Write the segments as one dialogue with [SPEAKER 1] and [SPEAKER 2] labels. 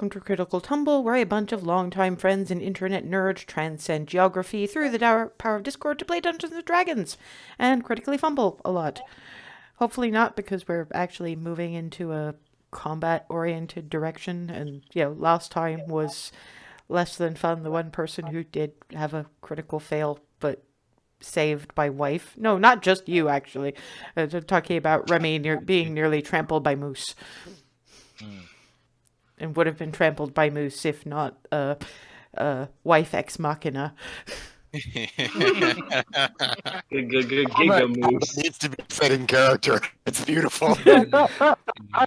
[SPEAKER 1] welcome to Critical Tumble, where a bunch of longtime friends and internet nerds transcend geography through the power of Discord to play Dungeons & Dragons, and critically fumble a lot. Hopefully not, because we're actually moving into a combat-oriented direction, and, last time was less than fun. The one person who did have a critical fail, but saved by wife. No, not just you, actually. Talking about Remy being nearly trampled by moose. And would have been trampled by moose if not wife ex machina.
[SPEAKER 2] Giga moose.
[SPEAKER 3] Needs to be set in character. It's beautiful. I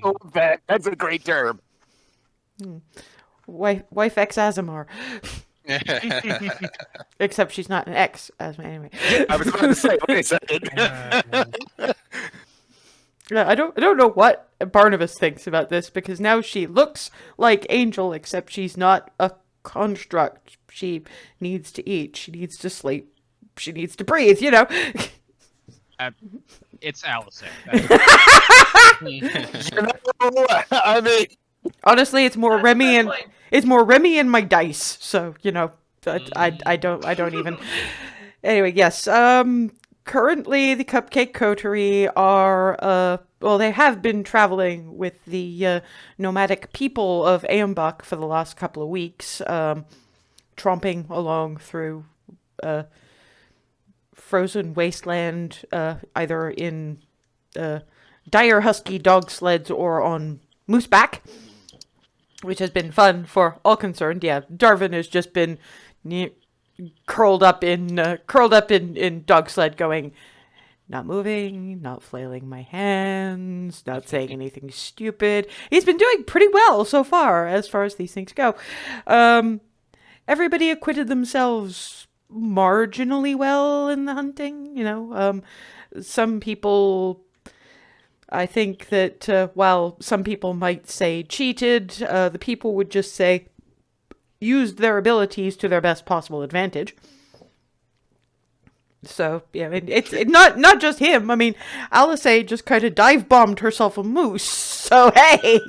[SPEAKER 3] love that. That's a great term.
[SPEAKER 1] Wife ex Azamar. Except she's not an ex Azamar anyway.
[SPEAKER 3] I was about to say, wait a second.
[SPEAKER 1] Yeah, I don't know what Barnabas thinks about this, because now she looks like Angel, except she's not a construct. She needs to eat. She needs to sleep. She needs to breathe,
[SPEAKER 4] It's Allison.
[SPEAKER 3] I mean,
[SPEAKER 1] honestly, it's more Remy and my dice. So I don't even. Anyway, yes. Currently, the Cupcake Coterie are they have been traveling with the nomadic people of Eun-Bac for the last couple of weeks, tromping along through frozen wasteland, either in dire husky dog sleds or on mooseback, which has been fun for all concerned. Yeah, Darwin has just been curled up in dog sled, going, not moving, not flailing my hands, not saying anything stupid. He's been doing pretty well so far as these things go. Everybody acquitted themselves marginally well in the hunting. Some people, I think that while some people might say cheated, the people would just say used their abilities to their best possible advantage. So, yeah, it's not just him. I mean, Alice just kind of dive-bombed herself a moose, so hey!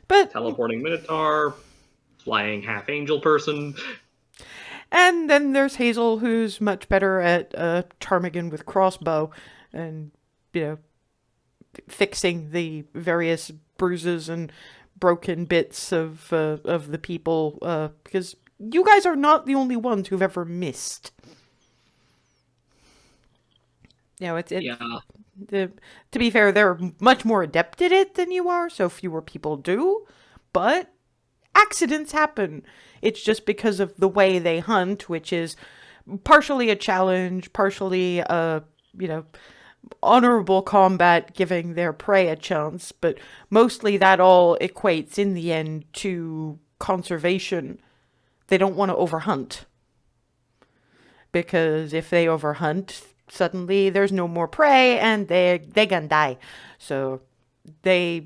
[SPEAKER 1] But
[SPEAKER 2] Teleporting Minotaur, flying half-angel person.
[SPEAKER 1] And then there's Hazel, who's much better at ptarmigan with crossbow, and, fixing the various bruises and broken bits of the people, because you guys are not the only ones who've ever missed. To be fair, they're much more adept at it than you are, so fewer people do, but accidents happen. It's just because of the way they hunt, which is partially a challenge, partially honorable combat, giving their prey a chance, but mostly that all equates in the end to conservation. They don't want to overhunt, because if they overhunt, suddenly there's no more prey and they gonna die. So the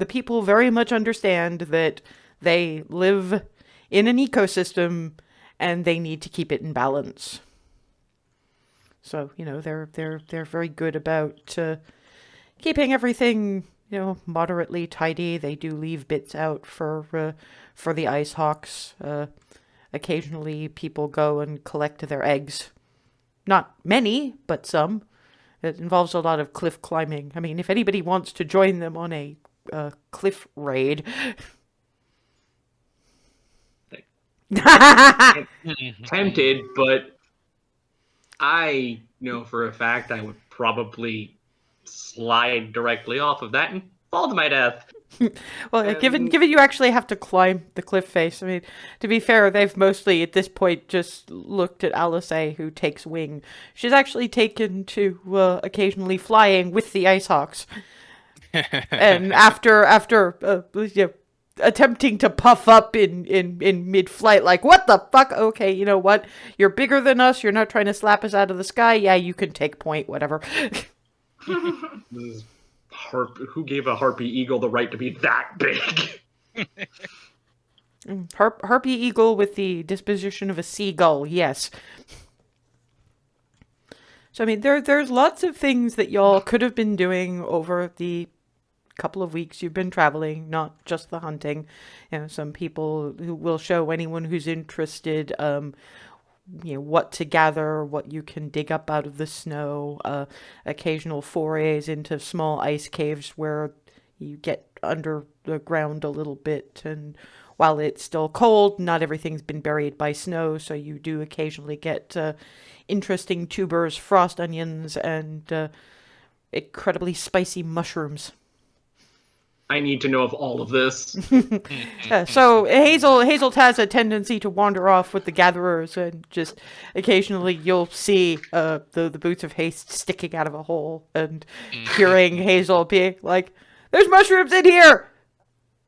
[SPEAKER 1] people very much understand that they live in an ecosystem and they need to keep it in balance. So, they're very good about keeping everything, moderately tidy. They do leave bits out for the ice hawks. Occasionally people go and collect their eggs. Not many, but some. It involves a lot of cliff climbing. I mean, if anybody wants to join them on a cliff raid.
[SPEAKER 2] Tempted, but I know for a fact I would probably slide directly off of that and fall to my death.
[SPEAKER 1] Well, given you actually have to climb the cliff face, I mean, to be fair, they've mostly at this point just looked at Alice, who takes wing. She's actually taken to occasionally flying with the Ice Hawks. And after attempting to puff up in mid-flight, like, what the fuck? Okay, you know what? You're bigger than us. You're not trying to slap us out of the sky. Yeah, you can take point, whatever.
[SPEAKER 2] Who gave a harpy eagle the right to be that big?
[SPEAKER 1] Harpy eagle with the disposition of a seagull, yes. So, I mean, there's lots of things that y'all could have been doing over the couple of weeks you've been traveling, not just the hunting. Some people who will show anyone who's interested, what to gather, what you can dig up out of the snow, occasional forays into small ice caves where you get under the ground a little bit. And while it's still cold, not everything's been buried by snow, so you do occasionally get interesting tubers, frost onions, and incredibly spicy mushrooms.
[SPEAKER 2] I need to know of all of this.
[SPEAKER 1] So Hazel has a tendency to wander off with the gatherers, and just occasionally you'll see the boots of haste sticking out of a hole, and hearing Hazel being like, "There's mushrooms in here!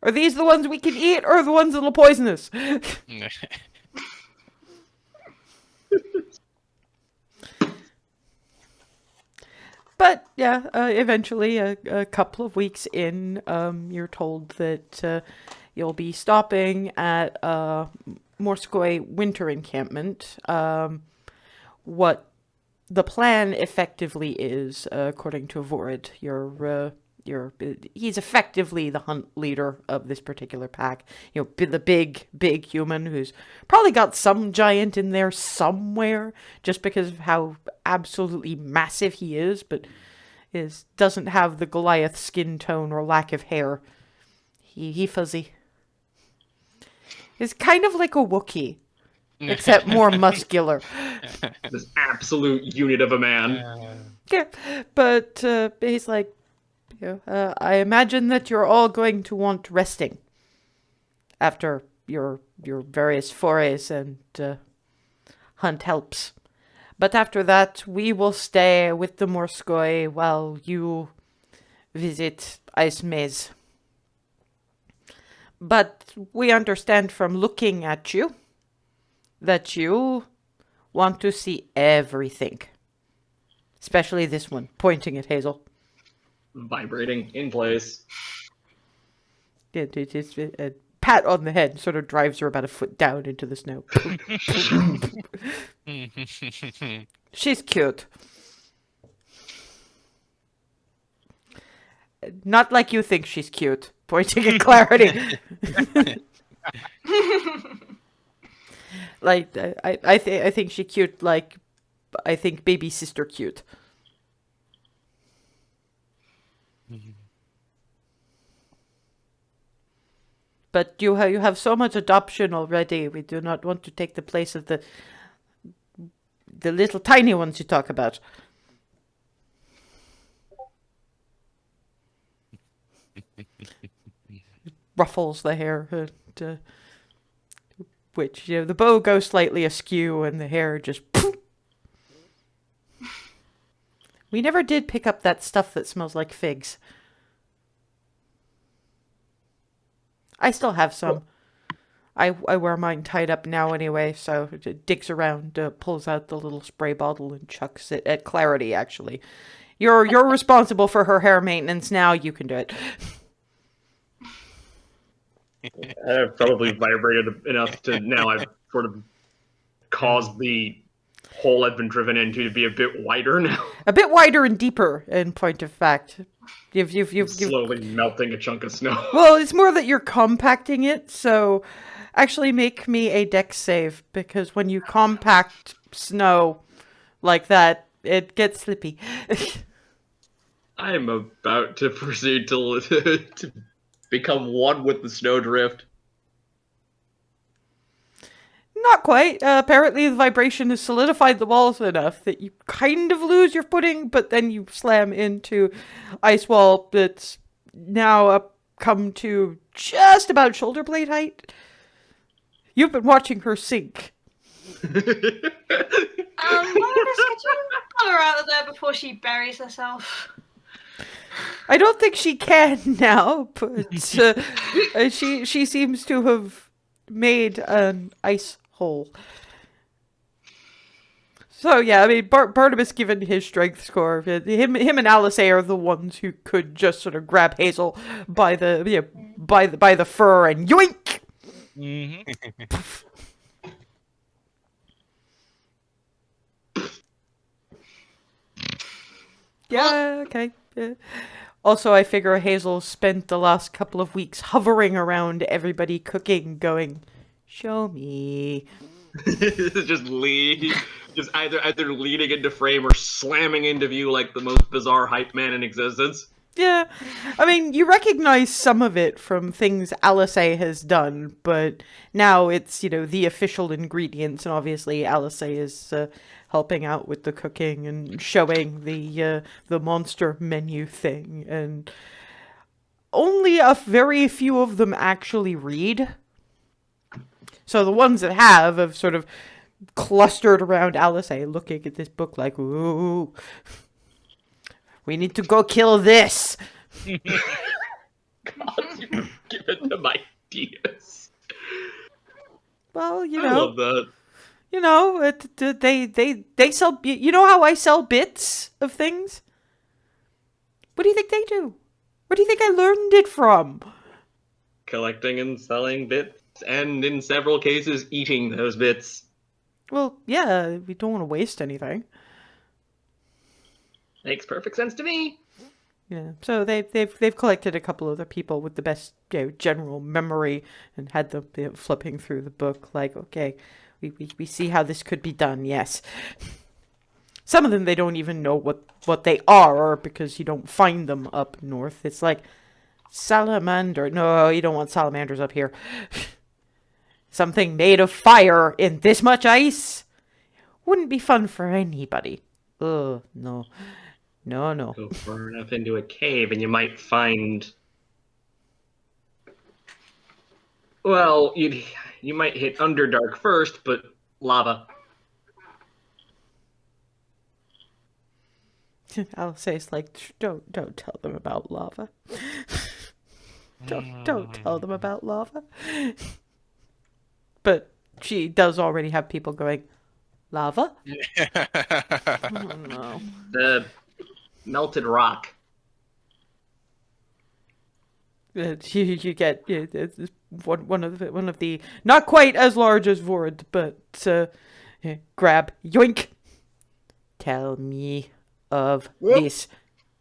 [SPEAKER 1] Are these the ones we can eat, or the ones that'll poison us?" But yeah, eventually, a couple of weeks in, you're told that you'll be stopping at Morsekoi winter encampment. What the plan effectively is, according to Vorad, he's effectively the hunt leader of this particular pack. The big human who's probably got some giant in there somewhere, just because of how absolutely massive he is, but doesn't have the Goliath skin tone or lack of hair. He fuzzy. He's kind of like a Wookiee, except more muscular.
[SPEAKER 2] This absolute unit of a man.
[SPEAKER 1] Yeah, but he's like, I imagine that you're all going to want resting after your various forays and hunt helps. But after that, we will stay with the Morsekoi while you visit Ice Maze. But we understand from looking at you that you want to see everything. Especially this one, pointing at Hazel.
[SPEAKER 2] Vibrating in place.
[SPEAKER 1] It's a pat on the head sort of drives her about a foot down into the snow. She's cute. Not like you think she's cute. Pointing at Clarity. Like I think she's cute. Like I think baby sister cute. But you have so much adoption already. We do not want to take the place of the little tiny ones you talk about. Ruffles the hair, and, which the bow goes slightly askew, and the hair just. We never did pick up that stuff that smells like figs. I still have some. I wear mine tied up now anyway, so it digs around, pulls out the little spray bottle and chucks it at Clarity, actually. You're responsible for her hair maintenance now, you can do it.
[SPEAKER 2] I've probably vibrated enough to now I've sort of caused the hole I've been driven into to be a bit wider now.
[SPEAKER 1] A bit wider and deeper, in point of fact. You've
[SPEAKER 2] slowly melting a chunk of snow.
[SPEAKER 1] Well, it's more that you're compacting it, so actually make me a dex save, because when you compact snow like that, it gets slippy.
[SPEAKER 2] I'm about to proceed to become one with the snowdrift.
[SPEAKER 1] Not quite. Apparently the vibration has solidified the walls enough that you kind of lose your footing, but then you slam into ice wall that's now come to just about shoulder blade height. You've been watching her sink.
[SPEAKER 4] Could you pull her out of there before she buries herself?
[SPEAKER 1] I don't think she can now, but she seems to have made an ice hole. So yeah, I mean, Barnabas, given his strength score, him and Alice are the ones who could just sort of grab Hazel by the by the fur and yoink. Mm-hmm. Yeah. Okay. Also, I figure Hazel spent the last couple of weeks hovering around everybody cooking, going, "Show me."
[SPEAKER 2] just either leading into frame or slamming into view like the most bizarre hype man in existence.
[SPEAKER 1] Yeah, I mean, you recognize some of it from things Alice has done, but now it's, the official ingredients, and obviously Alice is helping out with the cooking and showing the monster menu thing, and only a very few of them actually read. So the ones that have sort of clustered around Alice looking at this book like, ooh, we need to go kill this.
[SPEAKER 2] God, you're giving them ideas.
[SPEAKER 1] Well,
[SPEAKER 2] I love that.
[SPEAKER 1] They sell. You know how I sell bits of things? What do you think they do? Where do you think I learned it from?
[SPEAKER 2] Collecting and selling bits, and in several cases, eating those bits.
[SPEAKER 1] Well, yeah, we don't want to waste anything.
[SPEAKER 2] Makes perfect sense to me.
[SPEAKER 1] Yeah, so they've collected a couple of the people with the best general memory and had them flipping through the book like, okay, we see how this could be done. Yes. Some of them they don't even know what they are because you don't find them up north. It's like salamander. No, you don't want salamanders up here. Something made of fire in this much ice wouldn't be fun for anybody. Oh, no. No.
[SPEAKER 2] Go far enough into a cave and you might find... Well, you might hit Underdark first, but lava.
[SPEAKER 1] I'll say it's like, don't tell them about lava. Don't tell them about lava. But she does already have people going, lava? Oh, no.
[SPEAKER 2] The melted rock.
[SPEAKER 1] You get one of the not quite as large as Vorad, but grab, yoink. Tell me of this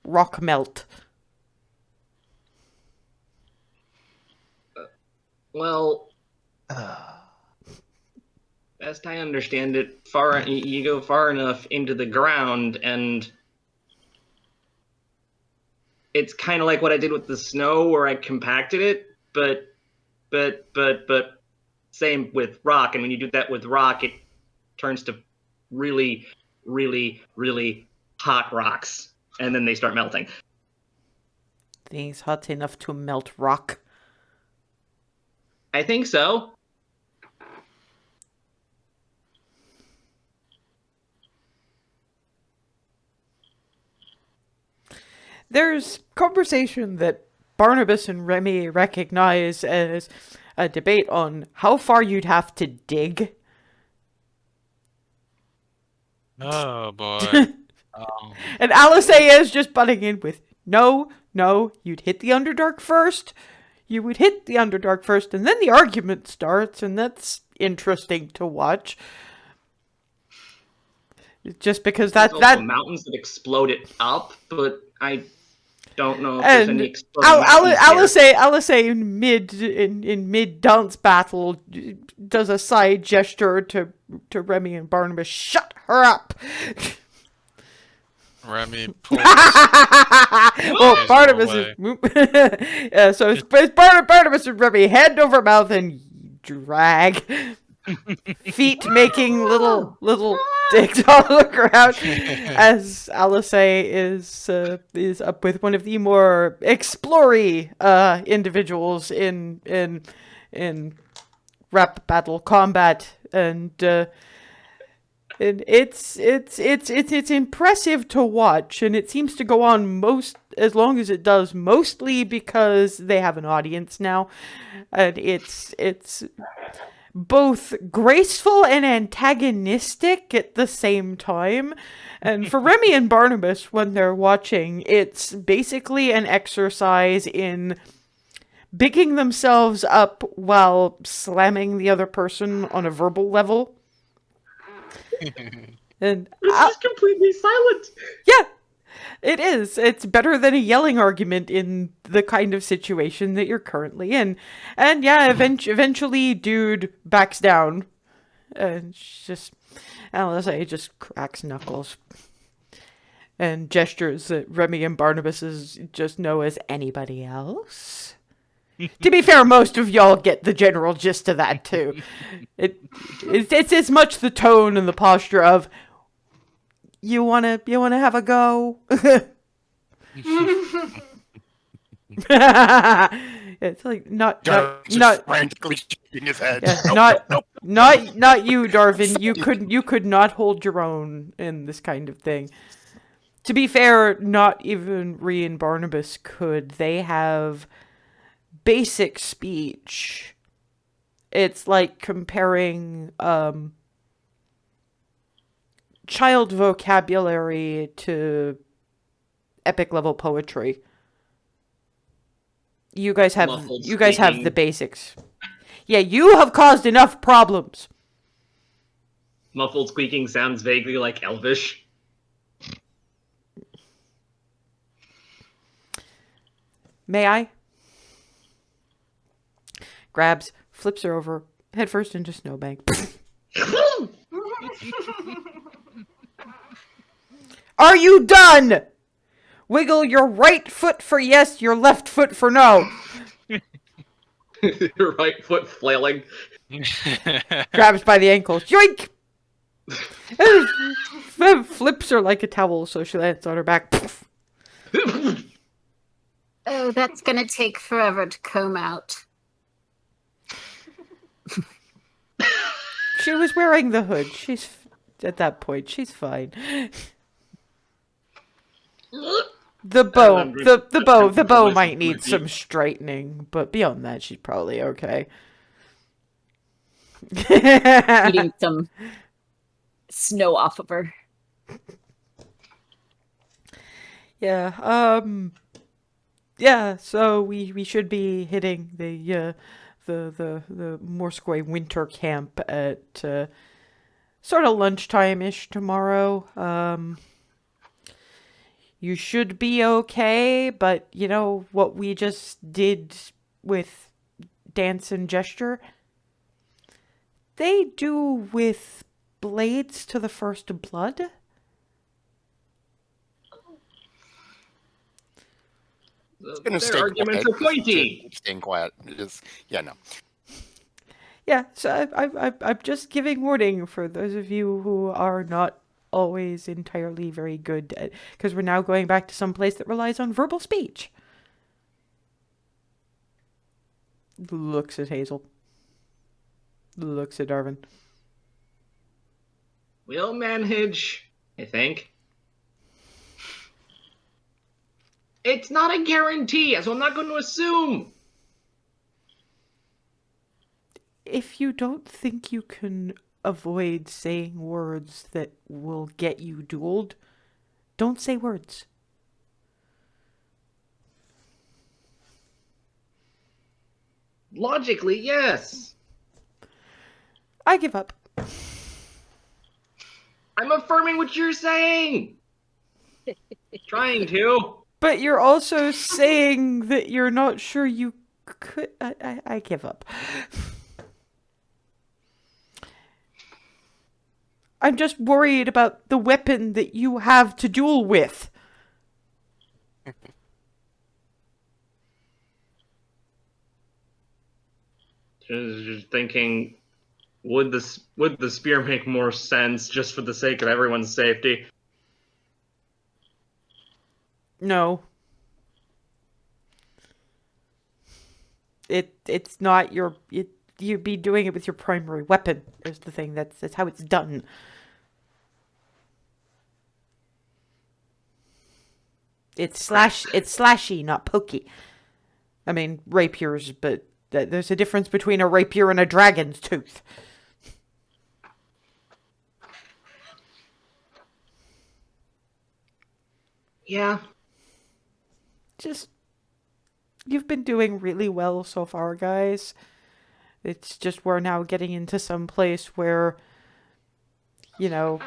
[SPEAKER 1] rock melt.
[SPEAKER 2] Well, best I understand it, you go far enough into the ground, and it's kind of like what I did with the snow, where I compacted it, but same with rock. And when you do that with rock, it turns to really, really, really hot rocks, and then they start melting.
[SPEAKER 1] Things hot enough to melt rock.
[SPEAKER 2] I think so.
[SPEAKER 1] There's conversation that Barnabas and Remy recognize as a debate on how far you'd have to dig.
[SPEAKER 5] Oh boy.
[SPEAKER 1] And Alice is just butting in with, no, you'd hit the Underdark first. You would hit the Underdark first, and then the argument starts, and that's interesting to watch. Just because
[SPEAKER 2] There's also mountains that explode it up, but I don't know if there's any exploding mountains here.
[SPEAKER 1] Alice in mid dance battle does a side gesture to Remy and Barnabas. Shut her up.
[SPEAKER 5] Remy pulls.
[SPEAKER 1] Well, Barnabas is so it's Barnabas and Remy hand over mouth and drag. Feet making little digs all the ground as Alice is up with one of the more explory individuals in rap battle combat, and it's impressive to watch, and it seems to go on as long as it does, mostly because they have an audience now, and it's both graceful and antagonistic at the same time. And for Remy and Barnabas, when they're watching, it's basically an exercise in bigging themselves up while slamming the other person on a verbal level. And
[SPEAKER 2] It's just completely silent.
[SPEAKER 1] yeah, It is. It's better than a yelling argument in the kind of situation that you're currently in. And yeah, eventually dude backs down. And just, LSA just cracks knuckles. And gestures that Remy and Barnabas just know as anybody else. To be fair, most of y'all get the general gist of that too. It's as much the tone and the posture of, you wanna have a go? It's like not
[SPEAKER 3] frantically shaking his head.
[SPEAKER 1] yeah, not you, Darvin. You could not hold your own in this kind of thing. To be fair, not even Rhea and Barnabas could. They have basic speech. It's like comparing child vocabulary to epic level poetry. You guys have the basics. Yeah, you have caused enough problems.
[SPEAKER 2] Muffled squeaking sounds vaguely like Elvish.
[SPEAKER 1] May I? Grabs, flips her over, headfirst into snowbank. Are you done? Wiggle your right foot for yes, your left foot for no.
[SPEAKER 2] Your right foot flailing.
[SPEAKER 1] Grabs by the ankles. Yoink! Flips her like a towel so she lands on her back.
[SPEAKER 6] Oh, that's gonna take forever to comb out.
[SPEAKER 1] She was wearing the hood. She's at that point. She's fine. The bow might need some straightening, but beyond that, she's probably okay.
[SPEAKER 6] Eating some snow off of her.
[SPEAKER 1] Yeah. Yeah. So we should be hitting the Morsekoi winter camp at sort of lunchtime-ish tomorrow. You should be okay, but you know what we just did with dance and gesture? They do with blades to the first blood?
[SPEAKER 2] Their arguments are pointy.
[SPEAKER 3] Staying quiet. No.
[SPEAKER 1] Yeah, so I'm just giving warning for those of you who are not always entirely very good at, because we're now going back to some place that relies on verbal speech. Looks at Hazel. Looks at Darvin.
[SPEAKER 2] We'll manage, I think. It's not a guarantee, so I'm not going to assume.
[SPEAKER 1] If you don't think you can avoid saying words that will get you dueled, don't say words.
[SPEAKER 2] Logically, yes.
[SPEAKER 1] I give up.
[SPEAKER 2] I'm affirming what you're saying. Trying to.
[SPEAKER 1] But you're also saying that you're not sure you could. I give up. I'm just worried about the weapon that you have to duel with.
[SPEAKER 2] Just thinking, would the spear make more sense just for the sake of everyone's safety?
[SPEAKER 1] No. It's not your. You'd be doing it with your primary weapon. Is the thing. That's how it's done. It's slashy, not pokey. I mean, rapiers, but there's a difference between a rapier and a dragon's tooth.
[SPEAKER 2] Yeah.
[SPEAKER 1] Just, you've been doing really well so far, guys. It's just we're now getting into some place where, you know,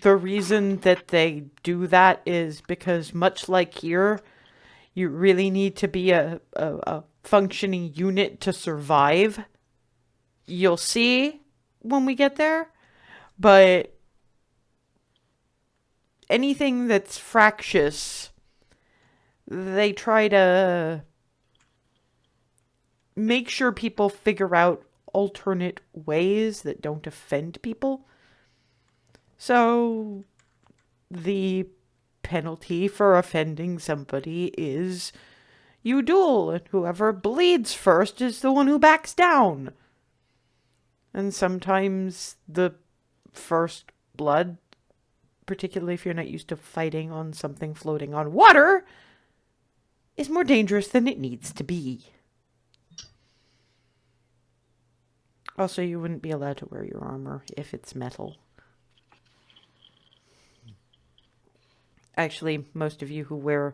[SPEAKER 1] the reason that they do that is because, much like here, you really need to be a functioning unit to survive. You'll see when we get there, but anything that's fractious, they try to make sure people figure out alternate ways that don't offend people. So the penalty for offending somebody is you duel, and whoever bleeds first is the one who backs down. And sometimes the first blood, particularly if you're not used to fighting on something floating on water, is more dangerous than it needs to be. Also, you wouldn't be allowed to wear your armor if it's metal. Actually, most of you who wear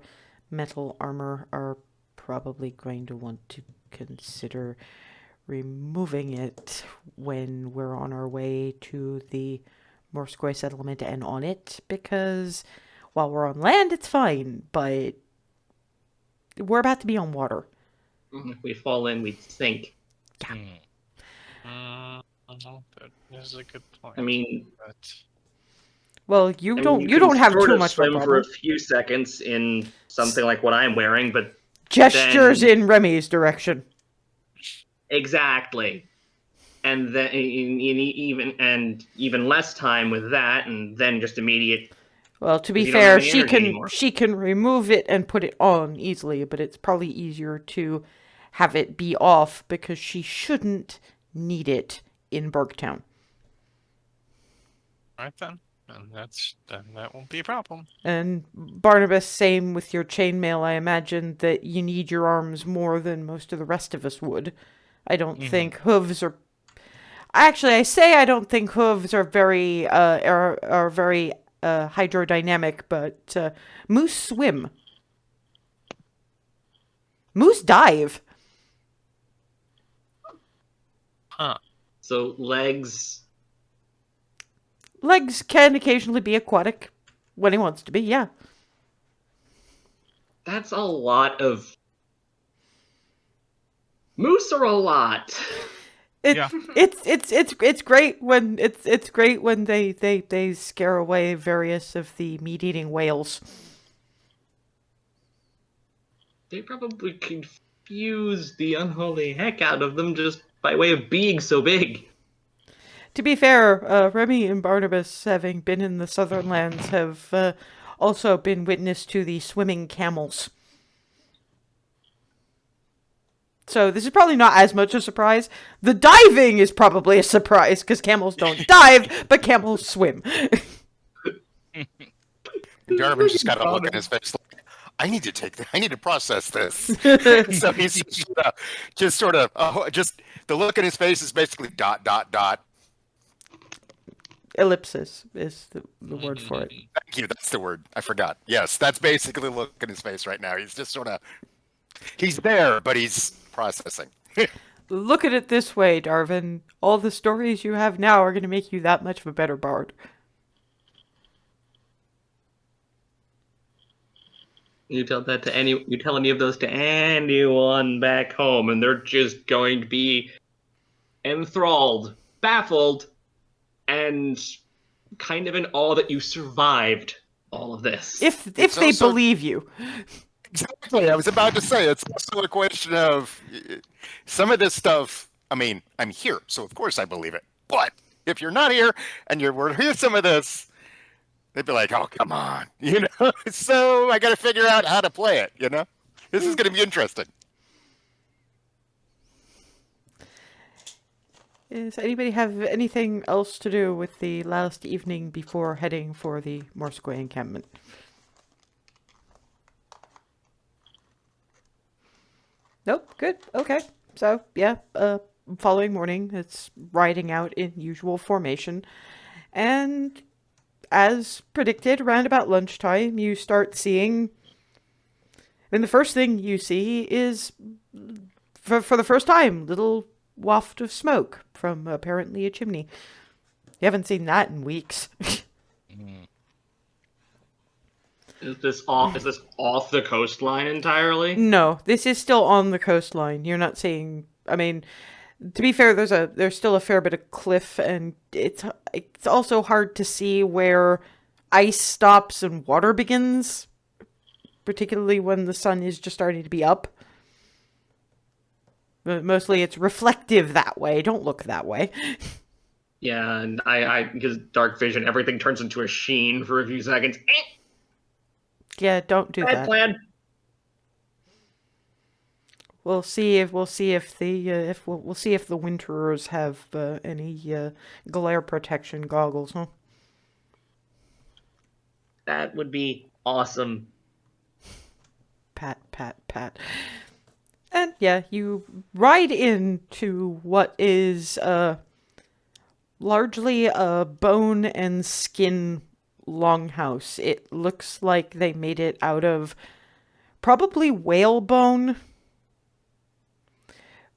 [SPEAKER 1] metal armor are probably going to want to consider removing it when we're on our way to the Morsekoi settlement and on it, because while we're on land, it's fine, but we're about to be on water.
[SPEAKER 2] If we fall in, we'd sink.
[SPEAKER 5] That is a good point.
[SPEAKER 2] I mean,
[SPEAKER 5] But
[SPEAKER 1] Well, you
[SPEAKER 2] I
[SPEAKER 1] don't
[SPEAKER 2] mean,
[SPEAKER 1] you don't have
[SPEAKER 2] sort
[SPEAKER 1] too
[SPEAKER 2] of
[SPEAKER 1] much of a
[SPEAKER 2] swim for
[SPEAKER 1] problem.
[SPEAKER 2] a few seconds in something like what I'm wearing, but
[SPEAKER 1] Gestures
[SPEAKER 2] then-
[SPEAKER 1] in Remy's direction.
[SPEAKER 2] exactly. And then even less time with that, and then just immediate.
[SPEAKER 1] Well, to be
[SPEAKER 2] You don't have
[SPEAKER 1] fair,
[SPEAKER 2] any energy anymore.
[SPEAKER 1] she can remove it and put it on easily, but it's probably easier to have it be off because she shouldn't need it in Bergtown.
[SPEAKER 5] all right then, and that won't be a problem.
[SPEAKER 1] And Barnabas, same with your chainmail. I imagine that you need your arms more than most of the rest of us would. I don't think hooves are. Actually, I don't think hooves are very very hydrodynamic, but moose swim. Moose dive.
[SPEAKER 5] Huh.
[SPEAKER 2] So legs.
[SPEAKER 1] Legs can occasionally be aquatic when he wants to be. Yeah.
[SPEAKER 2] That's a lot of. Moose are a lot.
[SPEAKER 5] Yeah.
[SPEAKER 1] It's great when it's great when they scare away various of the meat-eating whales.
[SPEAKER 2] They probably confuse the unholy heck out of them just by way of being so big.
[SPEAKER 1] To be fair, Remy and Barnabas, having been in the southern lands, have also been witness to the swimming camels. So this is probably not as much a surprise. The diving is probably a surprise, because camels don't dive, but camels swim.
[SPEAKER 3] Jarvis just got a look in his face like, I need to process this. So he's just sort of, the look in his face is basically ...
[SPEAKER 1] Ellipsis is the word for it.
[SPEAKER 3] Thank you, that's the word. I forgot. Yes, that's basically the look in his face right now. He's just sort of, he's there, but he's processing.
[SPEAKER 1] Look at it this way, Darwin. All the stories you have now are going to make you that much of a better bard.
[SPEAKER 2] You tell any of those to anyone back home, and they're just going to be enthralled, baffled, and kind of in awe that you survived all of this.
[SPEAKER 1] If
[SPEAKER 3] It's
[SPEAKER 1] they
[SPEAKER 3] also-
[SPEAKER 1] believe you.
[SPEAKER 3] Exactly. I was about to say, it's also a question of some of this stuff. I mean, I'm here, so of course I believe it. But if you're not here and we're hear some of this, they'd be like, "Oh, come on," So I got to figure out how to play it. This is going to be interesting.
[SPEAKER 1] Does anybody have anything else to do with the last evening before heading for the Morsekoi encampment? Nope. Good. Okay. So, yeah, following morning, it's riding out in usual formation. And as predicted, around about lunchtime, you start seeing... And the first thing you see is, for the first time, little waft of smoke from apparently a chimney. You haven't seen that in weeks.
[SPEAKER 2] Is this off the coastline entirely?
[SPEAKER 1] No, this is still on the coastline. You're not seeing. I mean, to be fair, there's still a fair bit of cliff, and it's also hard to see where ice stops and water begins, particularly when the sun is just starting to be up. But mostly, it's reflective that way. Don't look that way.
[SPEAKER 2] Yeah, and I because dark vision, everything turns into a sheen for a few seconds.
[SPEAKER 1] Yeah, don't do
[SPEAKER 2] Bad
[SPEAKER 1] that.
[SPEAKER 2] plan.
[SPEAKER 1] We'll see if the we'll see if the winterers have any glare protection goggles, huh?
[SPEAKER 2] That would be awesome.
[SPEAKER 1] Pat, pat, pat. And yeah, you ride into what is largely a bone and skin longhouse. It looks like they made it out of probably whalebone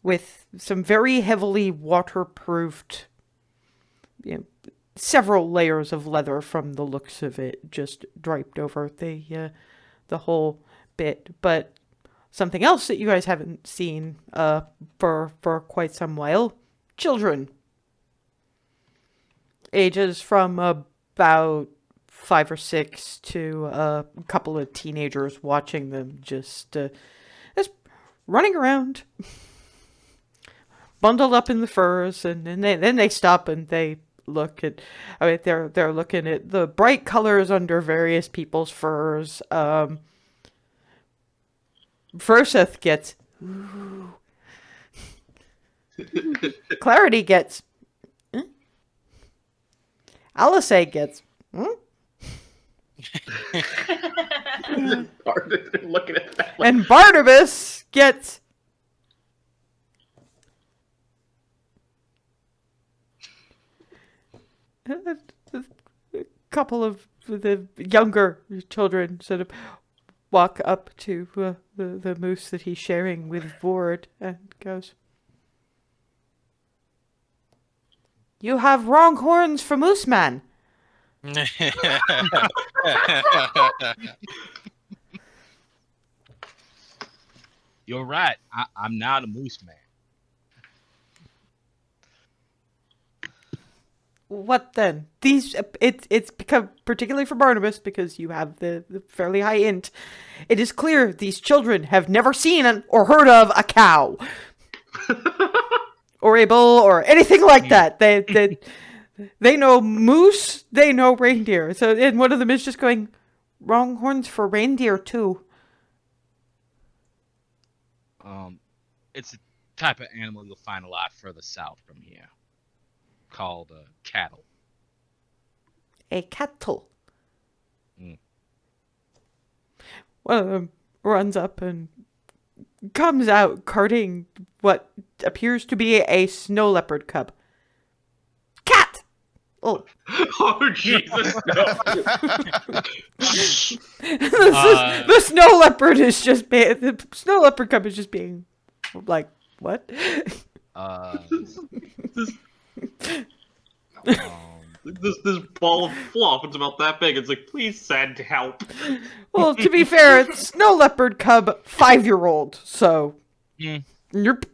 [SPEAKER 1] with some very heavily waterproofed, several layers of leather from the looks of it, just draped over the whole bit. But something else that you guys haven't seen for quite some while: children, ages from about 5 or 6 to a couple of teenagers watching them just running around, bundled up in the furs, and then they stop and they look at. I mean, they're looking at the bright colors under various people's furs. Furseth gets. Ooh. Clarity gets. Alice gets.
[SPEAKER 2] Looking at that.
[SPEAKER 1] And Barnabas gets. A couple of the younger children sort of walk up to the moose that he's sharing with Vorad and goes, "You have wrong horns for Moose Man."
[SPEAKER 7] You're right. I'm not a moose man.
[SPEAKER 1] What then? It's become, particularly for Barnabas, because you have the fairly high int. It is clear these children have never seen or heard of a cow, or a bull, or anything like that. They know moose. They know reindeer. So, and one of them is just going, "Wrong horns for reindeer too."
[SPEAKER 7] It's a type of animal you'll find a lot further south from here, called cattle.
[SPEAKER 1] A cattle.
[SPEAKER 7] Mm.
[SPEAKER 1] One of them runs up and comes out carting what appears to be a snow leopard cub. Cat! Oh.
[SPEAKER 2] Oh, Jesus, no.
[SPEAKER 1] The snow leopard is just the snow leopard cub is just being like, what?
[SPEAKER 2] This ball of fluff, it's about that big. It's like, please send help.
[SPEAKER 1] Well, to be fair, it's snow leopard cub 5-year-old, so Yerp.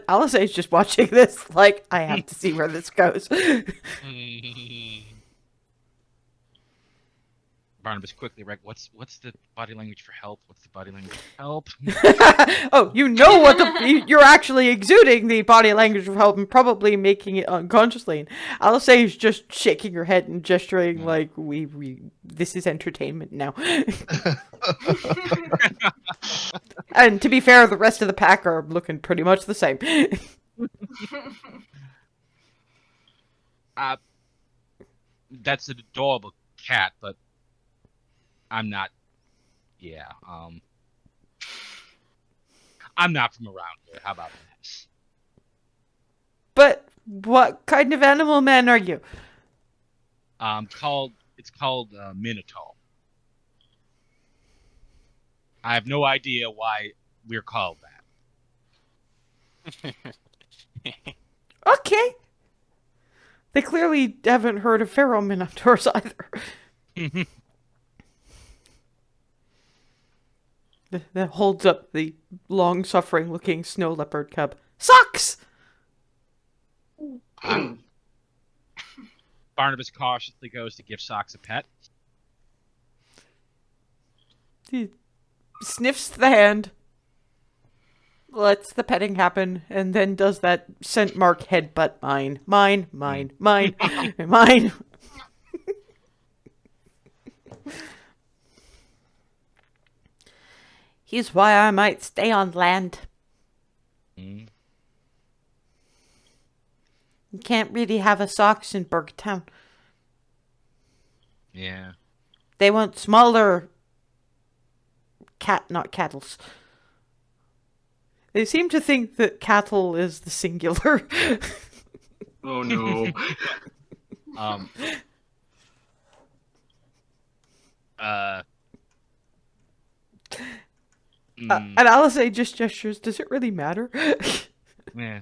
[SPEAKER 1] Alice is just watching this like, I have to see where this goes.
[SPEAKER 7] Barnabas quickly, what's the body language for help? What's the body language for help?
[SPEAKER 1] Oh, you know what you're actually exuding the body language of help and probably making it unconsciously. And Alice is just shaking her head and gesturing like we this is entertainment now. And to be fair, the rest of the pack are looking pretty much the same.
[SPEAKER 7] That's an adorable cat, but I'm not. Yeah, I'm not from around here. How about that?
[SPEAKER 1] But what kind of animal man are you?
[SPEAKER 7] It's called Minotaur. I have no idea why we're called that.
[SPEAKER 1] Okay. They clearly haven't heard of Pharaoh Minotaurs either. That holds up the long-suffering looking snow leopard cub. Socks!
[SPEAKER 7] Barnabas cautiously goes to give Socks a pet.
[SPEAKER 1] He sniffs the hand, lets the petting happen, and then does that scent mark headbutt mine. Mine. Mine. Here's why I might stay on land.
[SPEAKER 7] Mm.
[SPEAKER 1] You can't really have a socks in Bergtown.
[SPEAKER 7] Yeah.
[SPEAKER 1] They want smaller not cattles. They seem to think that cattle is the singular.
[SPEAKER 2] Oh no.
[SPEAKER 7] Um.
[SPEAKER 1] And Alice just gestures. Does it really matter?
[SPEAKER 7] Yeah.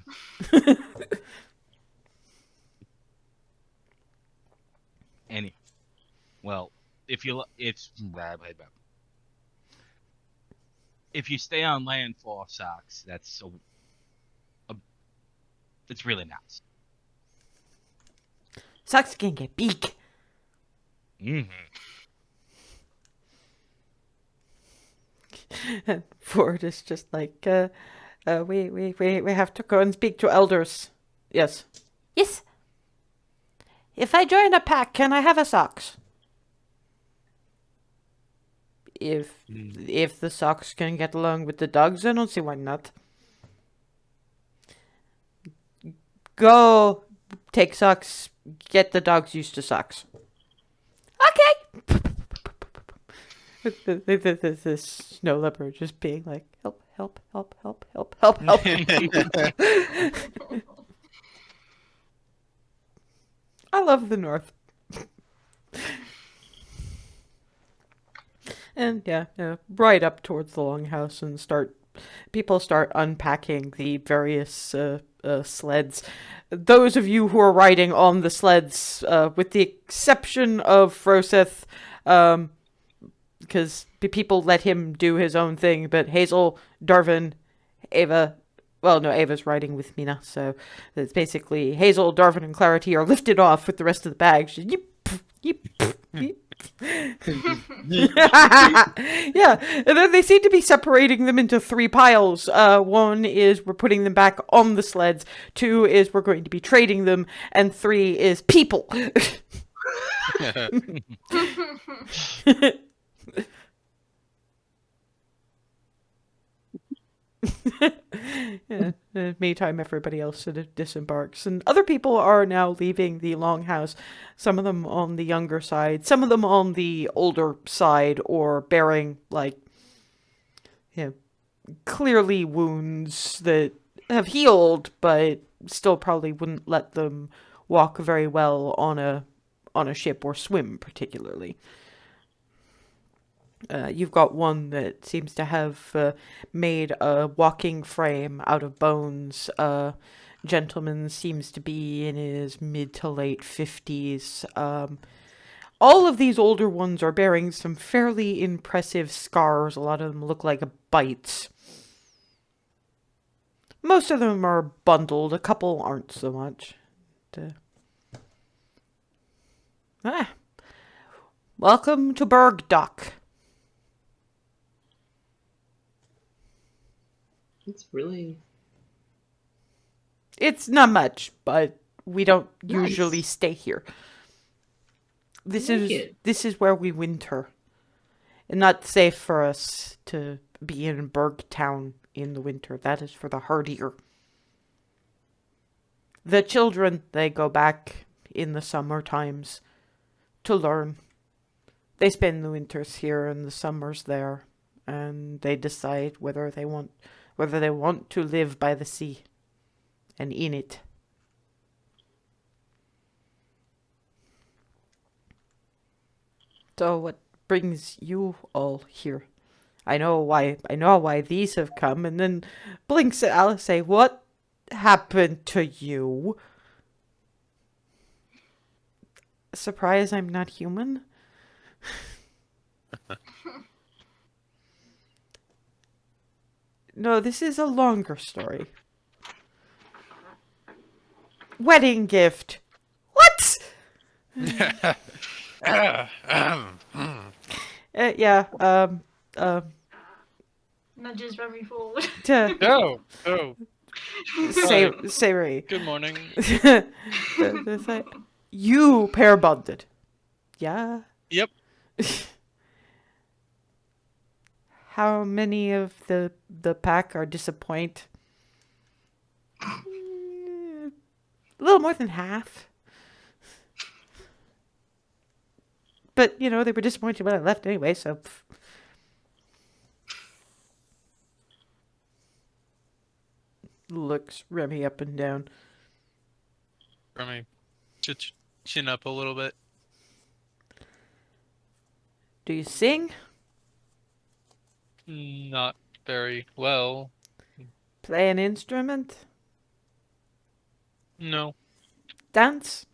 [SPEAKER 7] Well, if you stay on land for Socks, that's it's really nice.
[SPEAKER 1] Socks can get big.
[SPEAKER 7] Mm-hmm.
[SPEAKER 1] And Ford is just like, we have to go and speak to elders. Yes. Yes. If I join a pack, can I have a socks? If the socks can get along with the dogs, I don't see why not. Go take socks, get the dogs used to socks. Okay. The snow leopard just being like, help. I love the North. And right up towards the Longhouse and people start unpacking the various sleds. Those of you who are riding on the sleds, with the exception of Froseth, because people let him do his own thing, but Hazel, Darvin, Ava, well, no, Ava's riding with Mina, so it's basically Hazel, Darvin, and Clarity are lifted off with the rest of the bags. Just, yip. Yeah, and then they seem to be separating them into 3 piles. One is we're putting them back on the sleds, 2 is we're going to be trading them, and 3 is people. Meantime, everybody else sort of disembarks, and other people are now leaving the Longhouse. Some of them on the younger side, some of them on the older side, or bearing clearly wounds that have healed, but still probably wouldn't let them walk very well on a ship or swim particularly. You've got one that seems to have made a walking frame out of bones. Gentleman seems to be in his mid to late 50s. All of these older ones are bearing some fairly impressive scars. A lot of them look like bites. Most of them are bundled. A couple aren't so much. Welcome to Bergdock. It's not much, but we don't usually stay here. This is where we winter. And not safe for us to be in Bergtown in the winter. That is for the hardier. The children, they go back in the summer times to learn. They spend the winters here and the summers there, and they decide whether they want to live by the sea and in it. So what brings you all here? I know why these have come, and then blinks at Alice, say, what happened to you? Surprise, I'm not human. No, this is a longer story. Wedding gift. What? Yeah.
[SPEAKER 4] Nudges Remy forward.
[SPEAKER 5] Oh, oh,
[SPEAKER 1] Say
[SPEAKER 5] good morning.
[SPEAKER 1] It's like, you pair bonded. Yeah.
[SPEAKER 5] Yep.
[SPEAKER 1] How many of the pack are disappoint? A little more than half. But, they were disappointed when I left anyway, so... Looks Remy up and down.
[SPEAKER 5] Remy, chin up a little bit.
[SPEAKER 1] Do you sing?
[SPEAKER 5] Not very well.
[SPEAKER 1] Play an instrument?
[SPEAKER 5] No,
[SPEAKER 1] Dance?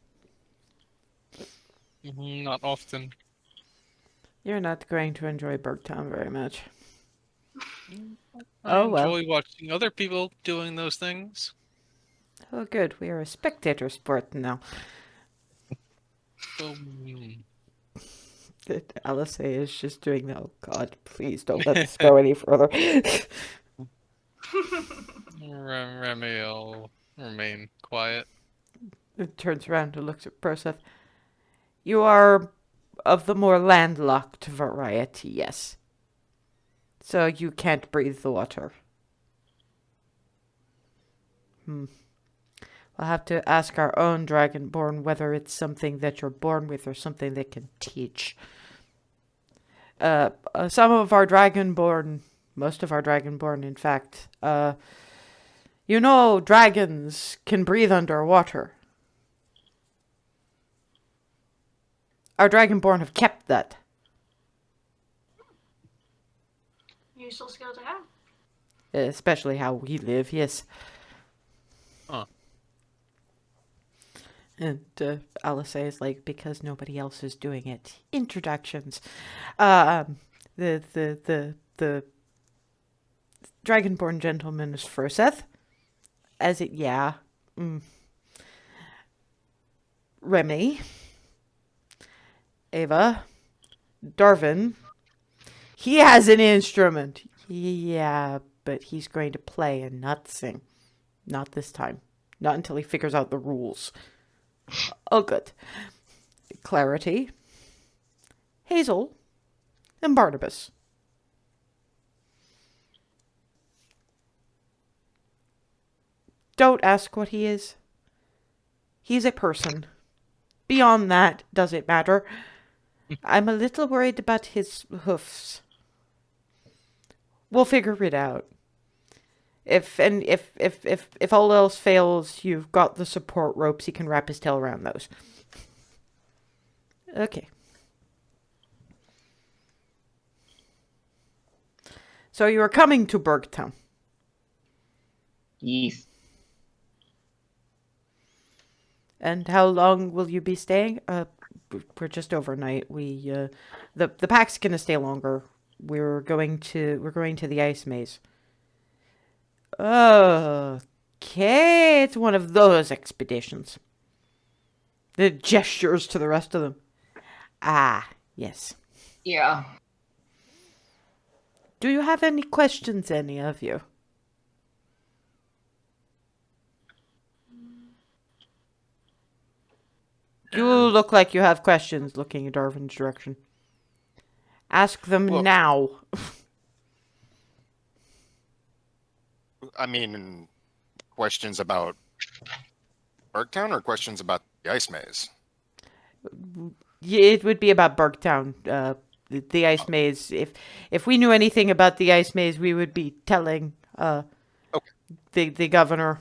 [SPEAKER 5] not often.
[SPEAKER 1] You're not going to enjoy Bergtown very much.
[SPEAKER 5] I
[SPEAKER 1] Oh, well.
[SPEAKER 5] enjoy watching other people doing those things.
[SPEAKER 1] Oh, good. We are a spectator sport now.
[SPEAKER 5] So,
[SPEAKER 1] Alice is just doing that. Oh, God, please don't let this go any further.
[SPEAKER 5] Remy will remain quiet.
[SPEAKER 1] It turns around and looks at Perseth. You are of the more landlocked variety, yes. So you can't breathe the water. We'll have to ask our own Dragonborn whether it's something that you're born with or something they can teach. Some of our Dragonborn, most of our Dragonborn, in fact, dragons can breathe underwater. Our Dragonborn have kept that.
[SPEAKER 4] Useful skill to have.
[SPEAKER 1] Especially how we live, yes.
[SPEAKER 5] Huh.
[SPEAKER 1] And Alice is like, because nobody else is doing it. Introductions. The Dragonborn gentleman is Furseth. Remy. Ava. Darvin. He has an instrument. Yeah, but he's going to play and not sing. Not this time. Not until he figures out the rules. Oh, good. Clarity. Hazel. And Barnabas. Don't ask what he is. He's a person. Beyond that, does it matter? I'm a little worried about his hoofs. We'll figure it out. If all else fails, you've got the support ropes. He can wrap his tail around those. Okay. So you are coming to Bergtown.
[SPEAKER 2] Yes.
[SPEAKER 1] And how long will you be staying? We're just overnight. The pack's gonna stay longer. We're going to the ice maze. Okay, it's one of those expeditions. The gestures to the rest of them. Ah, yes.
[SPEAKER 4] Yeah.
[SPEAKER 1] Do you have any questions, any of you? You look like you have questions, looking in Darvin's direction. Ask them
[SPEAKER 3] Look.
[SPEAKER 1] now.
[SPEAKER 3] I mean, questions about Bergtown or questions about the ice maze?
[SPEAKER 1] Yeah, it would be about Bergtown, the ice maze. If we knew anything about the ice maze, we would be telling the governor.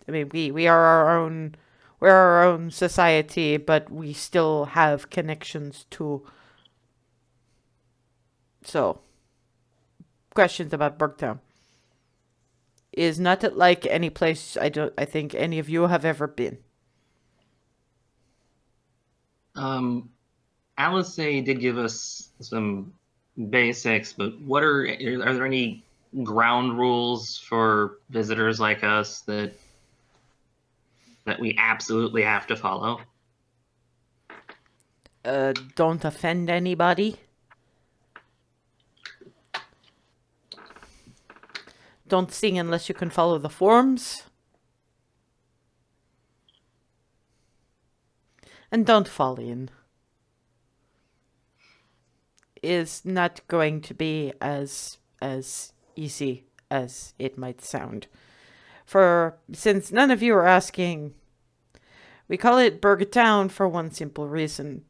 [SPEAKER 1] I mean, we are our own. We're our own society, but we still have connections to. So, questions about Bergtown. Is not it like any place I think any of you have ever been.
[SPEAKER 2] Alice did give us some basics, but are there any ground rules for visitors like us that we absolutely have to follow?
[SPEAKER 1] Don't offend anybody. Don't sing unless you can follow the forms. And don't fall in. Is not going to be as easy as it might sound. Since none of you are asking, we call it Burger Town for one simple reason.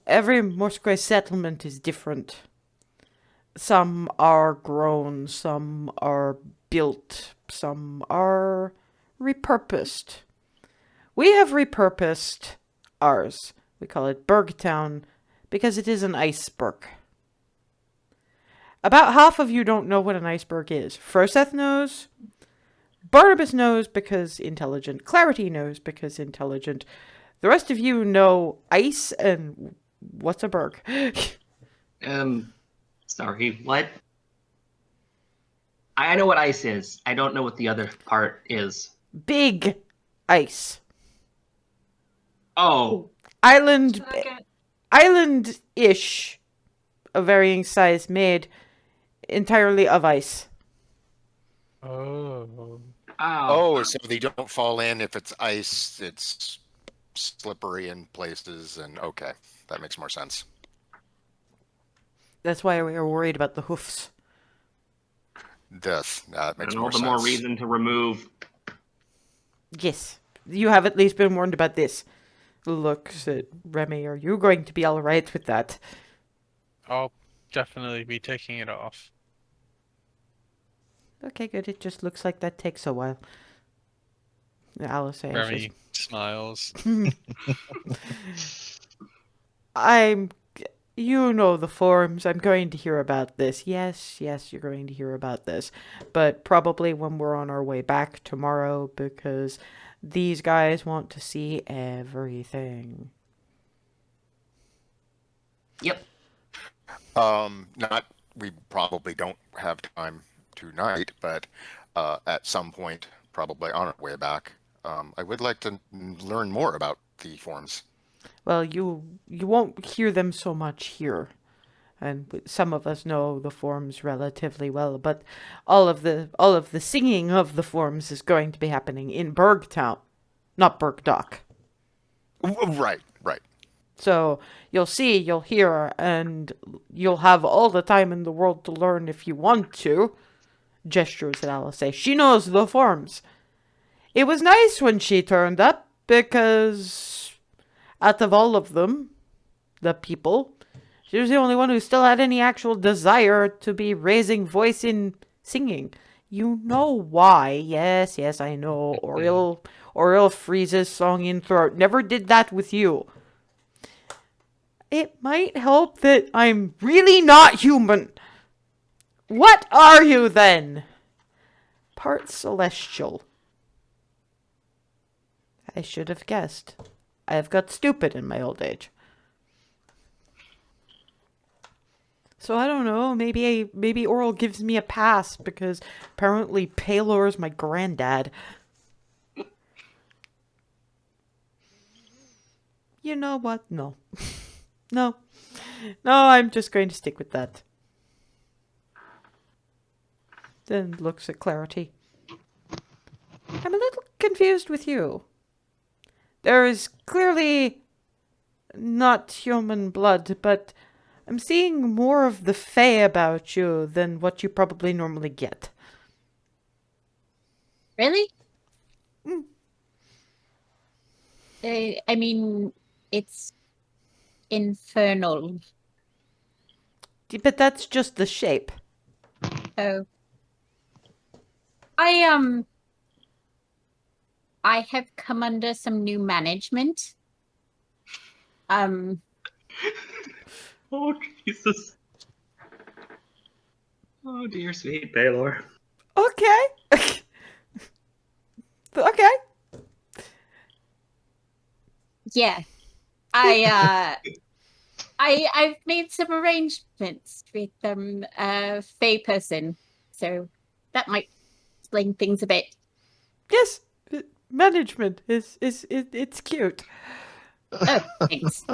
[SPEAKER 1] Every Morsekoi settlement is different. Some are grown, some are built, some are repurposed. We have repurposed ours. We call it Bergtown because it is an iceberg. About half of you don't know what an iceberg is. Froseth knows. Barnabas knows because intelligent. Clarity knows because intelligent. The rest of you know ice and what's a berg?
[SPEAKER 2] Sorry, what? I know what ice is. I don't know what the other part is.
[SPEAKER 1] Big ice.
[SPEAKER 2] Oh.
[SPEAKER 1] Island,
[SPEAKER 4] Okay.
[SPEAKER 1] island-ish, of varying size, made entirely of ice.
[SPEAKER 5] Oh.
[SPEAKER 3] Oh, so they don't fall in if it's ice. It's slippery in places, and okay, that makes more sense.
[SPEAKER 1] That's why we were worried about the hoofs.
[SPEAKER 3] That makes
[SPEAKER 2] And
[SPEAKER 3] more
[SPEAKER 2] all the
[SPEAKER 3] sense.
[SPEAKER 2] more reason to remove.
[SPEAKER 1] Yes, you have at least been warned about this. Looks at Remy, are you going to be alright with that?
[SPEAKER 5] I'll definitely be taking it off.
[SPEAKER 1] Okay, good. It just looks like that takes a while. Alice
[SPEAKER 5] Remy smiles.
[SPEAKER 1] You know the forms. I'm going to hear about this. Yes, you're going to hear about this. But probably when we're on our way back tomorrow, because these guys want to see everything.
[SPEAKER 2] Yep.
[SPEAKER 3] We probably don't have time tonight, but at some point, probably on our way back, I would like to learn more about the forms.
[SPEAKER 1] Well, you won't hear them so much here. And some of us know the forms relatively well, but all of the singing of the forms is going to be happening in Bergtown, not Bergdock.
[SPEAKER 3] Right.
[SPEAKER 1] So you'll see, you'll hear, and you'll have all the time in the world to learn if you want to. Gestures at Alice. She knows the forms. It was nice when she turned up, because out of all of them, the people, she was the only one who still had any actual desire to be raising voice in singing. You know why. Yes, I know. Oriel freezes song in throat. Never did that with you. It might help that I'm really not human. What are you then? Part celestial. I should have guessed. I have got stupid in my old age. So I don't know, maybe Oral gives me a pass because apparently Palor's my granddad. You know what? No. No, I'm just going to stick with that. Then looks at Clarity. I'm a little confused with you. There is clearly not human blood, but I'm seeing more of the Fae about you than what you probably normally get.
[SPEAKER 6] Really? I mean, it's infernal.
[SPEAKER 1] But that's just the shape.
[SPEAKER 6] Oh. I have come under some new management.
[SPEAKER 2] Oh, Jesus. Oh, dear sweet Baylor.
[SPEAKER 1] Okay. Okay.
[SPEAKER 6] Yeah. I've made some arrangements with Fey person, so that might explain things a bit.
[SPEAKER 1] Yes, management it's cute.
[SPEAKER 6] Oh, thanks.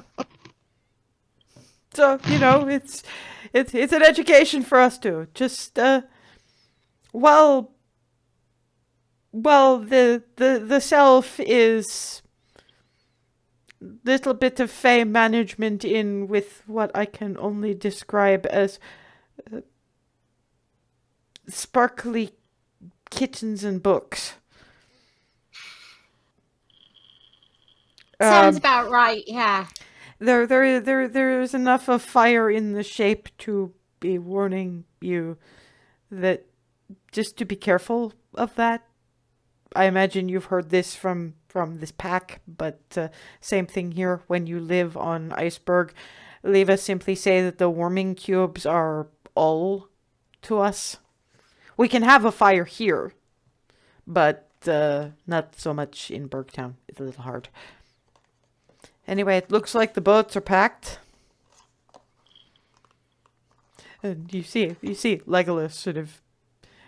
[SPEAKER 1] So, it's an education for us too. Just well the self is little bit of fey management in with what I can only describe as sparkly kittens and books.
[SPEAKER 6] Sounds about right, yeah.
[SPEAKER 1] There's enough of fire in the shape to be warning you that just to be careful of that. I imagine you've heard this from this pack, but same thing here. When you live on Iceberg, Leva simply say that the warming cubes are all to us. We can have a fire here, but not so much in Bergtown. It's a little hard. Anyway, it looks like the boats are packed. And you see Legolas sort of...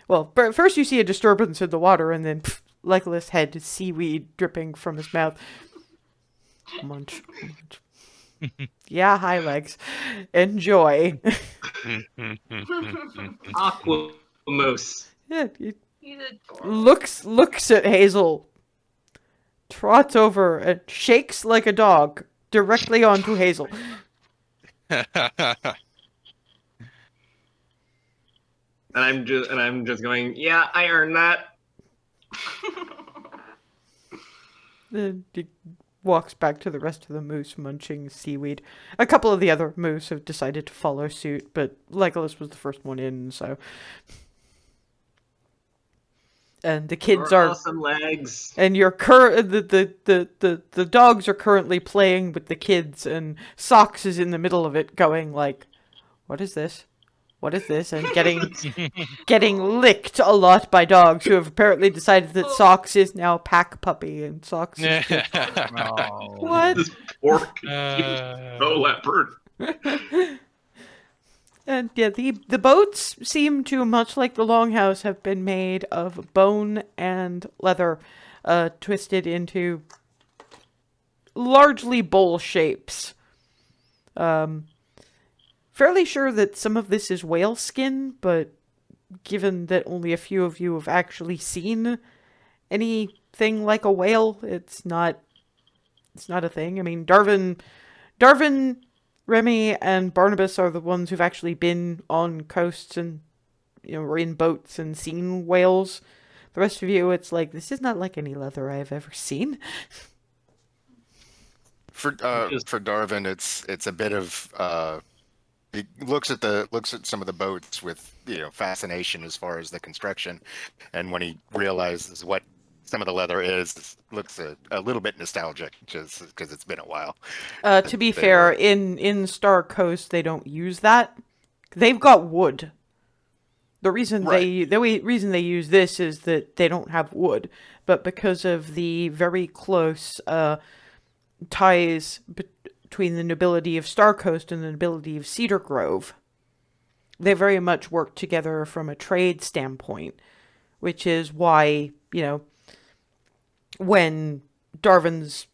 [SPEAKER 1] Well, first you see a disturbance in the water, and then Legolas had seaweed dripping from his mouth. Munch. Yeah, hi, Legs. Enjoy.
[SPEAKER 2] Aqua moose.
[SPEAKER 1] Yeah,
[SPEAKER 4] He's adorable.
[SPEAKER 1] looks at Hazel, trots over, and shakes like a dog directly onto Hazel.
[SPEAKER 2] And I'm just going, yeah, I earned that.
[SPEAKER 1] Then he walks back to the rest of the moose munching seaweed. A couple of the other moose have decided to follow suit, but Legolas was the first one in, so... And the kids
[SPEAKER 2] Your
[SPEAKER 1] are...
[SPEAKER 2] awesome legs.
[SPEAKER 1] And the dogs are currently playing with the kids, and Socks is in the middle of it going like, what is this? What is this? And getting licked a lot by dogs who have apparently decided that Socks is now pack puppy, and Socks is
[SPEAKER 5] Oh.
[SPEAKER 1] what?
[SPEAKER 2] This poor leopard.
[SPEAKER 1] And yeah, the boats seem to, much like the Longhouse, have been made of bone and leather, twisted into largely bowl shapes. Fairly sure that some of this is whale skin, but given that only a few of you have actually seen anything like a whale, it's not a thing. I mean, Darvin, Remy, and Barnabas are the ones who've actually been on coasts and, were in boats and seen whales. The rest of you, it's like, this is not like any leather I've ever seen.
[SPEAKER 3] For Darvin, it's a bit of he looks at some of the boats with fascination as far as the construction, and when he realizes what some of the leather is, looks a little bit nostalgic, just because it's been a while.
[SPEAKER 1] To be fair, in Star Coast they don't use that. They've got wood. The reason reason they use this is that they don't have wood, but because of the very close ties between the nobility of Star Coast and the nobility of Cedar Grove, they very much work together from a trade standpoint, which is why, when Darvin's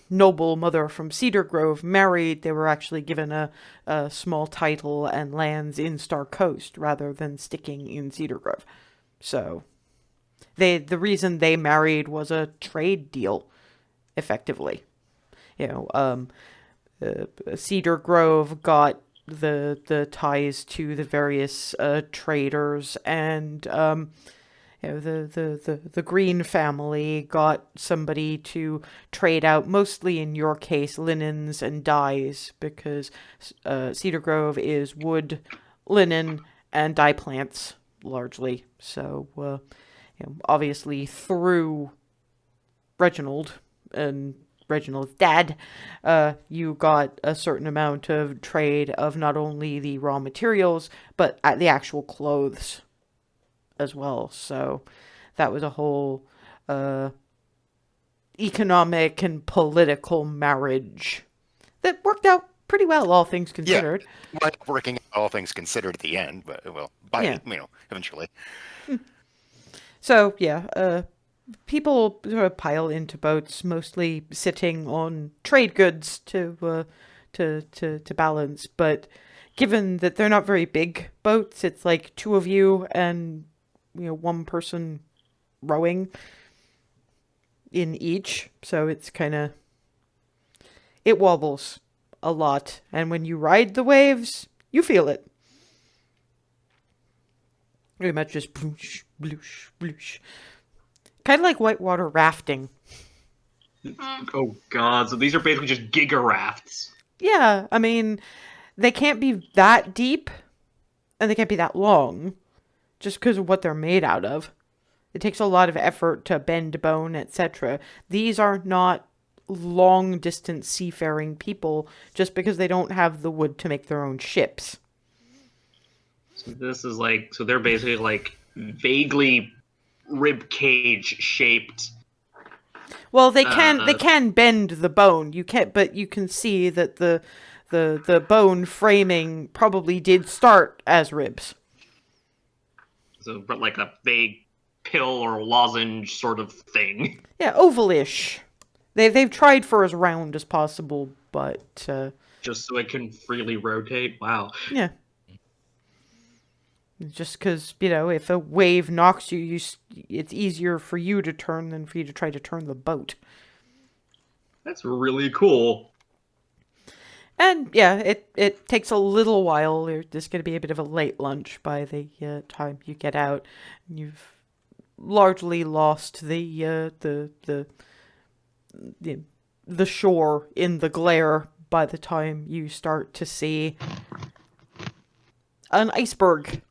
[SPEAKER 1] noble mother from Cedar Grove married, they were actually given a small title and lands in Star Coast rather than sticking in Cedar Grove. So the reason they married was a trade deal, effectively. Cedar Grove got the ties to the various traders, and the Green family got somebody to trade out, mostly in your case, linens and dyes, because Cedar Grove is wood, linen, and dye plants, largely. So, obviously through Reginald and Reginald's dad, you got a certain amount of trade of not only the raw materials, but the actual clothes as well. So that was a whole economic and political marriage that worked out pretty well, all things considered.
[SPEAKER 3] Wound up working out all things considered at the end, but
[SPEAKER 1] Yeah.
[SPEAKER 3] eventually.
[SPEAKER 1] So yeah, people sort of pile into boats, mostly sitting on trade goods to balance. But given that they're not very big boats, it's like two of you and one person rowing in each. So it's it wobbles a lot, and when you ride the waves, you feel it. Very much just bloosh, bloosh, bloosh. Kind of like whitewater rafting.
[SPEAKER 2] Oh god, so these are basically just giga rafts.
[SPEAKER 1] Yeah, I mean, they can't be that deep, and they can't be that long, just because of what they're made out of. It takes a lot of effort to bend bone, etc. These are not long-distance seafaring people, just because they don't have the wood to make their own ships.
[SPEAKER 2] So this is like, so they're basically like vaguely rib cage shaped.
[SPEAKER 1] Well, they can bend the bone. But you can see that the bone framing probably did start as ribs.
[SPEAKER 2] So, but like a vague pill or lozenge sort of thing.
[SPEAKER 1] Yeah, ovalish. They've tried for as round as possible, but
[SPEAKER 2] Just so it can freely rotate. Wow.
[SPEAKER 1] yeah. Just because, if a wave knocks you, it's easier for you to turn than for you to try to turn the boat.
[SPEAKER 2] That's really cool.
[SPEAKER 1] And yeah, it takes a little while. There's going to be a bit of a late lunch by the time you get out. You've largely lost the shore in the glare by the time you start to see an iceberg.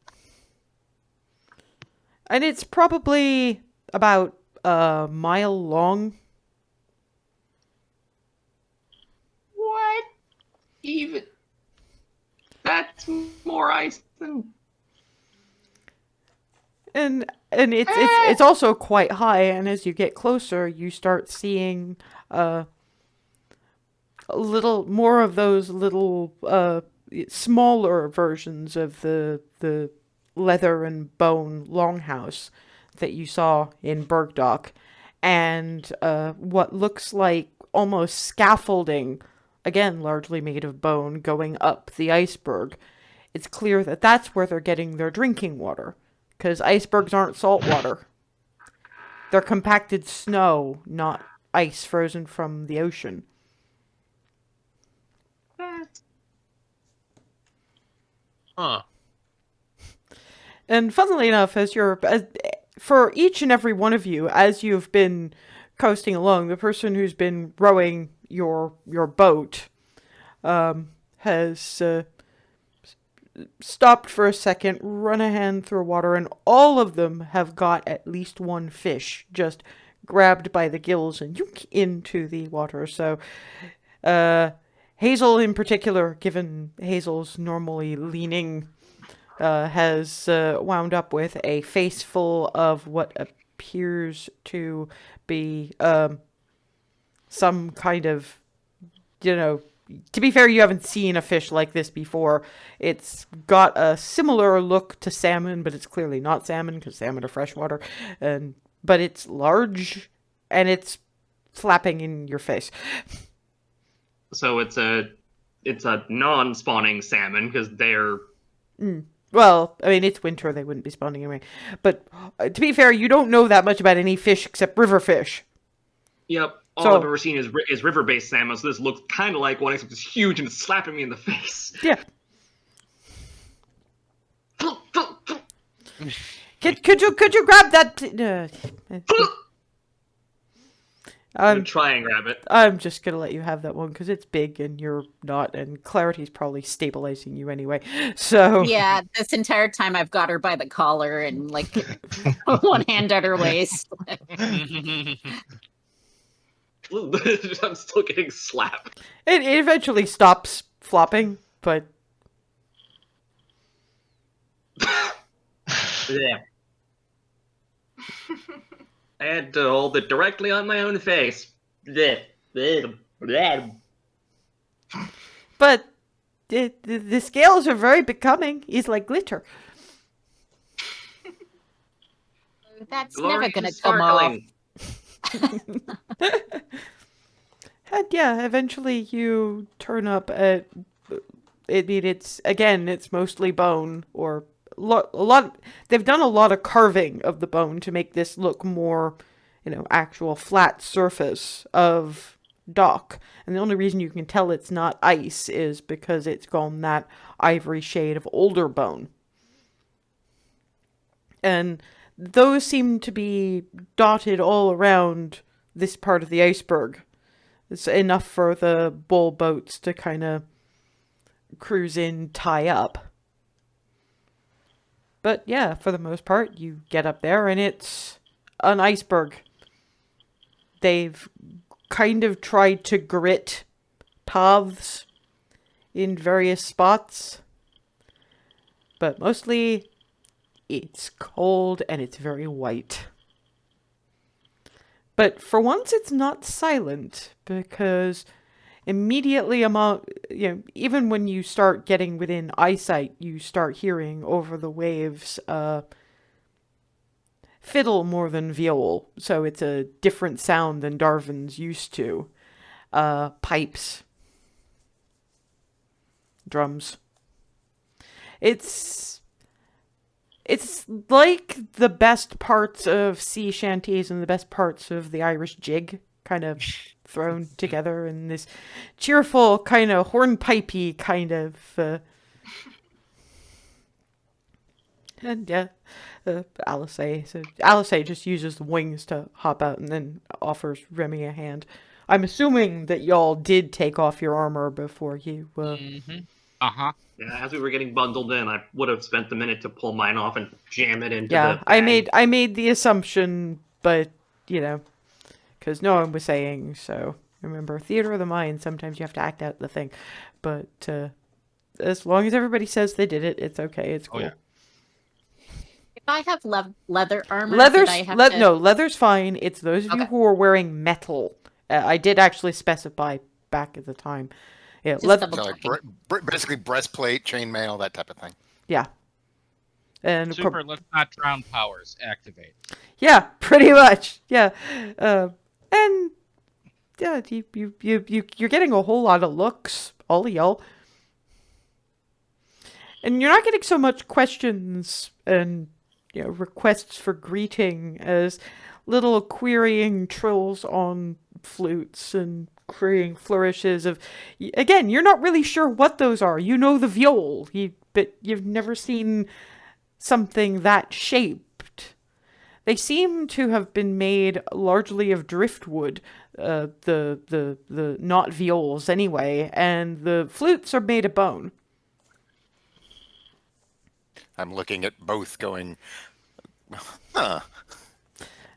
[SPEAKER 1] And it's probably about a mile long.
[SPEAKER 2] What? Even that's more ice than.
[SPEAKER 1] And it's also quite high, and as you get closer, you start seeing a little more of those little smaller versions of the leather and bone longhouse that you saw in Bergdock, and what looks like almost scaffolding, again largely made of bone, going up the iceberg. It's clear that that's where they're getting their drinking water, because icebergs aren't salt water. They're compacted snow, not ice frozen from the ocean.
[SPEAKER 5] Huh.
[SPEAKER 1] And funnily enough, for each and every one of you, as you've been coasting along, the person who's been rowing your boat has stopped for a second, run a hand through water, and all of them have got at least one fish just grabbed by the gills and yoink into the water. So Hazel in particular, given Hazel's normally leaning, has wound up with a face full of what appears to be some kind of, to be fair, you haven't seen a fish like this before. It's got a similar look to salmon, but it's clearly not salmon, because salmon are freshwater. But it's large, and it's flapping in your face.
[SPEAKER 2] So it's a non-spawning salmon because they're.
[SPEAKER 1] Well, I mean, it's winter, they wouldn't be spawning anyway. But to be fair, you don't know that much about any fish except river fish.
[SPEAKER 2] Yep. All I've ever seen is river-based salmon, so this looks kind of like one, except it's huge and it's slapping me in the face.
[SPEAKER 1] Yeah. Could you grab that?
[SPEAKER 2] I'm gonna try and grab it.
[SPEAKER 1] I'm just gonna let you have that one because it's big and you're not, and Clarity's probably stabilizing you anyway. So
[SPEAKER 6] Yeah, this entire time I've got her by the collar and like one hand at her waist.
[SPEAKER 2] I'm still getting slapped.
[SPEAKER 1] it eventually stops flopping, but
[SPEAKER 2] Yeah. I had to hold it directly on my own face.
[SPEAKER 1] But the scales are very becoming. It's like glitter.
[SPEAKER 6] That's never
[SPEAKER 2] Glorious
[SPEAKER 6] going to come off.
[SPEAKER 2] sparkling.
[SPEAKER 1] And yeah, eventually you turn up at. I mean, it's mostly bone or a lot. They've done a lot of carving of the bone to make this look more, actual flat surface of dock. And the only reason you can tell it's not ice is because it's gone that ivory shade of older bone. And those seem to be dotted all around this part of the iceberg. It's enough for the bull boats to kind of cruise in, tie up. But yeah, for the most part, you get up there and it's an iceberg. They've kind of tried to grit paths in various spots. But mostly, it's cold and it's very white. But for once, it's not silent, because immediately even when you start getting within eyesight, you start hearing over the waves fiddle more than viol. So it's a different sound than Darwin's used to. Pipes. Drums. It's like the best parts of sea shanties and the best parts of the Irish jig kind of thrown together in this cheerful kind of hornpipey kind of and yeah, Alice just uses the wings to hop out and then offers Remy a hand. I'm assuming that y'all did take off your armor before you
[SPEAKER 7] Uh-huh.
[SPEAKER 2] Yeah, as we were getting bundled in, I would have spent the minute to pull mine off and jam it into the
[SPEAKER 1] Yeah,
[SPEAKER 2] bag.
[SPEAKER 1] I made the assumption, but because no one was saying so. Remember, theater of the mind. Sometimes you have to act out the thing, but as long as everybody says they did it, it's okay. It's cool.
[SPEAKER 7] Oh, yeah.
[SPEAKER 6] If I have leather armor,
[SPEAKER 1] Leather's
[SPEAKER 6] did I have to...
[SPEAKER 1] no, leather's fine. It's those of you
[SPEAKER 6] Okay.
[SPEAKER 1] who are wearing metal. I did actually specify back at the time. Yeah,
[SPEAKER 6] Just
[SPEAKER 1] leather.
[SPEAKER 6] double
[SPEAKER 3] So like
[SPEAKER 6] checking.
[SPEAKER 3] basically breastplate, chainmail, that type of thing.
[SPEAKER 1] Yeah, and
[SPEAKER 7] Super, let's not drown powers. Activate.
[SPEAKER 1] yeah, pretty much. Yeah, and yeah, you're getting a whole lot of looks, all of y'all, and you're not getting so much questions and requests for greeting as little querying trills on flutes and querying flourishes of. Again, you're not really sure what those are. You know the viol, but you've never seen something that shaped. They seem to have been made largely of driftwood, the not viols anyway, and the flutes are made of bone.
[SPEAKER 3] I'm looking at both going, huh.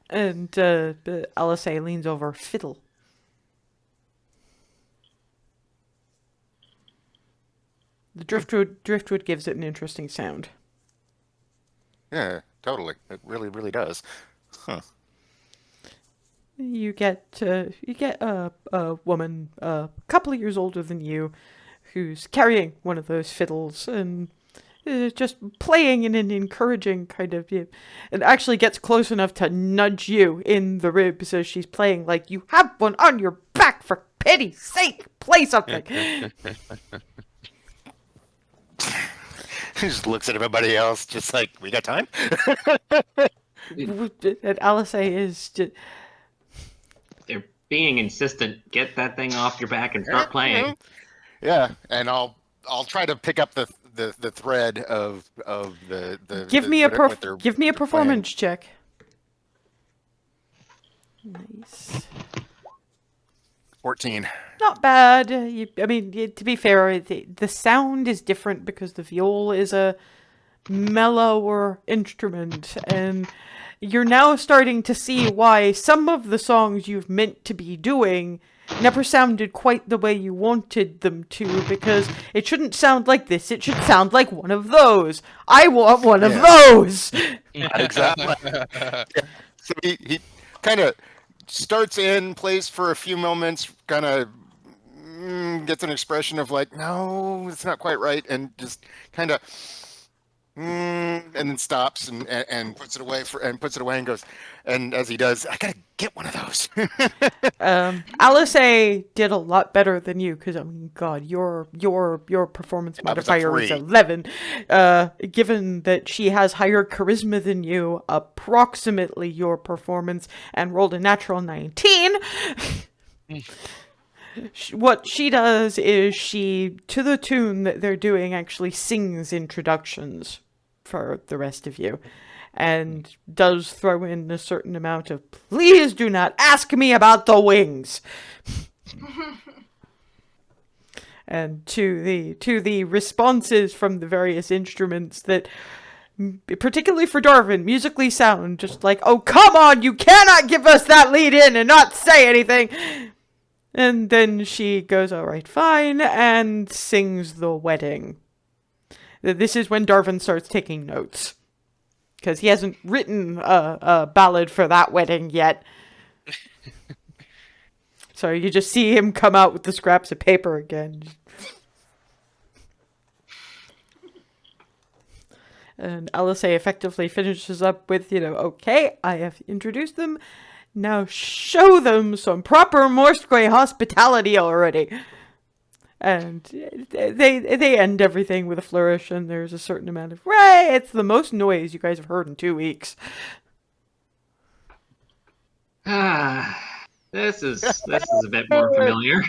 [SPEAKER 1] And Alice leans over, fiddle. The driftwood gives it an interesting sound.
[SPEAKER 3] Yeah, totally. It really, really does. Huh.
[SPEAKER 1] You get a woman a couple of years older than you, who's carrying one of those fiddles and just playing in an encouraging kind of. It actually gets close enough to nudge you in the ribs as she's playing. Like, you have one on your back, for pity's sake, play something.
[SPEAKER 3] He just looks at everybody else, just like, we got time?
[SPEAKER 1] And Alice is just.
[SPEAKER 2] They're being insistent. Get that thing off your back and start playing.
[SPEAKER 3] Yeah, and I'll try to pick up the thread of the
[SPEAKER 1] Give me a performance check. Nice.
[SPEAKER 3] 14.
[SPEAKER 1] Not bad. To be fair, the sound is different because the viol is a mellower instrument, and you're now starting to see why some of the songs you've meant to be doing never sounded quite the way you wanted them to, because it shouldn't sound like this. It should sound like one of those. I want one of those.
[SPEAKER 3] Not exactly. Yeah. So he kind of starts in, plays for a few moments, kind of gets an expression of like, no, it's not quite right, and just kind of, and then stops and puts it away and goes, and as he does, I gotta get one of those.
[SPEAKER 1] Alice did a lot better than you because I mean, God, your performance
[SPEAKER 3] was a
[SPEAKER 1] modifier was
[SPEAKER 3] 3.
[SPEAKER 1] 11. Given that she has higher charisma than you, approximately your performance, and rolled a natural 19. What she does is she, to the tune that they're doing, actually sings introductions for the rest of you. And does throw in a certain amount of, please do not ask me about the wings. And to the responses from the various instruments that, particularly for Darwin, musically sound just like, oh, come on, you cannot give us that lead in and not say anything. And then she goes, all right, fine, and sings the wedding. This is when Darwin starts taking notes. Because he hasn't written a ballad for that wedding yet. So you just see him come out with the scraps of paper again. And Alice effectively finishes up with, okay, I have introduced them. Now show them some proper Morsekoi hospitality already. And they end everything with a flourish, and there's a certain amount of, right, it's the most noise you guys have heard in 2 weeks.
[SPEAKER 2] This is a bit more familiar.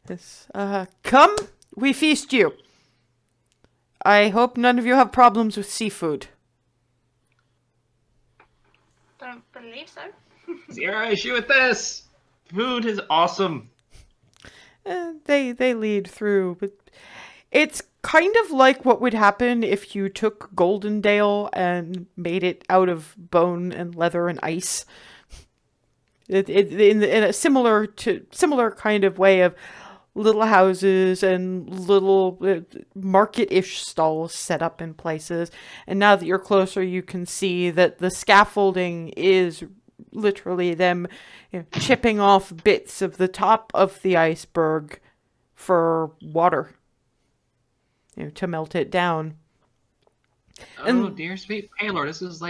[SPEAKER 1] Yes. Come, we feast you. I hope none of you have problems with seafood.
[SPEAKER 4] Don't believe so.
[SPEAKER 2] Zero issue with this. Food is awesome.
[SPEAKER 1] They lead through, but it's kind of like what would happen if you took Goldendale and made it out of bone and leather and ice. In a similar kind of way of little houses and little market-ish stalls set up in places. And now that you're closer, you can see that the scaffolding is literally them chipping off bits of the top of the iceberg for water, to melt it down.
[SPEAKER 2] Oh, dear sweet Paylor, this is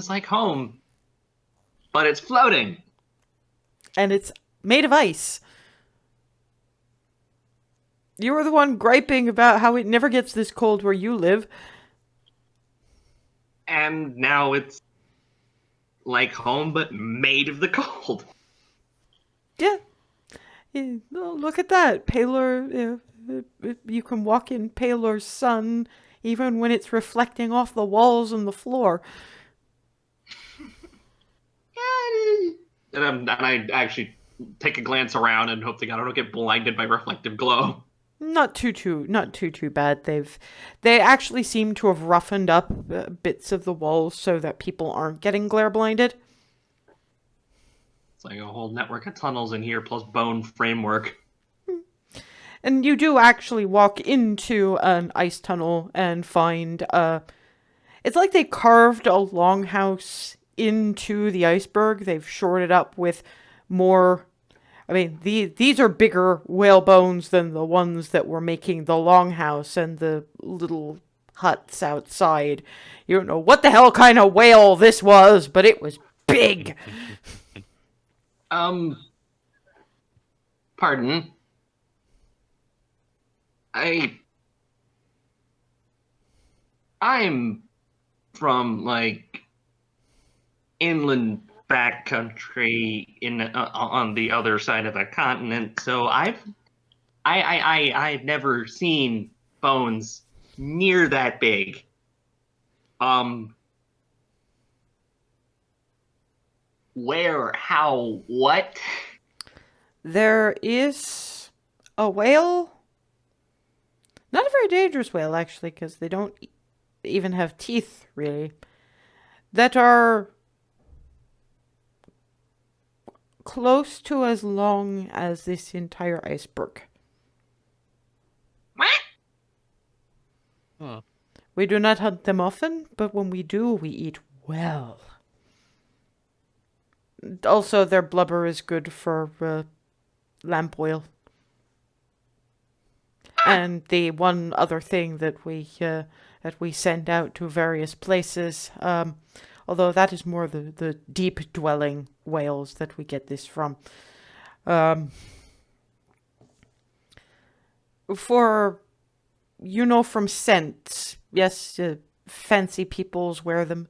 [SPEAKER 2] like home, but it's floating,
[SPEAKER 1] and it's made of ice. You were the one griping about how it never gets this cold where you live.
[SPEAKER 2] And now it's like home, but made of the cold.
[SPEAKER 1] Yeah. Look at that. Paylor, you can walk in Paylor's sun even when it's reflecting off the walls and the floor.
[SPEAKER 2] And I actually take a glance around and hope to God I don't get blinded by reflective glow.
[SPEAKER 1] Not too bad. They actually seem to have roughened up bits of the walls so that people aren't getting glare blinded.
[SPEAKER 2] It's like a whole network of tunnels in here plus bone framework.
[SPEAKER 1] And you do actually walk into an ice tunnel and find it's like they carved a longhouse into the iceberg. They've shored it up with more. I mean, these are bigger whale bones than the ones that were making the longhouse and the little huts outside. You don't know what the hell kind of whale this was, but it was big.
[SPEAKER 2] Pardon. I'm from, like, inland backcountry on the other side of the continent, so I've never seen bones near that big. Where, how, what?
[SPEAKER 1] There is a whale. Not a very dangerous whale, actually, because they don't even have teeth, really, that are close to as long as this entire iceberg.
[SPEAKER 2] What?
[SPEAKER 5] Huh.
[SPEAKER 1] We do not hunt them often, but when we do, we eat well. Also, their blubber is good for lamp oil. And the one other thing that we send out to various places, although that is more the deep dwelling whales that we get this from. For, from scents, yes, fancy peoples wear them.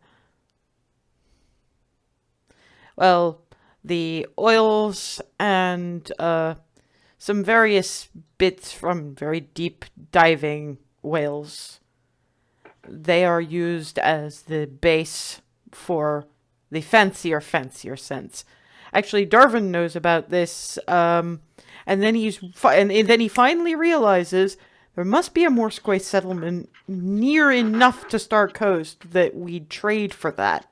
[SPEAKER 1] Well, the oils and some various bits from very deep diving whales. They are used as the base for the fancier scents. Actually, Darwin knows about this, and then then he finally realizes there must be a Morsekoi settlement near enough to Star Coast that we'd trade for that.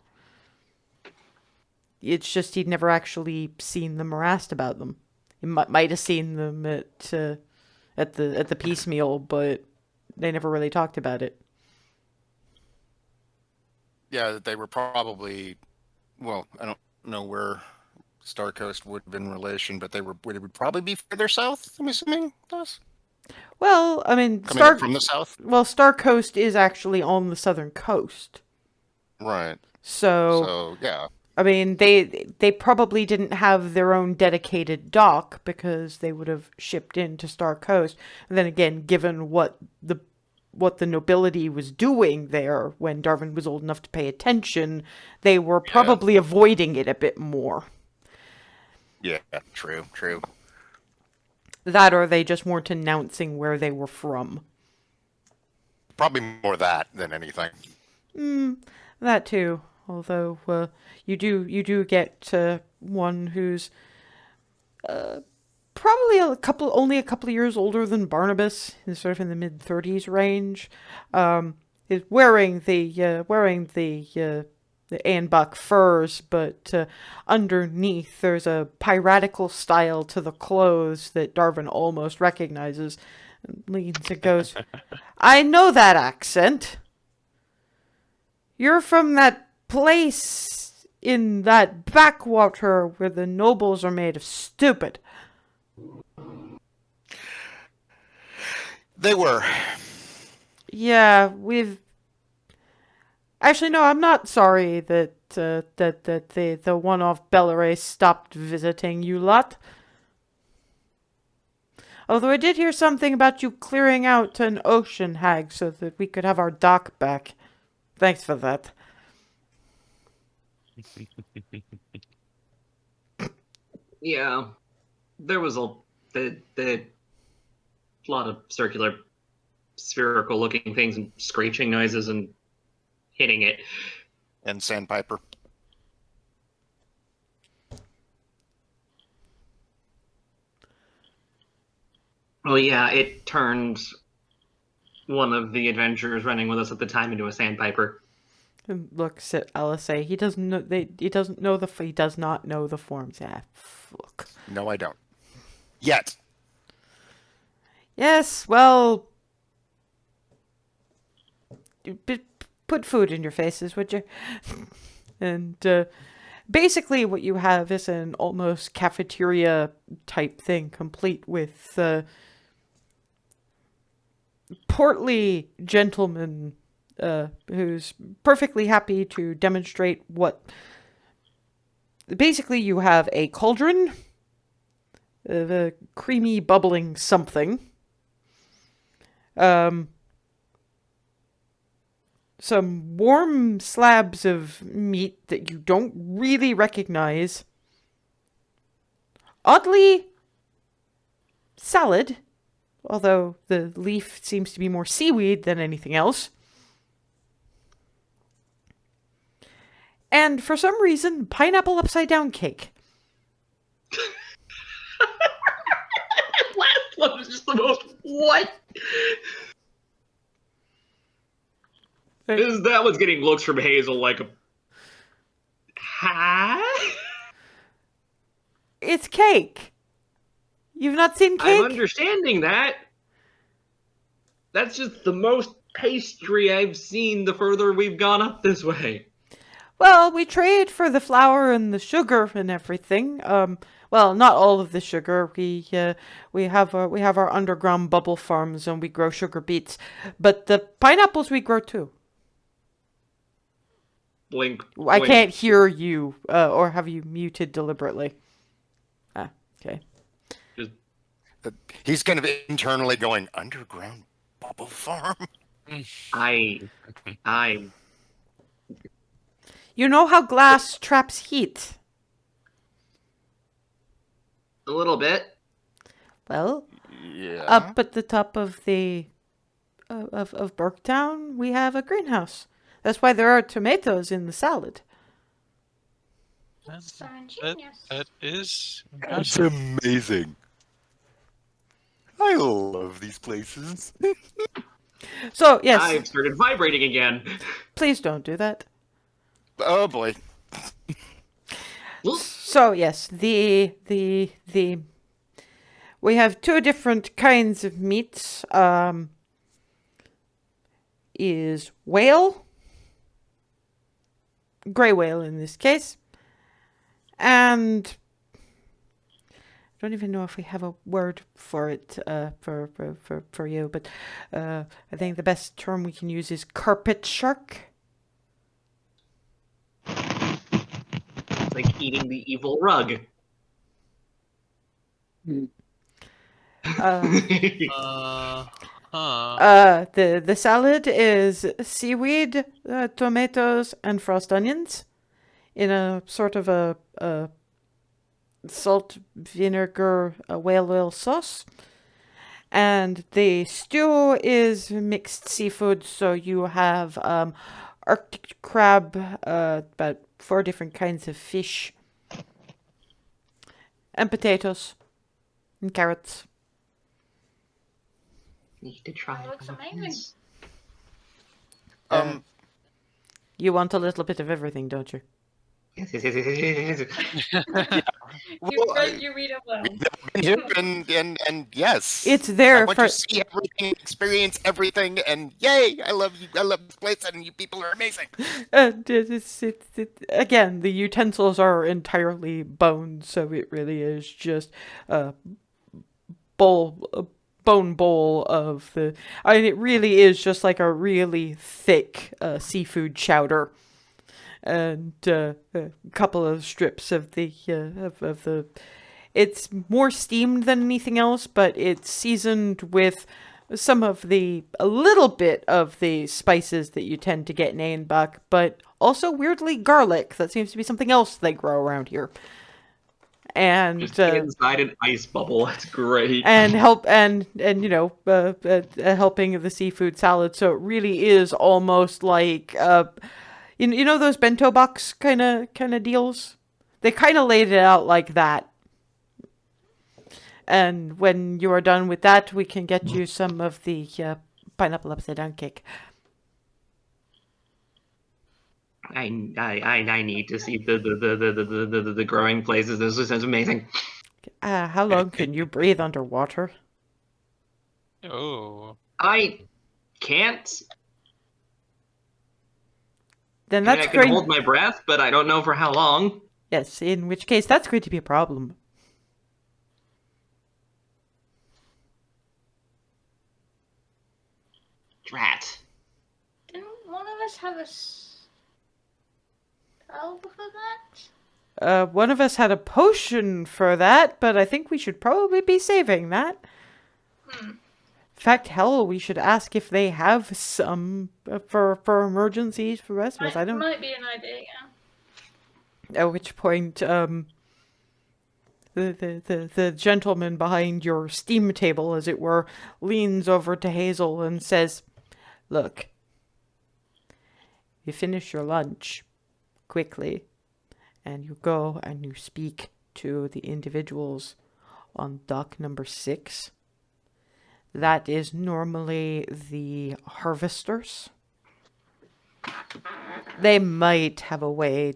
[SPEAKER 1] It's just he'd never actually seen them or asked about them. He might have seen them at the piecemeal, but they never really talked about it.
[SPEAKER 3] Yeah, they were probably, well, I don't know where Star Coast would have been in relation, but they would probably be further south, I'm assuming, thus?
[SPEAKER 1] Well, I mean,
[SPEAKER 3] Coming up from the south?
[SPEAKER 1] Well, Star Coast is actually on the southern coast.
[SPEAKER 3] Right.
[SPEAKER 1] So
[SPEAKER 3] yeah.
[SPEAKER 1] I mean, they probably didn't have their own dedicated dock because they would have shipped into Star Coast. And then again, given what the nobility was doing there when Darwin was old enough to pay attention, they were probably avoiding it a bit more.
[SPEAKER 3] Yeah, true.
[SPEAKER 1] That or they just weren't announcing where they were from.
[SPEAKER 3] Probably more that than anything.
[SPEAKER 1] That too. Although you do get one who's probably only a couple of years older than Barnabas, sort of in the mid-30s range, is wearing the Eun-Bac furs, but underneath there's a piratical style to the clothes that Darwin almost recognizes. And leans and goes, "I know that accent. You're from that place in that backwater where the nobles are made of stupid."
[SPEAKER 3] They were.
[SPEAKER 1] Yeah, we've... Actually, no, I'm not sorry that the one-off Bellaray stopped visiting you lot. Although I did hear something about you clearing out an ocean hag so that we could have our dock back. Thanks for that.
[SPEAKER 2] Yeah, there was a lot of circular, spherical-looking things and screeching noises and hitting it.
[SPEAKER 3] And Sandpiper.
[SPEAKER 2] Well, yeah, it turned one of the adventurers running with us at the time into a sandpiper.
[SPEAKER 1] And looks at LSA. He doesn't know. He does not know the forms. Yeah, look.
[SPEAKER 3] No, I don't. Yet.
[SPEAKER 1] Yes. Well, put food in your faces, would you? And basically, what you have is an almost cafeteria type thing, complete with portly gentleman who's perfectly happy to demonstrate what... Basically, you have a cauldron, a creamy, bubbling something, some warm slabs of meat that you don't really recognize, oddly, salad, although the leaf seems to be more seaweed than anything else. And for some reason, pineapple upside down cake.
[SPEAKER 2] Last one was just the most what? That was getting looks from Hazel like a... Huh?
[SPEAKER 1] It's cake. You've not seen cake?
[SPEAKER 2] I'm understanding that. That's just the most pastry I've seen the further we've gone up this way.
[SPEAKER 1] Well, we trade for the flour and the sugar and everything. Well, not all of the sugar. We have our underground bubble farms and we grow sugar beets, but the pineapples we grow too.
[SPEAKER 2] Blink.
[SPEAKER 1] I
[SPEAKER 2] blink.
[SPEAKER 1] can't hear you, or have you muted deliberately? Ah, okay.
[SPEAKER 3] He's kind of internally going, underground bubble farm?
[SPEAKER 2] I.
[SPEAKER 1] You know how glass traps heat?
[SPEAKER 2] A little bit.
[SPEAKER 1] Well,
[SPEAKER 3] Yeah.
[SPEAKER 1] up at the top of the of Burketown, we have a greenhouse. That's why there are tomatoes in the salad.
[SPEAKER 5] That's-
[SPEAKER 4] So ingenious.
[SPEAKER 5] that is
[SPEAKER 3] That's
[SPEAKER 5] impressive.
[SPEAKER 3] amazing. I love these places.
[SPEAKER 1] So yes,
[SPEAKER 2] I've started vibrating again.
[SPEAKER 1] please don't do that.
[SPEAKER 3] Oh boy.
[SPEAKER 1] So yes, we have two different kinds of meats. Is whale, gray whale in this case, and I don't even know if we have a word for it for you, but I think the best term we can use is carpet shark.
[SPEAKER 2] It's like eating the evil rug.
[SPEAKER 1] The salad is seaweed, tomatoes, and frost onions in a sort of a salt, vinegar, whale oil sauce. And the stew is mixed seafood, so you have Arctic crab, about 4 different kinds of fish, and potatoes, and carrots.
[SPEAKER 2] Need to try
[SPEAKER 4] That looks
[SPEAKER 2] all of
[SPEAKER 4] amazing.
[SPEAKER 2] this.
[SPEAKER 1] You want a little bit of everything, don't you?
[SPEAKER 2] Yes.
[SPEAKER 4] You
[SPEAKER 3] Well,
[SPEAKER 4] read it well.
[SPEAKER 3] We've never been here, and yes.
[SPEAKER 1] It's
[SPEAKER 3] I
[SPEAKER 1] there
[SPEAKER 3] want
[SPEAKER 1] for...
[SPEAKER 3] to see everything, experience everything, and yay! I love you. I love this place, and you people are amazing.
[SPEAKER 1] Again, the utensils are entirely bone, so it really is just a bone bowl of the... I mean, it really is just like a really thick seafood chowder. And a couple of strips of the of the. It's more steamed than anything else, but it's seasoned with a little bit of the spices that you tend to get in Eun-Bac, but also weirdly garlic. That seems to be something else they grow around here. And
[SPEAKER 2] Just inside an ice bubble. That's great.
[SPEAKER 1] and helping the seafood salad. So it really is almost like you know those bento box kind of deals. They kind of laid it out like that. And when you are done with that, we can get you some of the pineapple upside down cake.
[SPEAKER 2] I need to see the growing places. This sounds amazing.
[SPEAKER 1] How long can you breathe underwater?
[SPEAKER 5] Oh.
[SPEAKER 2] I can't.
[SPEAKER 1] Then
[SPEAKER 2] I mean,
[SPEAKER 1] that's
[SPEAKER 2] I can
[SPEAKER 1] going.
[SPEAKER 2] hold my breath, but I don't know for how long.
[SPEAKER 1] Yes, in which case that's going to be a problem.
[SPEAKER 2] Drat.
[SPEAKER 4] Didn't one of us have a spell for that?
[SPEAKER 1] One of us had a potion for that, but I think we should probably be saving that. In fact, hell, we should ask if they have some for emergencies for the rest of us. I don't.
[SPEAKER 4] Might be an idea, yeah.
[SPEAKER 1] At which point, the gentleman behind your steam table, as it were, leans over to Hazel and says, "Look, you finish your lunch quickly, and you go and you speak to the individuals on dock number 6. That is normally the harvesters. They might have a way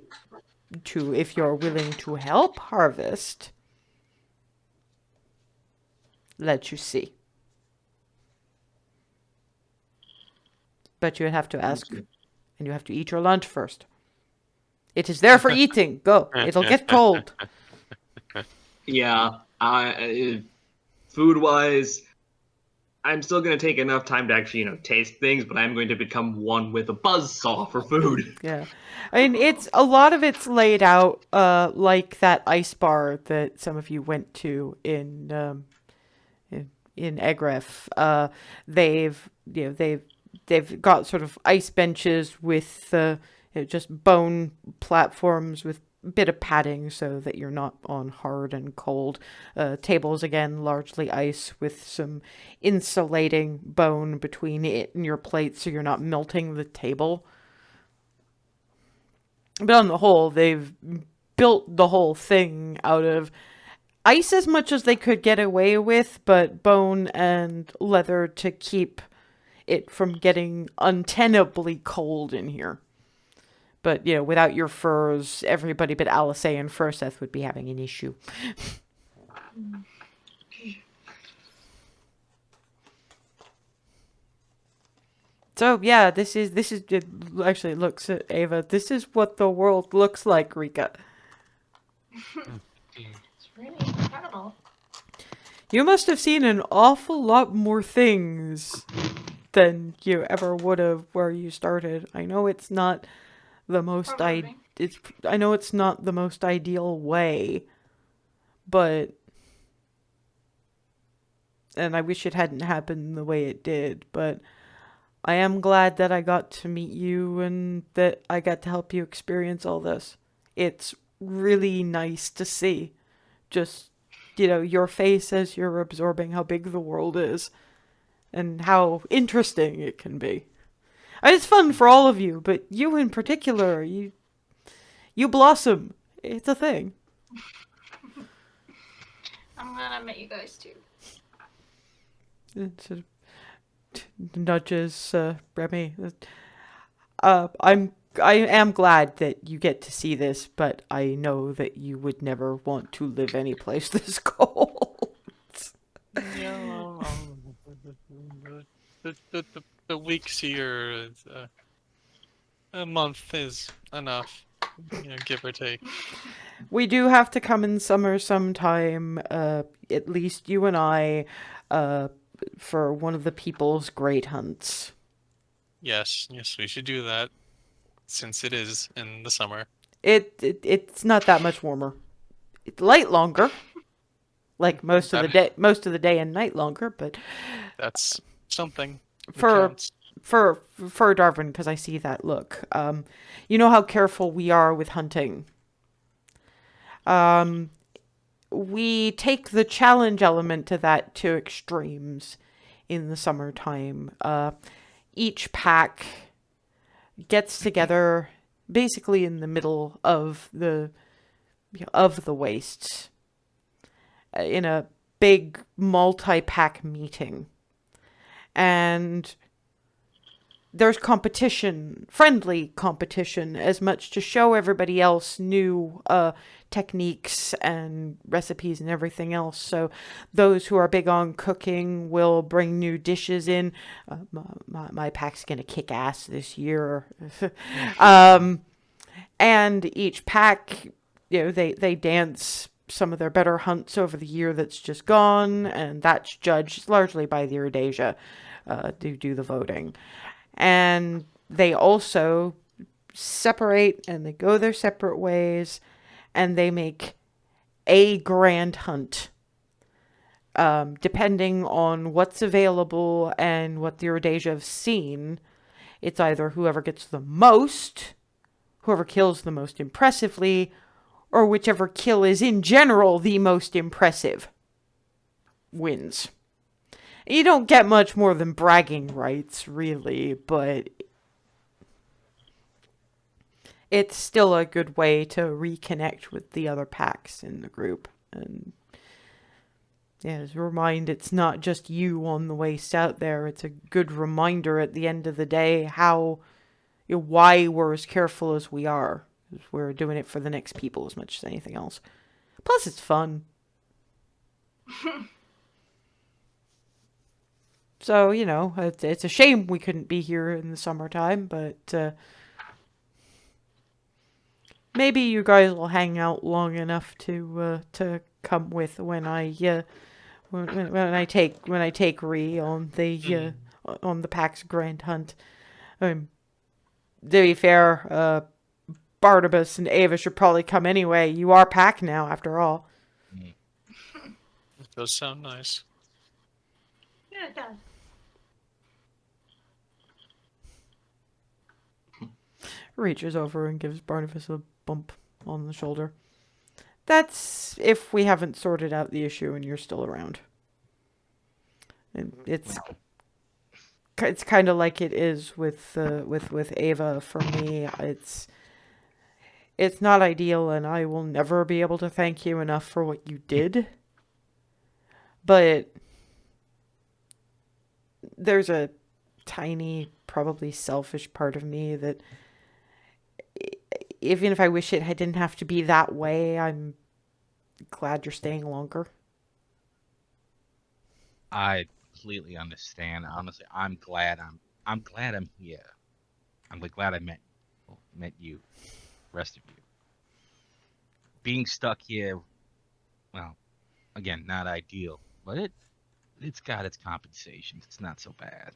[SPEAKER 1] to, if you're willing to help harvest, let you see. But you have to ask, and you have to eat your lunch first. It is there for eating. Go. It'll get cold."
[SPEAKER 2] Yeah. Food-wise, I'm still going to take enough time to actually, taste things, but I'm going to become one with a buzzsaw for food.
[SPEAKER 1] Yeah. I mean, it's a lot of it's laid out like that ice bar that some of you went to in Egref. They've got sort of ice benches with just bone platforms with a bit of padding so that you're not on hard and cold. Tables again, largely ice with some insulating bone between it and your plate so you're not melting the table. But on the whole, they've built the whole thing out of ice as much as they could get away with, but bone and leather to keep it from getting untenably cold in here. But, without your furs, everybody but Alice and Furseth would be having an issue. So, yeah, this is, it actually looks at Ava. This is what the world looks like, Rika.
[SPEAKER 4] It's really incredible.
[SPEAKER 1] You must have seen an awful lot more things than you ever would have where you started. I know it's not the most
[SPEAKER 4] Probably.
[SPEAKER 1] I know it's not the most ideal way, but and I wish it hadn't happened the way it did, but I am glad that I got to meet you and that I got to help you experience all this. It's really nice to see just, your face as you're absorbing how big the world is and how interesting it can be. And it's fun for all of you, but you in particular, you blossom. It's a thing.
[SPEAKER 4] I'm gonna meet you guys too.
[SPEAKER 1] It sort of nudges Remy. I am glad that you get to see this, but I know that you would never want to live any place this cold.
[SPEAKER 5] Yeah, the weeks here, is, a month is enough, give or take.
[SPEAKER 1] We do have to come in summer sometime, at least you and I, for one of the people's great hunts.
[SPEAKER 5] Yes, we should do that, since it is in the summer.
[SPEAKER 1] It's not that much warmer. It's light longer, like most of the day and night longer, but
[SPEAKER 5] That's something.
[SPEAKER 1] for Darwin, because I see that look. You know how careful we are with hunting. We take the challenge element to that to extremes in the summertime. Each pack gets together basically in the middle of the wastes in a big multi-pack meeting. And there's competition, friendly competition, as much to show everybody else new techniques and recipes and everything else. So those who are big on cooking will bring new dishes in. My pack's gonna kick ass this year. And each pack, they dance some of their better hunts over the year that's just gone, and that's judged largely by the Erdasia to do the voting. And they also separate and they go their separate ways and they make a grand hunt. Depending on what's available and what the Erdasia have seen, it's either whoever gets the most, whoever kills the most impressively, or whichever kill is in general the most impressive wins. You don't get much more than bragging rights, really, but it's still a good way to reconnect with the other packs in the group. And as a reminder, it's not just you on the waste out there. It's a good reminder at the end of the day why we're as careful as we are. We're doing it for the next people as much as anything else. Plus, it's fun. So, it's a shame we couldn't be here in the summertime, but maybe you guys will hang out long enough to come with when when I take Ree on the PAX Grand Hunt. To be fair, Barnabas and Ava should probably come anyway. You are PAC now, after all.
[SPEAKER 5] It does sound nice.
[SPEAKER 4] Yeah, it does.
[SPEAKER 1] Reaches over and gives Barnabas a bump on the shoulder. That's if we haven't sorted out the issue and you're still around. And it's kind of like it is with Ava for me. It's not ideal, and I will never be able to thank you enough for what you did. But there's a tiny, probably selfish part of me that even if I wish it didn't have to be that way, I'm glad you're staying longer.
[SPEAKER 7] I completely understand. Honestly, I'm glad I'm here. I'm glad I met you, rest of you. Being stuck here, well, again, not ideal, but it's got its compensations. It's not so bad.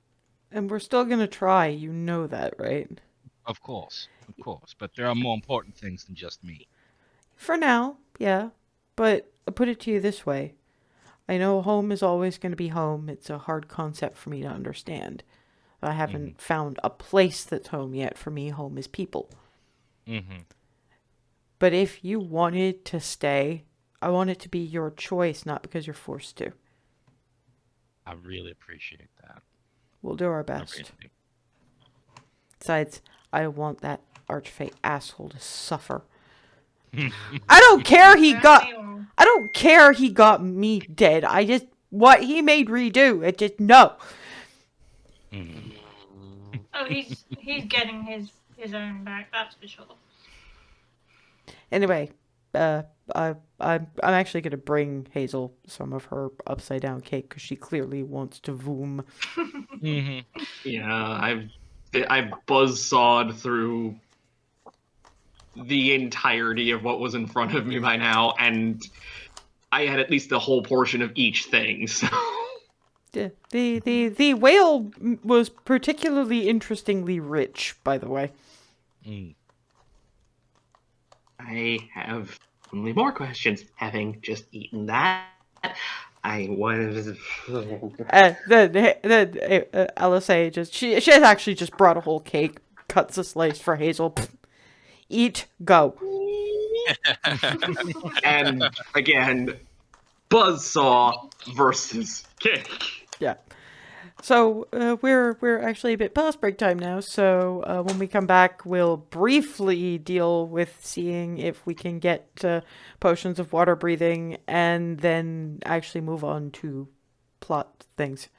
[SPEAKER 1] And we're still gonna try, you know that, right?
[SPEAKER 7] Of course, but there are more important things than just me.
[SPEAKER 1] For now, yeah. But I'll put it to you this way. I know home is always going to be home. It's a hard concept for me to understand. I haven't found a place that's home yet. For me, home is people. But if you wanted to stay, I want it to be your choice, not because you're forced to.
[SPEAKER 7] I really appreciate that.
[SPEAKER 1] We'll do our
[SPEAKER 7] I
[SPEAKER 1] best.
[SPEAKER 7] really do.
[SPEAKER 1] Besides, I want that archfey asshole to suffer. I don't care I don't care he got me dead. I just, what he made redo, it just, no.
[SPEAKER 4] Oh, he's getting his own back, that's for sure.
[SPEAKER 1] Anyway, I'm actually going to bring Hazel some of her upside down cake because she clearly wants to voom.
[SPEAKER 2] Yeah, I've buzzsawed through the entirety of what was in front of me by now, and I had at least the whole portion of each thing. So
[SPEAKER 1] The whale was particularly interestingly rich, by the way.
[SPEAKER 2] I have only more questions, having just eaten that. I was.
[SPEAKER 1] LSA just she has actually just brought a whole cake, cuts a slice for Hazel. Pfft. Eat, go.
[SPEAKER 2] And again, buzzsaw versus cake.
[SPEAKER 1] Yeah. So we're actually a bit past break time now. So when we come back, we'll briefly deal with seeing if we can get potions of water breathing, and then actually move on to plot things.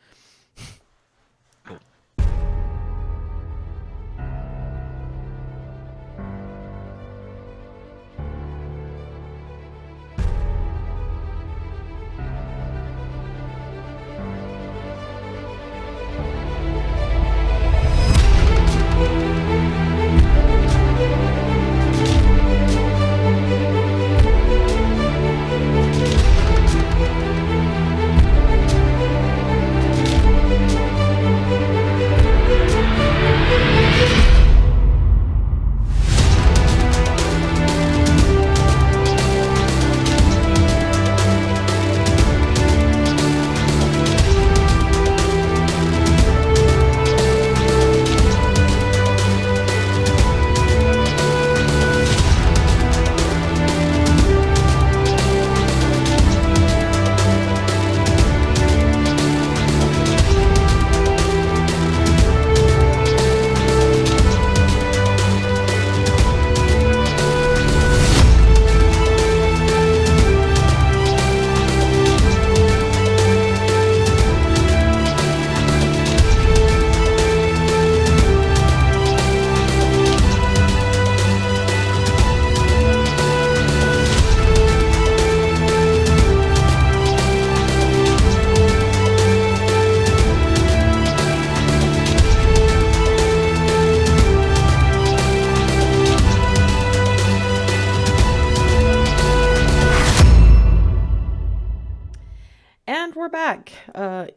[SPEAKER 1] And we're back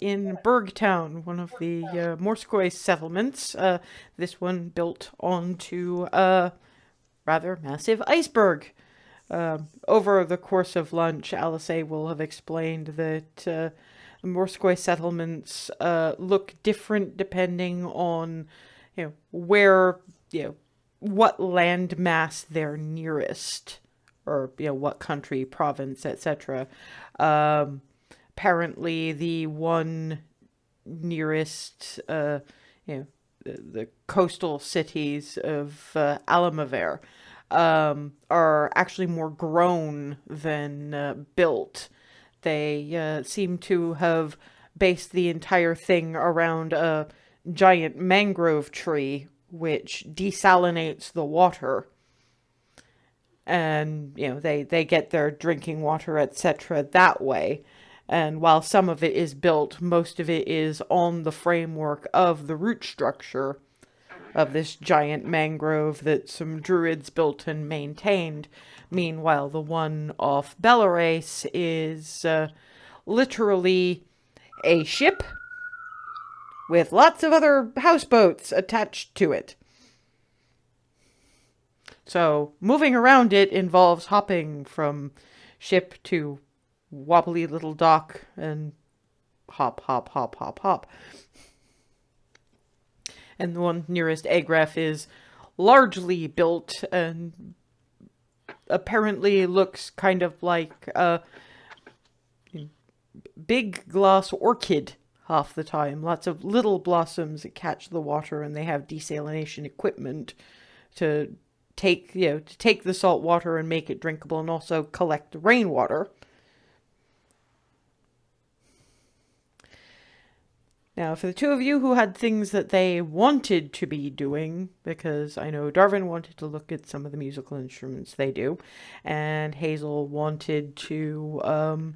[SPEAKER 1] in Bergtown, one of the Morsekoi settlements. This one built onto a rather massive iceberg. Over the course of lunch, Alice will have explained that the Morsekoi settlements look different depending on, where, what land mass they're nearest, or what country, province, etc. Apparently, the one nearest, the coastal cities of Alamaver are actually more grown than built. They seem to have based the entire thing around a giant mangrove tree, which desalinates the water. And, they get their drinking water, etc. that way. And while some of it is built, most of it is on the framework of the root structure of this giant mangrove that some druids built and maintained. Meanwhile, the one off Belarus is literally a ship with lots of other houseboats attached to it. So, moving around it involves hopping from ship to wobbly little dock and hop, hop, hop, hop, hop. And the one nearest Agraf is largely built and apparently looks kind of like a big glass orchid half the time. Lots of little blossoms that catch the water, and they have desalination equipment to take the salt water and make it drinkable, and also collect the rainwater. Now, for the two of you who had things that they wanted to be doing, because I know Darwin wanted to look at some of the musical instruments they do, and Hazel wanted to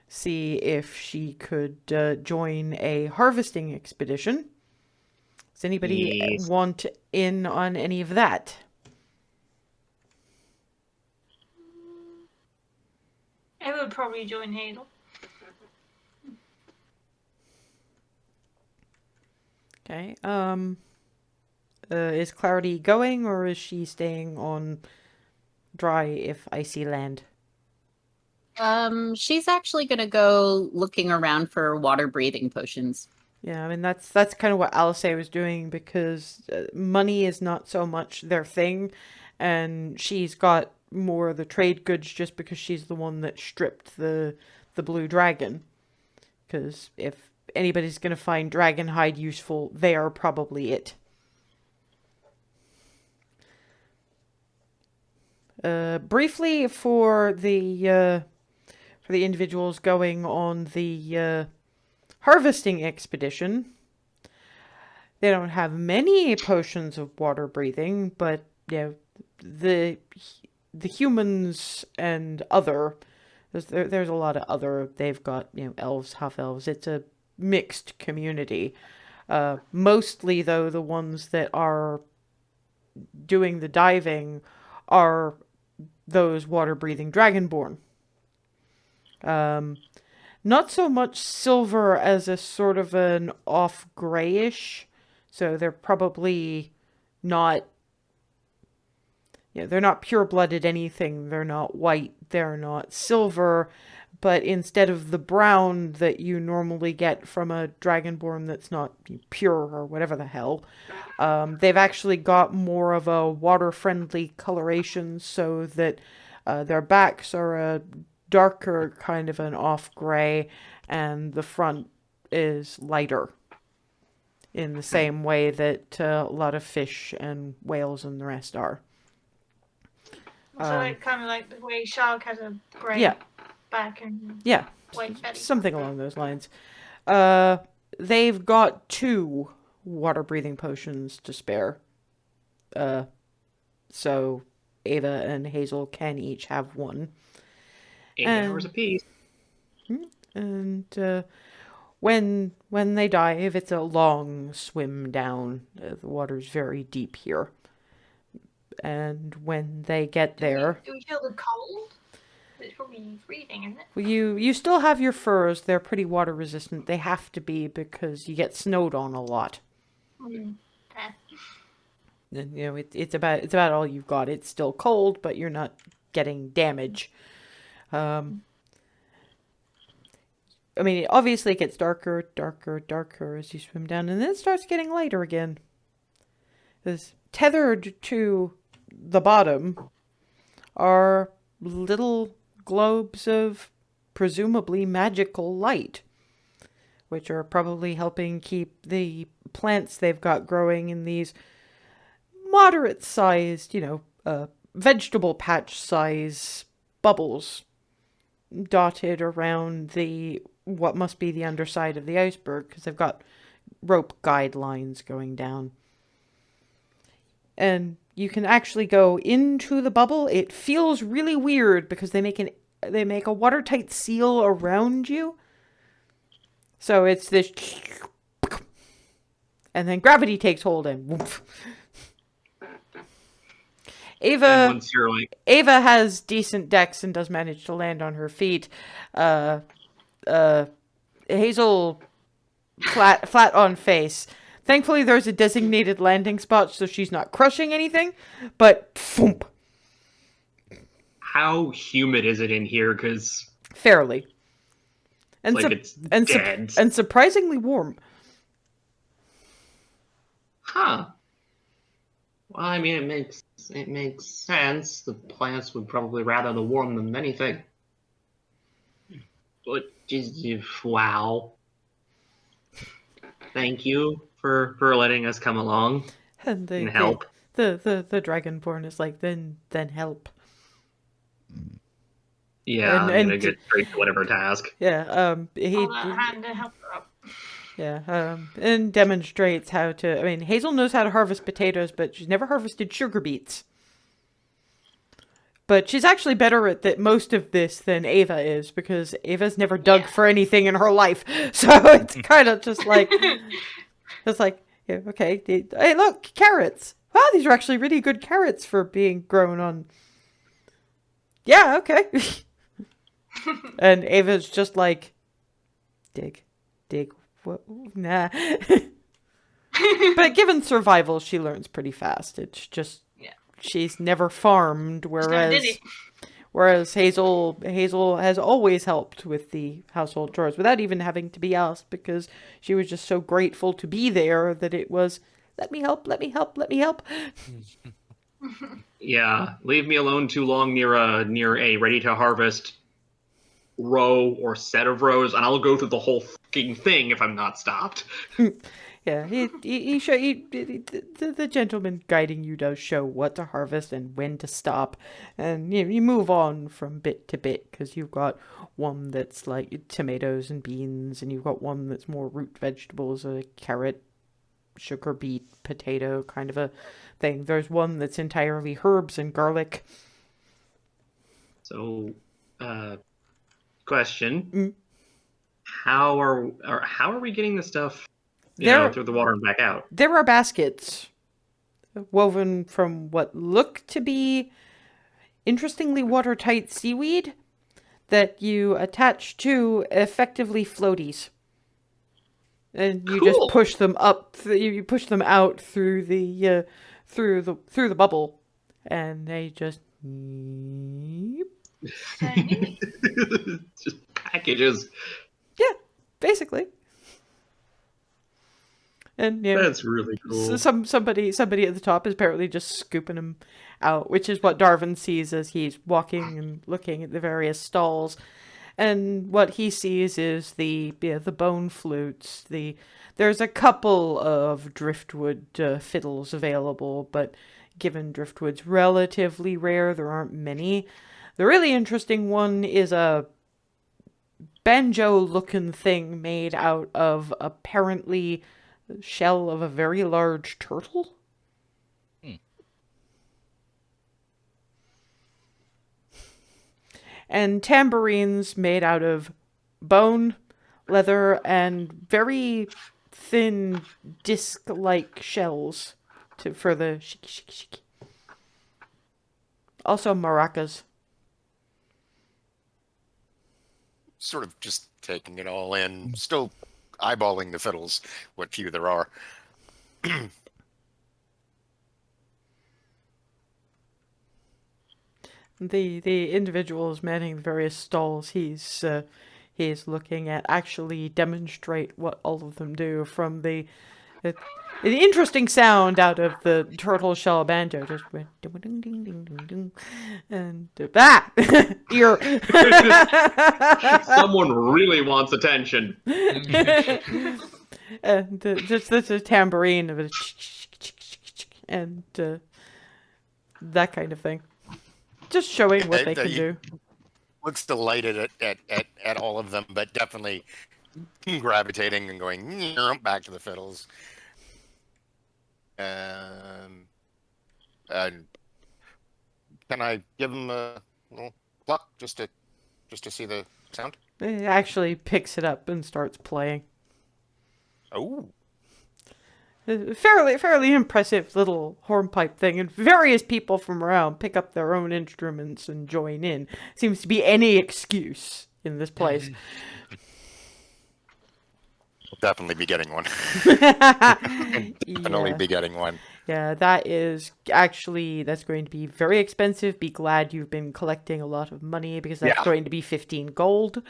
[SPEAKER 1] see if she could join a harvesting expedition. Does anybody
[SPEAKER 2] Yes.
[SPEAKER 1] want in on any of that?
[SPEAKER 4] I would probably join Hazel.
[SPEAKER 1] Okay. Is Clarity going, or is she staying on dry if icy land?
[SPEAKER 6] She's actually gonna go looking around for water breathing potions.
[SPEAKER 1] Yeah, I mean that's kind of what Alice was doing, because money is not so much their thing, and she's got more of the trade goods just because she's the one that stripped the blue dragon. Because if anybody's gonna find dragon hide useful, they are probably it. Briefly for the individuals going on the harvesting expedition, they don't have many potions of water breathing, but the humans and other, there's a lot of other. They've got elves, half elves. It's a mixed community. Mostly though, the ones that are doing the diving are those water breathing dragonborn. Not so much silver as a sort of an off grayish, so they're probably not, they're not pure-blooded anything. They're not white, they're not silver, but instead of the brown that you normally get from a dragonborn that's not pure or whatever the hell, they've actually got more of a water-friendly coloration, so that their backs are a darker kind of an off gray, and the front is lighter, in the same way that a lot of fish and whales and the rest are.
[SPEAKER 4] So like kind of like the way shark has a grey
[SPEAKER 1] Yeah.
[SPEAKER 4] back and
[SPEAKER 1] Yeah,
[SPEAKER 4] white belly.
[SPEAKER 1] something along those lines. They've got 2 water breathing potions to spare. So Ava and Hazel can each have 1.
[SPEAKER 2] 8 hours apiece.
[SPEAKER 1] And when they dive, it's a long swim down. The water's very deep here. And when they get there,
[SPEAKER 4] Do we feel the cold? It's probably freezing, isn't it?
[SPEAKER 1] Well, you still have your furs. They're pretty water resistant. They have to be because you get snowed on a lot.
[SPEAKER 4] Fair.
[SPEAKER 1] And, it's about all you've got. It's still cold, but you're not getting damage. I mean, obviously it gets darker, darker, darker as you swim down, and then it starts getting lighter again. Because tethered to the bottom are little globes of presumably magical light, which are probably helping keep the plants they've got growing in these moderate-sized, vegetable patch-size bubbles dotted around what must be the underside of the iceberg, because they've got rope guidelines going down. And you can actually go into the bubble. It feels really weird because they make a watertight seal around you. So it's this, and then gravity takes hold and woof.
[SPEAKER 2] And once you're like,
[SPEAKER 1] Ava has decent dex and does manage to land on her feet. Hazel flat on face. Thankfully, there's a designated landing spot, so she's not crushing anything. But thump,
[SPEAKER 2] how humid is it in here? Because
[SPEAKER 1] fairly, and
[SPEAKER 2] like it's
[SPEAKER 1] and
[SPEAKER 2] dead.
[SPEAKER 1] and surprisingly warm.
[SPEAKER 2] Huh. Well, I mean, it makes sense. The plants would probably rather the warm than anything. But wow. Thank you for letting us come along
[SPEAKER 1] And
[SPEAKER 2] and help.
[SPEAKER 1] The Dragonborn is like, then help.
[SPEAKER 2] Yeah,
[SPEAKER 1] and-
[SPEAKER 2] I'm
[SPEAKER 1] and
[SPEAKER 2] gonna get straight to whatever task.
[SPEAKER 1] Yeah,
[SPEAKER 4] Hold that hand to help her up.
[SPEAKER 1] Yeah, and demonstrates how to. I mean, Hazel knows how to harvest potatoes, but she's never harvested sugar beets. But she's actually better at most of this than Ava is, because Ava's never dug for anything in her life. So it's kind of just like, yeah, okay. Hey, look, carrots. Wow, these are actually really good carrots for being grown on. Yeah, okay. And Ava's just like, dig. What? Nah. But given survival, she learns pretty fast. It's just she's never farmed, whereas Hazel has always helped with the household chores without even having to be asked, because she was just so grateful to be there that it was, let me help.
[SPEAKER 2] Yeah, leave me alone too long near a ready to harvest row or set of rows, and I'll go through the whole fucking thing if I'm not stopped.
[SPEAKER 1] Yeah, the gentleman guiding you does show what to harvest and when to stop, and you move on from bit to bit, because you've got one that's like tomatoes and beans, and you've got one that's more root vegetables, a carrot, sugar beet, potato kind of a thing. There's one that's entirely herbs and garlic.
[SPEAKER 2] So, question: How are we getting this stuff? Through the water and back out.
[SPEAKER 1] There are baskets woven from what look to be interestingly watertight seaweed that you attach to effectively floaties. And you just push them up. You push them out through the bubble, and they just.
[SPEAKER 2] Just packages.
[SPEAKER 1] Yeah, basically. And
[SPEAKER 2] that's really cool.
[SPEAKER 1] Somebody at the top is apparently just scooping them out, which is what Darwin sees as he's walking and looking at the various stalls. And what he sees is the bone flutes. There's a couple of driftwood fiddles available, but given driftwood's relatively rare, there aren't many. The really interesting one is a banjo-looking thing made out of apparently the shell of a very large turtle. And tambourines made out of bone, leather, and very thin disc-like shells for the shiki shiki shiki. Also maracas.
[SPEAKER 3] sort of just taking it all in, still eyeballing the fiddles, what few there are.
[SPEAKER 1] The individuals manning the various stalls he's looking at actually demonstrate what all of them do from the interesting sound out of the turtle shell banjo. Just went ding ding ding ding ding ding, and ear.
[SPEAKER 2] Someone really wants attention.
[SPEAKER 1] And just this a tambourine of a and that kind of thing. Just showing what they can do.
[SPEAKER 3] Looks delighted at all of them, but definitely gravitating and going back to the fiddles. And can I give him a little pluck just to see the sound?
[SPEAKER 1] He actually picks it up and starts playing.
[SPEAKER 3] Oh,
[SPEAKER 1] Fairly impressive little hornpipe thing, and various people from around pick up their own instruments and join in. Seems to be any excuse in this place.
[SPEAKER 3] we'll definitely be getting one. Definitely be getting one.
[SPEAKER 1] Yeah, that's going to be very expensive. Be glad you've been collecting a lot of money, because that's going to be 15 gold.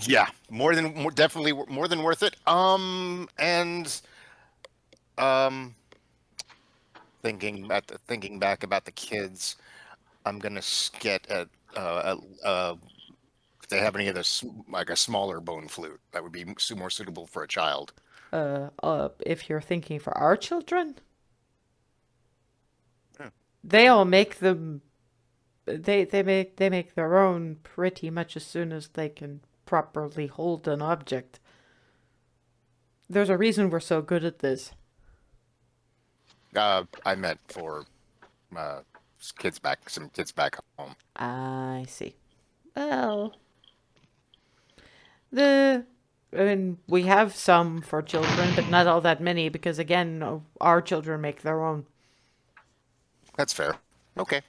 [SPEAKER 3] Yeah, definitely more than worth it. Thinking back about the kids, I'm gonna get if they have any of this, like a smaller bone flute that would be more suitable for a child.
[SPEAKER 1] If you're thinking for our children, they all make them. They make their own pretty much as soon as they can properly hold an object. There's a reason we're so good at this.
[SPEAKER 3] I meant for some kids back home.
[SPEAKER 1] I see. Well, we have some for children, but not all that many, because again, our children make their own.
[SPEAKER 3] That's fair. Okay.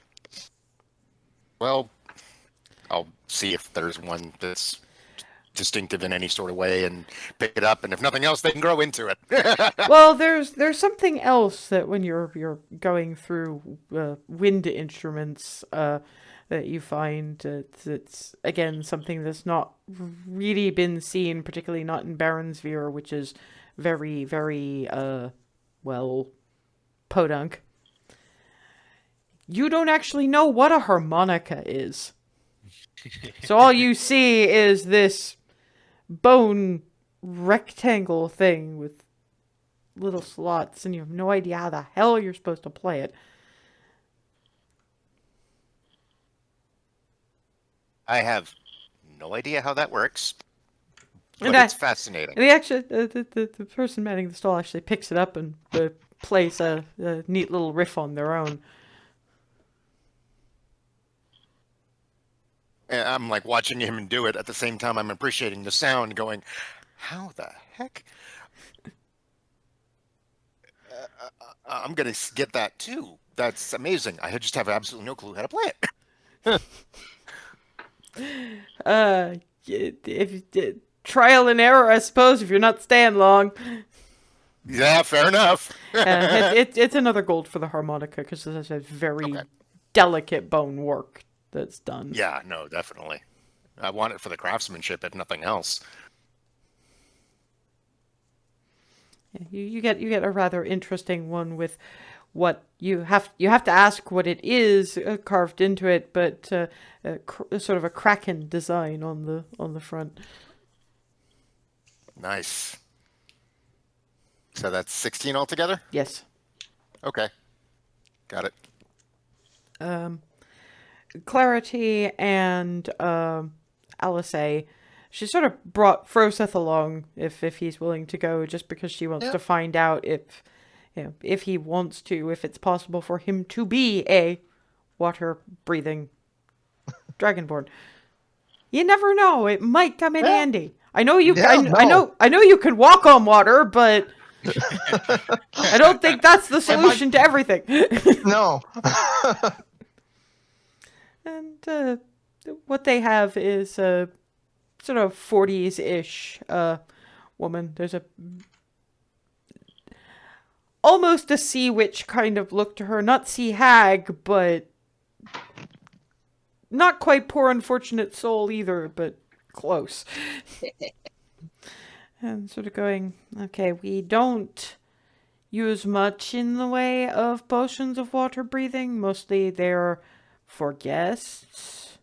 [SPEAKER 3] Well, I'll see if there's one that's distinctive in any sort of way and pick it up, and if nothing else, they can grow into it.
[SPEAKER 1] Well, there's something else that when you're going through wind instruments that you find that's again something that's not really been seen, particularly not in Baronsphere, which is very, very podunk. You don't actually know what a harmonica is. So all you see is this bone rectangle thing with little slots, and you have no idea how the hell you're supposed to play it.
[SPEAKER 3] I have no idea how that works, but it's fascinating.
[SPEAKER 1] The person manning the stall actually picks it up and plays a neat little riff on their own.
[SPEAKER 3] And I'm like watching him do it at the same time I'm appreciating the sound, going, how the heck? I'm going to get that too. That's amazing. I just have absolutely no clue how to play
[SPEAKER 1] it. Trial and error, I suppose, if you're not staying long.
[SPEAKER 3] Yeah, fair enough.
[SPEAKER 1] It's another gold for the harmonica, because it's a very delicate bone work that's done.
[SPEAKER 3] Yeah, no, definitely. I want it for the craftsmanship, if nothing else.
[SPEAKER 1] You get a rather interesting one with what you have to ask what it is carved into it, but sort of a kraken design on the front.
[SPEAKER 3] Nice. So that's 16 altogether?
[SPEAKER 1] Yes.
[SPEAKER 3] Okay. Got it.
[SPEAKER 1] Clarity and Alice, she sort of brought Froseth along if he's willing to go, just because she wants to find out if he wants to, if it's possible for him to be a water-breathing dragonborn. You never know; it might come in handy. I know you. I know you can walk on water, but I don't think that's the solution to everything.
[SPEAKER 8] No.
[SPEAKER 1] And what they have is a sort of 40s-ish woman. There's almost a sea witch kind of look to her. Not sea hag, but not quite poor unfortunate soul either, but close. And sort of going, okay, we don't use much in the way of potions of water breathing. Mostly they're for guests.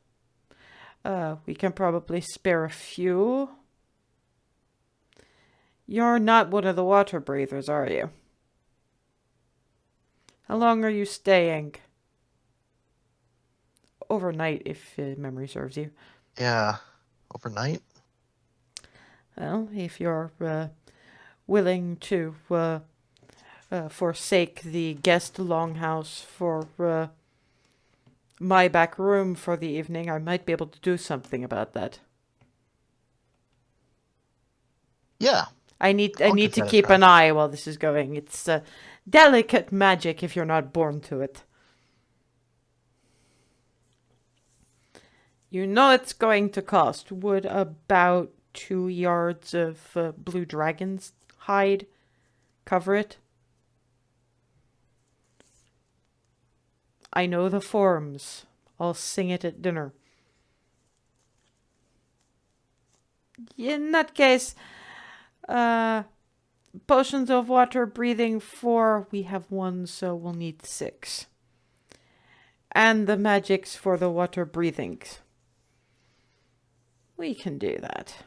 [SPEAKER 1] We can probably spare a few. You're not one of the water breathers, are you? How long are you staying? Overnight, if memory serves you.
[SPEAKER 8] Yeah. Overnight?
[SPEAKER 1] Well, if you're willing to forsake the guest longhouse for my back room for the evening, I might be able to do something about that.
[SPEAKER 8] Yeah.
[SPEAKER 1] I need
[SPEAKER 8] I'll give
[SPEAKER 1] to
[SPEAKER 8] that a
[SPEAKER 1] keep
[SPEAKER 8] try.
[SPEAKER 1] an eye while this is going. It's delicate magic if you're not born to it. You know it's going to cost. Would about 2 yards of blue dragon's hide cover it? I know the forms. I'll sing it at dinner. In that case, potions of water breathing 4. We have 1, so we'll need 6. And the magics for the water breathings. We can do that.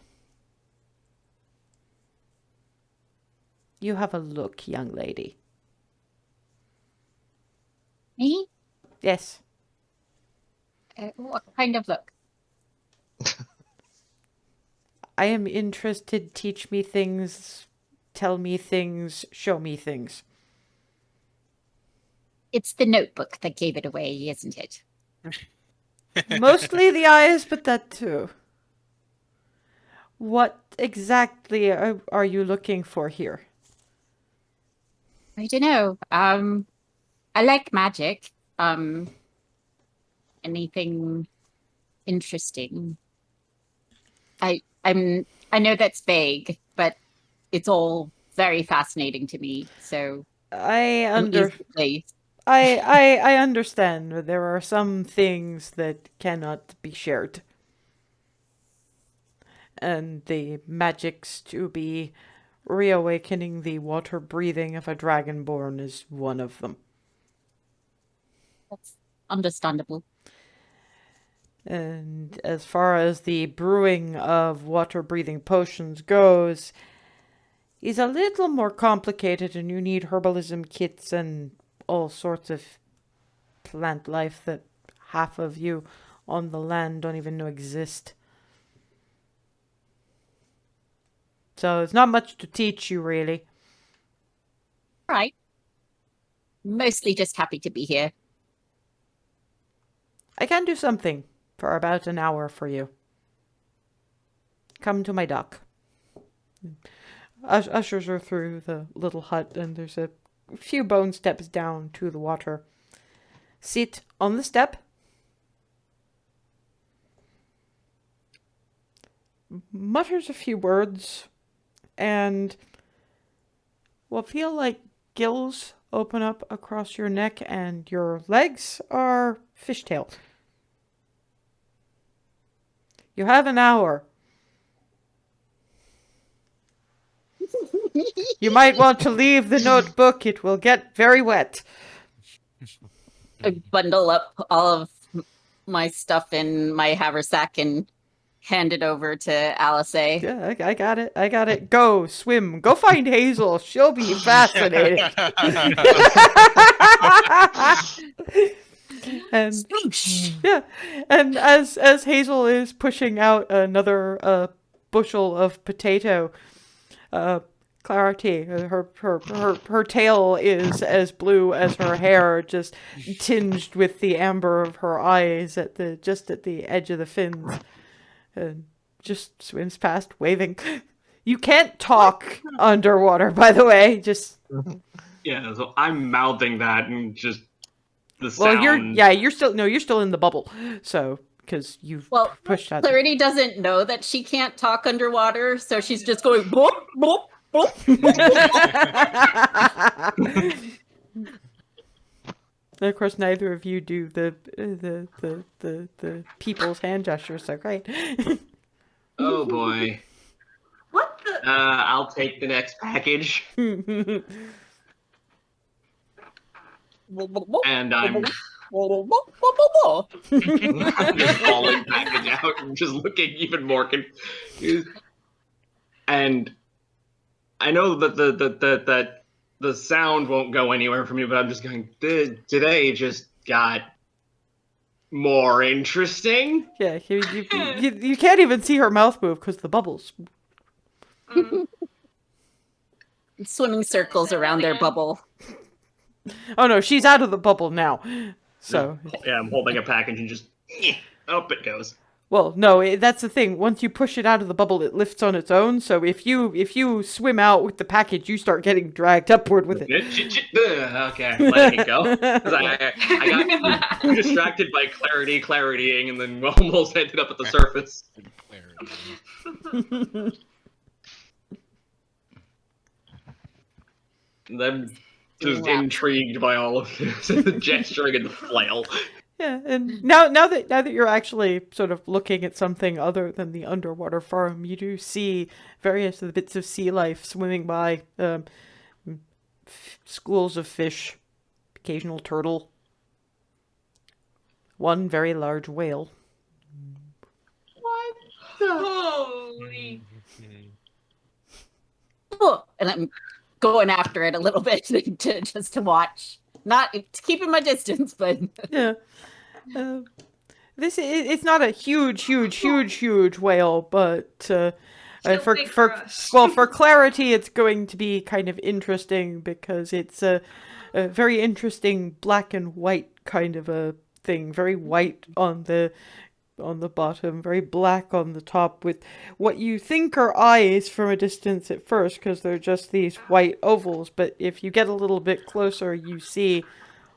[SPEAKER 1] You have a look, young lady.
[SPEAKER 6] Me?
[SPEAKER 1] Yes.
[SPEAKER 6] What kind of look?
[SPEAKER 1] I am interested. Teach me things. Tell me things. Show me things.
[SPEAKER 6] It's the notebook that gave it away, isn't it?
[SPEAKER 1] Mostly the eyes, but that too. What exactly are you looking for here?
[SPEAKER 6] I don't know. I like magic. Anything interesting? I know that's vague, but it's all very fascinating to me. So
[SPEAKER 1] I
[SPEAKER 6] I'm easily pleased.
[SPEAKER 1] I understand. But there are some things that cannot be shared. And the magics to be reawakening the water breathing of a dragonborn is one of them.
[SPEAKER 6] That's understandable.
[SPEAKER 1] And as far as the brewing of water-breathing potions goes, is a little more complicated, and you need herbalism kits and all sorts of plant life that half of you on the land don't even know exist. So it's not much to teach you, really.
[SPEAKER 6] Right. Mostly just happy to be here.
[SPEAKER 1] I can do something for about an hour for you. Come to my dock. Ushers her through the little hut, and there's a few bone steps down to the water. Sit on the step. Mutters a few words, and will feel like gills open up across your neck, and your legs are fishtail. You have an hour. You might want to leave the notebook. It will get very wet.
[SPEAKER 6] I bundle up all of my stuff in my haversack and hand it over to Alice.
[SPEAKER 1] Yeah, I got it. I got it. Go swim. Go find Hazel. She'll be fascinated. And yeah, and as Hazel is pushing out another bushel of potato, Clarity, her tail is as blue as her hair, just tinged with the amber of her eyes at the edge of the fins, and just swims past, waving. You can't talk underwater, by the way. Just
[SPEAKER 2] Yeah, so I'm mouthing that and just the
[SPEAKER 1] well,
[SPEAKER 2] sound.
[SPEAKER 1] you're still in the bubble, so because you've
[SPEAKER 6] Well,
[SPEAKER 1] pushed out.
[SPEAKER 6] Clarity doesn't know that she can't talk underwater, so she's just going boop, boop, boop.
[SPEAKER 1] And of course, neither of you do the people's hand gestures so great.
[SPEAKER 2] Oh boy.
[SPEAKER 4] What the?
[SPEAKER 2] I'll take the next package, and I'm just falling package out and just looking even more confused. And I know that the sound won't go anywhere from me, but I'm just going, today just got more interesting.
[SPEAKER 1] Yeah, you can't even see her mouth move because the bubbles.
[SPEAKER 6] Swimming circles around their bubble.
[SPEAKER 1] Oh no, she's out of the bubble now. So
[SPEAKER 2] Yeah, I'm holding a package and just up it goes.
[SPEAKER 1] well, no, that's the thing. Once you push it out of the bubble, it lifts on its own. So if you swim out with the package, you start getting dragged upward with it.
[SPEAKER 2] Okay, I'm letting it go. 'Cause I got distracted by claritying, and then almost ended up at the surface. I'm just intrigued by all of this, the gesturing and the flail.
[SPEAKER 1] Yeah, and now that you're actually sort of looking at something other than the underwater farm, you do see various of the bits of sea life swimming by, schools of fish, occasional turtle, one very large whale.
[SPEAKER 4] What the? Holy.
[SPEAKER 6] Oh, and I'm going after it a little bit just to watch. Not keeping my distance, but
[SPEAKER 1] Yeah. It's not a huge whale, but
[SPEAKER 4] Still big for us.
[SPEAKER 1] for clarity, it's going to be kind of interesting because it's a very interesting black and white kind of a thing. Very white on the bottom, very black on the top, with what you think are eyes from a distance at first, because they're just these white ovals. But if you get a little bit closer, you see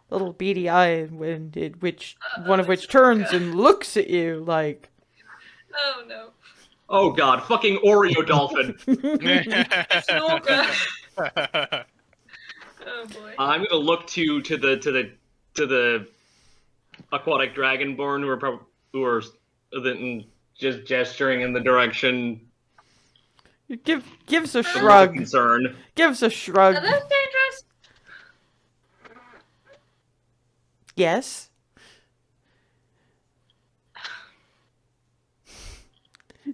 [SPEAKER 1] little beady eye, one of which turns and looks at you like.
[SPEAKER 4] Oh no.
[SPEAKER 2] Oh god, fucking Oreo dolphin.
[SPEAKER 4] Snorker. Oh boy.
[SPEAKER 2] I'm gonna look to the aquatic dragonborn who are just gesturing in the direction.
[SPEAKER 1] Gives a
[SPEAKER 2] of
[SPEAKER 1] shrug.
[SPEAKER 2] Concern.
[SPEAKER 1] Gives a shrug.
[SPEAKER 4] Are those dangerous?
[SPEAKER 1] Yes.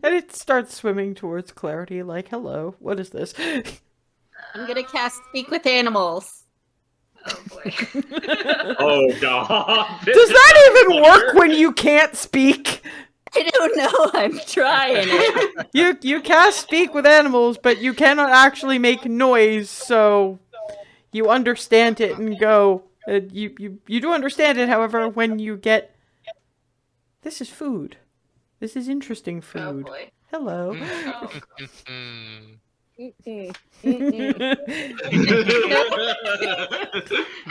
[SPEAKER 1] And it starts swimming towards Clarity like, hello, what is this?
[SPEAKER 6] I'm gonna cast Speak with Animals.
[SPEAKER 4] Oh boy.
[SPEAKER 2] Oh god.
[SPEAKER 1] Does that even work when you can't speak?
[SPEAKER 6] I don't know. I'm trying it.
[SPEAKER 1] You cast Speak with Animals, but you cannot actually make noise, so you understand it and go. You do understand it, however, when you get. This is food. This is interesting
[SPEAKER 4] Oh
[SPEAKER 1] food.
[SPEAKER 4] boy.
[SPEAKER 1] Hello.
[SPEAKER 4] Oh.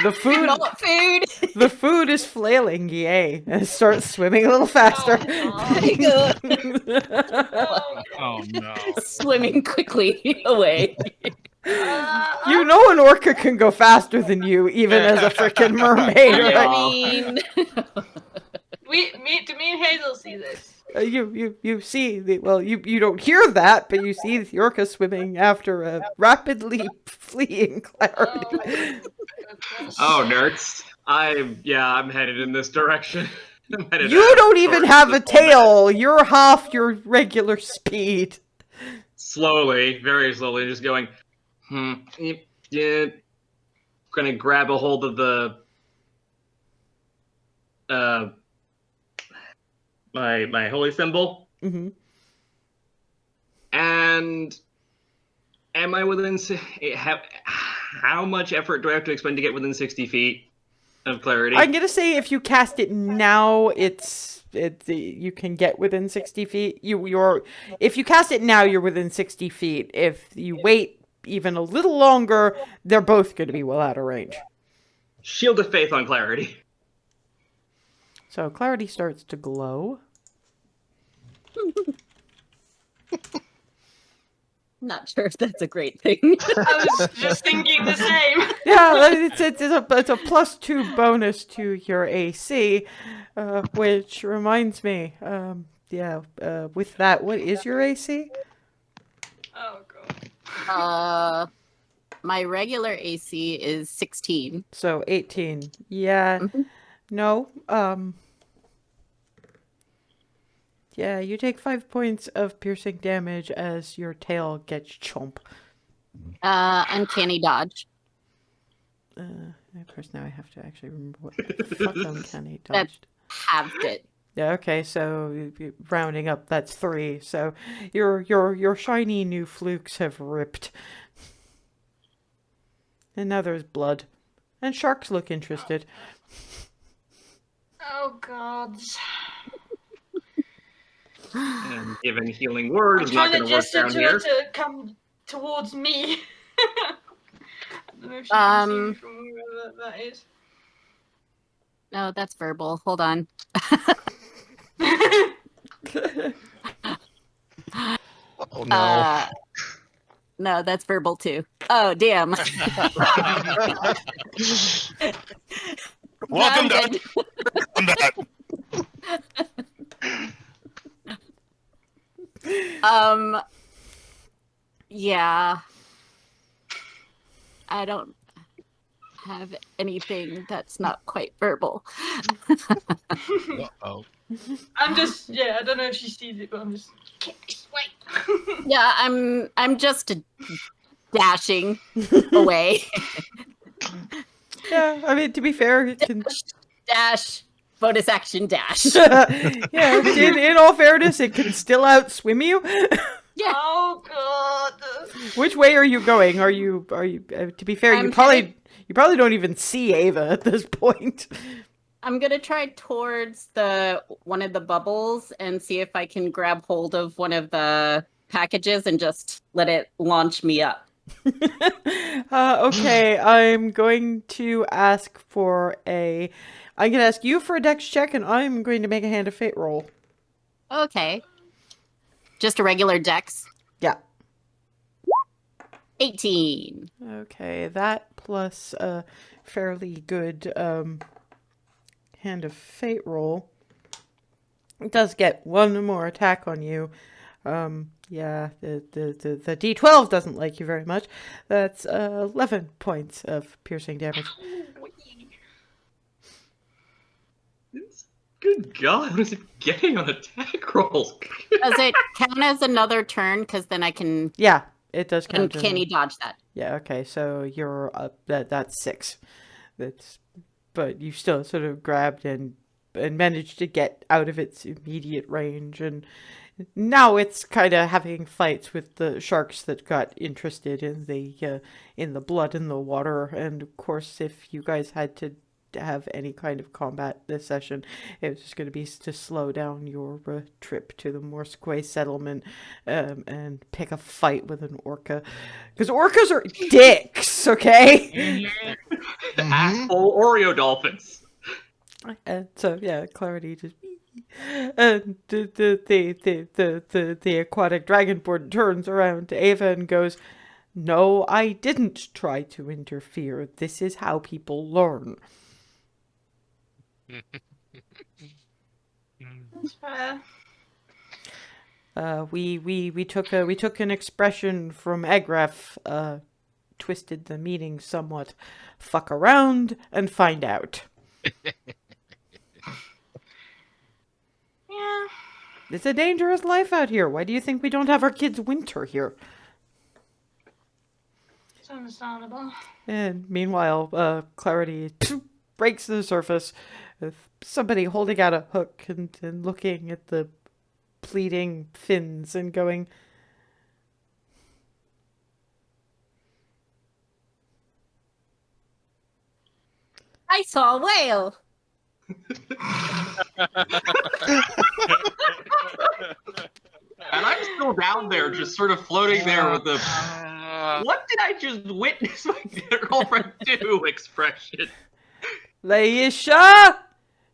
[SPEAKER 1] The food.
[SPEAKER 6] Not food.
[SPEAKER 1] The food is flailing, yay, and it starts swimming a little faster.
[SPEAKER 7] Oh no.
[SPEAKER 6] Swimming quickly away.
[SPEAKER 1] You know an orca can go faster than you, even as a freaking mermaid,
[SPEAKER 6] I
[SPEAKER 1] right?
[SPEAKER 6] mean,
[SPEAKER 4] Do me and Hazel see this?
[SPEAKER 1] You see you don't hear that, but you see the orca swimming after a rapidly fleeing Clarity.
[SPEAKER 2] Oh, nerds. I'm headed in this direction.
[SPEAKER 1] You don't even have a tail. You're half your regular speed.
[SPEAKER 2] Slowly, very slowly, just going, yeah. Gonna grab a hold of the, my holy symbol.
[SPEAKER 1] Mm-hmm.
[SPEAKER 2] And am I within, how much effort do I have to expend to get within 60 feet of Clarity?
[SPEAKER 1] I'm gonna say if you cast it now, you can get within 60 feet. If you cast it now, you're within 60 feet. If you wait even a little longer, they're both going to be well out of range.
[SPEAKER 2] Shield of Faith on Clarity.
[SPEAKER 1] So Clarity starts to glow.
[SPEAKER 6] Not sure if that's a great thing.
[SPEAKER 4] I was just thinking the same.
[SPEAKER 1] Yeah, it's a +2 bonus to your AC, which reminds me, with that, what is your AC?
[SPEAKER 4] Oh god.
[SPEAKER 6] My regular AC is 16.
[SPEAKER 1] So 18. Yeah, no, yeah, you take 5 points of piercing damage as your tail gets chomp.
[SPEAKER 6] Uncanny dodge.
[SPEAKER 1] Of course, now I have to actually remember what the fuck uncanny
[SPEAKER 6] That
[SPEAKER 1] dodged.
[SPEAKER 6] halved it.
[SPEAKER 1] Yeah, okay, so rounding up, that's 3. So your shiny new flukes have ripped. And now there's blood. And sharks look interested.
[SPEAKER 4] Oh god.
[SPEAKER 2] And given healing word
[SPEAKER 4] I'm
[SPEAKER 2] is not
[SPEAKER 4] trying
[SPEAKER 2] going
[SPEAKER 4] to
[SPEAKER 2] to work
[SPEAKER 4] gesture
[SPEAKER 2] down
[SPEAKER 4] to
[SPEAKER 2] here.
[SPEAKER 4] her to come towards me. I don't know if she can see me from wherever that is.
[SPEAKER 6] No, that's verbal. Hold on.
[SPEAKER 8] Oh no.
[SPEAKER 6] No, that's verbal too. Oh, damn.
[SPEAKER 3] Welcome to
[SPEAKER 6] Grounded.
[SPEAKER 3] combat.
[SPEAKER 6] Yeah. I don't have anything that's not quite verbal.
[SPEAKER 7] Uh-oh.
[SPEAKER 4] I'm just, yeah, I don't know if she sees it, but I'm just, get this way.
[SPEAKER 6] Yeah, I'm just dashing away.
[SPEAKER 1] Yeah, I mean, to be fair, it can...
[SPEAKER 6] Dash, bonus action dash.
[SPEAKER 1] Yeah, in all fairness, it can still outswim you.
[SPEAKER 6] Yeah.
[SPEAKER 4] Oh god.
[SPEAKER 1] Which way are you going? Are you to be fair,
[SPEAKER 6] I'm
[SPEAKER 1] you probably don't even see Ava at this point.
[SPEAKER 6] I'm gonna try towards one of the bubbles and see if I can grab hold of one of the packages and just let it launch me up.
[SPEAKER 1] Okay, I'm going to ask you for a dex check, and I'm going to make a hand of fate roll.
[SPEAKER 6] Okay. Just a regular dex.
[SPEAKER 1] Yeah.
[SPEAKER 6] 18.
[SPEAKER 1] Okay, that plus a fairly good hand of fate roll. It does get one more attack on you. Yeah, the D12 doesn't like you very much. That's 11 points of piercing damage.
[SPEAKER 2] Good God, what is it getting on attack rolls?
[SPEAKER 6] Does it count as another turn? Because then I can
[SPEAKER 1] Yeah, it does count.
[SPEAKER 6] uncanny dodge that.
[SPEAKER 1] Yeah, okay, so you're up. That's 6. But you still sort of grabbed and managed to get out of its immediate range, and now it's kind of having fights with the sharks that got interested in the blood in the water. And of course, if you guys had to have any kind of combat this session, it was just going to be to slow down your trip to the Morsekoi settlement and pick a fight with an orca, because orcas are dicks, okay?
[SPEAKER 2] Asshole Oreo dolphins.
[SPEAKER 1] And so yeah, Clarity just and the aquatic dragonborn turns around to Ava and goes, "No, I didn't try to interfere. This is how people learn."
[SPEAKER 4] That's fair.
[SPEAKER 1] We took an expression from Egref, twisted the meaning somewhat. Fuck around and find out.
[SPEAKER 4] Yeah.
[SPEAKER 1] It's a dangerous life out here. Why do you think we don't have our kids winter here?
[SPEAKER 4] It's understandable.
[SPEAKER 1] And meanwhile, Clarity breaks the surface with somebody holding out a hook and looking at the bleeding fins and going,
[SPEAKER 6] I saw a whale.
[SPEAKER 2] And I'm still down there, just sort of floating there with the "what did I just witness my girlfriend do" expression.
[SPEAKER 1] "Laisha!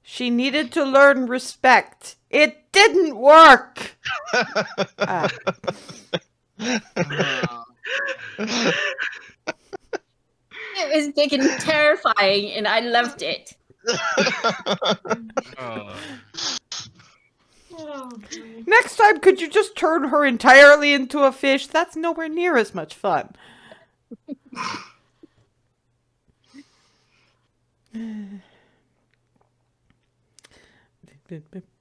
[SPEAKER 1] She needed to learn respect. It didn't work! Ah.
[SPEAKER 6] It was big and terrifying, and I loved it.
[SPEAKER 5] Oh.
[SPEAKER 4] Oh, boy.
[SPEAKER 1] Next time, could you just turn her entirely into a fish? That's nowhere near as much fun.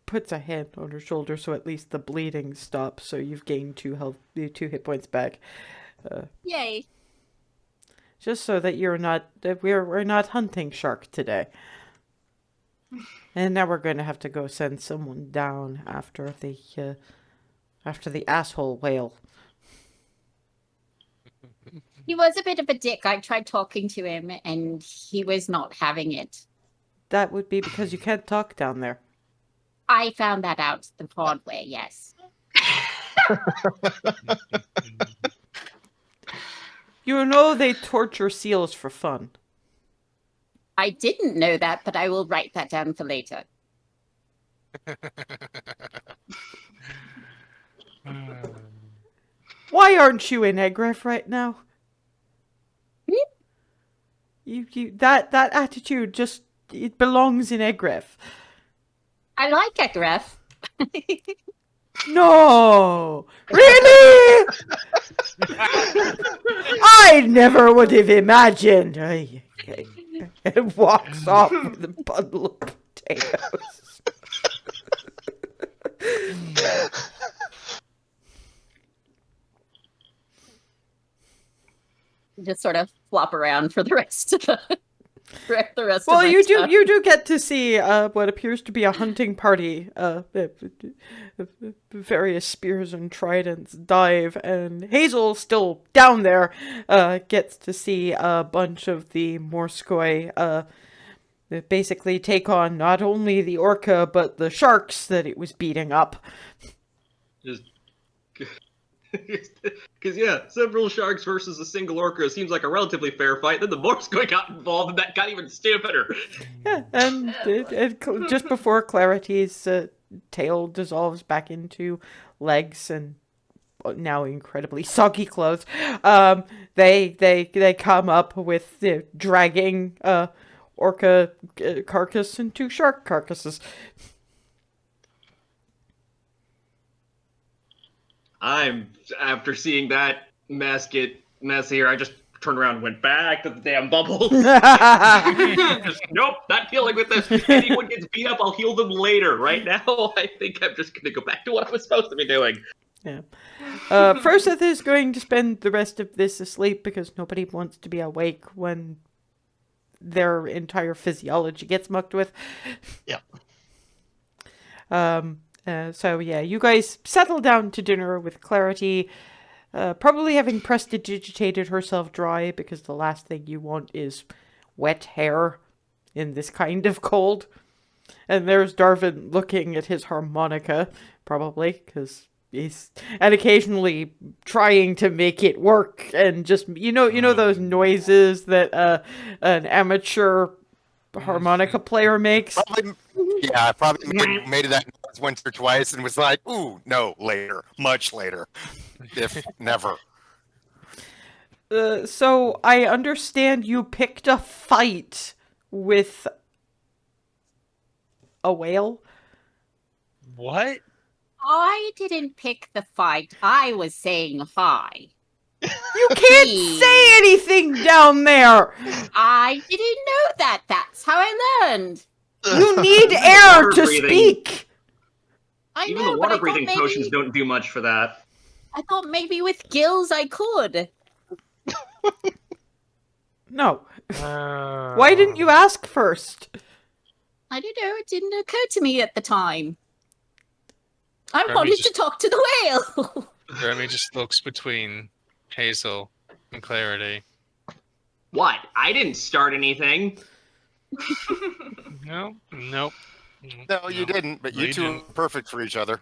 [SPEAKER 1] Puts a hand on her shoulder so at least the bleeding stops. So you've gained 2 hit points back.
[SPEAKER 6] Yay.
[SPEAKER 1] Just so that we're not hunting shark today. And now we're going to have to go send someone down after the asshole whale.
[SPEAKER 6] He was a bit of a dick. I tried talking to him, and he was not having it.
[SPEAKER 1] That would be because you can't talk down there.
[SPEAKER 6] I found that out the hard way, yes.
[SPEAKER 1] You know they torture seals for fun.
[SPEAKER 6] I didn't know that, but I will write that down for later.
[SPEAKER 1] Why aren't you in Egref right now? That attitude just, it belongs in Egref.
[SPEAKER 6] I like Egref.
[SPEAKER 1] No! Really? I never would have imagined. It walks off with a bundle of potatoes.
[SPEAKER 6] Just sort of flop around for the rest of the rest
[SPEAKER 1] Well,
[SPEAKER 6] of my
[SPEAKER 1] you
[SPEAKER 6] stuff.
[SPEAKER 1] do get to see what appears to be a hunting party. Various spears and tridents dive, and Hazel, still down there, gets to see a bunch of the Morsekoi basically take on not only the orca but the sharks that it was beating up.
[SPEAKER 2] Just because several sharks versus a single orca seems like a relatively fair fight. Then the Morsekoi got involved, and that got even stupider.
[SPEAKER 1] Yeah, and just before Clarity's tail dissolves back into legs and now incredibly soggy clothes, they come up with dragging orca carcass and 2 shark carcasses.
[SPEAKER 2] After seeing that mess get messier, I just turned around and went back to the damn bubbles. Nope, not dealing with this. If anyone gets beat up, I'll heal them later. Right now, I think I'm just going to go back to what I was supposed to be doing.
[SPEAKER 1] Yeah. Froseth is going to spend the rest of this asleep because nobody wants to be awake when their entire physiology gets mucked with.
[SPEAKER 8] Yep.
[SPEAKER 1] So yeah, you guys settle down to dinner with Clarity, probably having prestidigitated herself dry because the last thing you want is wet hair in this kind of cold. And there's Darvin looking at his harmonica, probably, because and occasionally trying to make it work, and just, you know those noises that an amateur harmonica player makes?
[SPEAKER 3] Probably made that noise once or twice and was like, ooh, no, later, much later, if never.
[SPEAKER 1] So I understand you picked a fight with a whale?
[SPEAKER 5] What?
[SPEAKER 6] I didn't pick the fight. I was saying hi.
[SPEAKER 1] You can't say anything down there!
[SPEAKER 6] I didn't know that. That's how I learned.
[SPEAKER 1] You need air to
[SPEAKER 2] breathing.
[SPEAKER 1] speak!
[SPEAKER 6] I
[SPEAKER 2] Even
[SPEAKER 6] know,
[SPEAKER 2] the
[SPEAKER 6] but I
[SPEAKER 2] water
[SPEAKER 6] thought
[SPEAKER 2] breathing
[SPEAKER 6] maybe,
[SPEAKER 2] potions don't do much for that.
[SPEAKER 6] I thought maybe with gills I could.
[SPEAKER 1] No. Why didn't you ask first?
[SPEAKER 6] I don't know. It didn't occur to me at the time. I
[SPEAKER 5] Remy
[SPEAKER 6] wanted
[SPEAKER 5] just-
[SPEAKER 6] to talk to the whale.
[SPEAKER 5] Remy just looks between Hazel and Clarity.
[SPEAKER 2] What? I didn't start anything.
[SPEAKER 5] No, nope.
[SPEAKER 3] No, you didn't, but
[SPEAKER 5] No,
[SPEAKER 3] you
[SPEAKER 5] you
[SPEAKER 3] two
[SPEAKER 5] didn't.
[SPEAKER 3] are perfect for each other.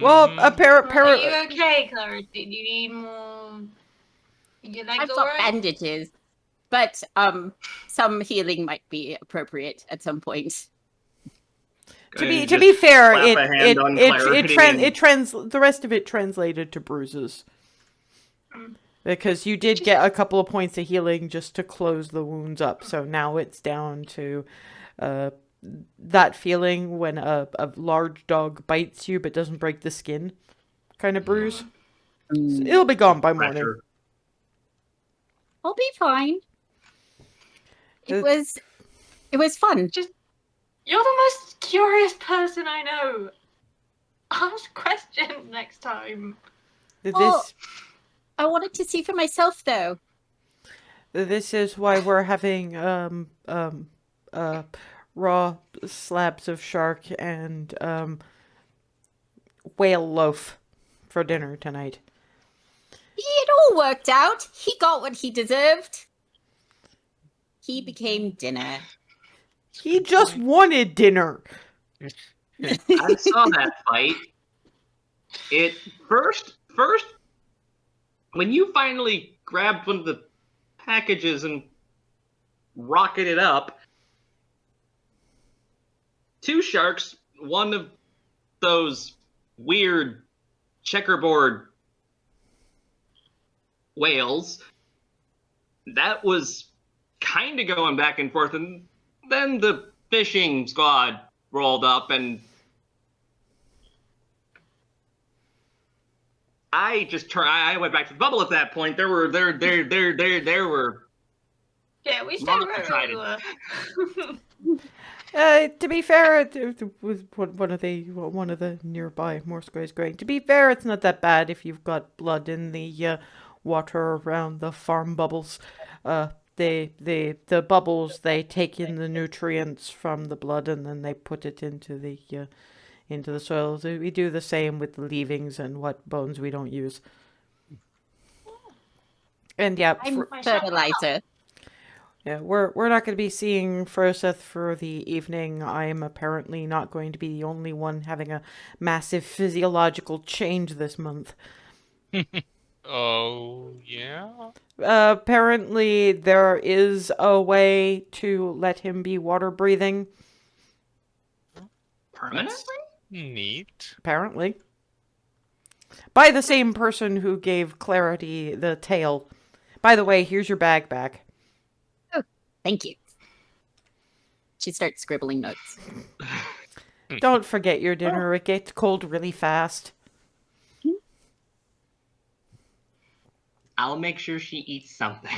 [SPEAKER 1] Well,
[SPEAKER 5] Mhm.
[SPEAKER 4] Are you okay, Clarity? Do you need more? Your legs
[SPEAKER 6] I've got
[SPEAKER 4] alright?
[SPEAKER 6] bandages, but some healing might be appropriate at some point.
[SPEAKER 1] To be
[SPEAKER 2] Just
[SPEAKER 1] fair,
[SPEAKER 2] slap a hand on clarity and-
[SPEAKER 1] the rest of it translated to bruises. Because you did get a couple of points of healing just to close the wounds up. So now it's down to that feeling when a large dog bites you but doesn't break the skin kind of bruise. So it'll be gone by morning.
[SPEAKER 2] Pressure.
[SPEAKER 6] I'll be fine.
[SPEAKER 1] Uh,
[SPEAKER 6] It was fun.
[SPEAKER 4] You're the most curious person I know. Ask questions next time.
[SPEAKER 6] I wanted to see for myself, though.
[SPEAKER 1] This is why we're having raw slabs of shark and whale loaf for dinner tonight.
[SPEAKER 6] It all worked out. He got what he deserved. He became dinner.
[SPEAKER 1] He just wanted dinner.
[SPEAKER 2] I saw that fight. It first when you finally grabbed one of the packages and rocketed up, two sharks, one of those weird checkerboard whales, that was kind of going back and forth, and then the fishing squad rolled up, and I went back to the bubble at that point. There were
[SPEAKER 4] Yeah, we stayed
[SPEAKER 2] Lots
[SPEAKER 4] right
[SPEAKER 2] of
[SPEAKER 4] where we were.
[SPEAKER 1] To be fair, it was one of the nearby Morsekoi is going. To be fair, it's not that bad if you've got blood in the water around the farm bubbles. The bubbles, they take in the nutrients from the blood and then they put it into the soil. So we do the same with the leavings and what bones we don't use. And yeah,
[SPEAKER 6] I'm fertilizer.
[SPEAKER 1] yeah, we're not going to be seeing Froseth for the evening. I'm apparently not going to be the only one having a massive physiological change this month.
[SPEAKER 5] Oh, yeah?
[SPEAKER 1] Apparently there is a way to let him be water breathing.
[SPEAKER 2] permanently.
[SPEAKER 5] Neat.
[SPEAKER 1] Apparently. By the same person who gave Clarity the tail. By the way, here's your bag back.
[SPEAKER 6] Thank you. She starts scribbling notes.
[SPEAKER 1] Don't forget your dinner. It gets cold really fast.
[SPEAKER 2] I'll make sure she eats something.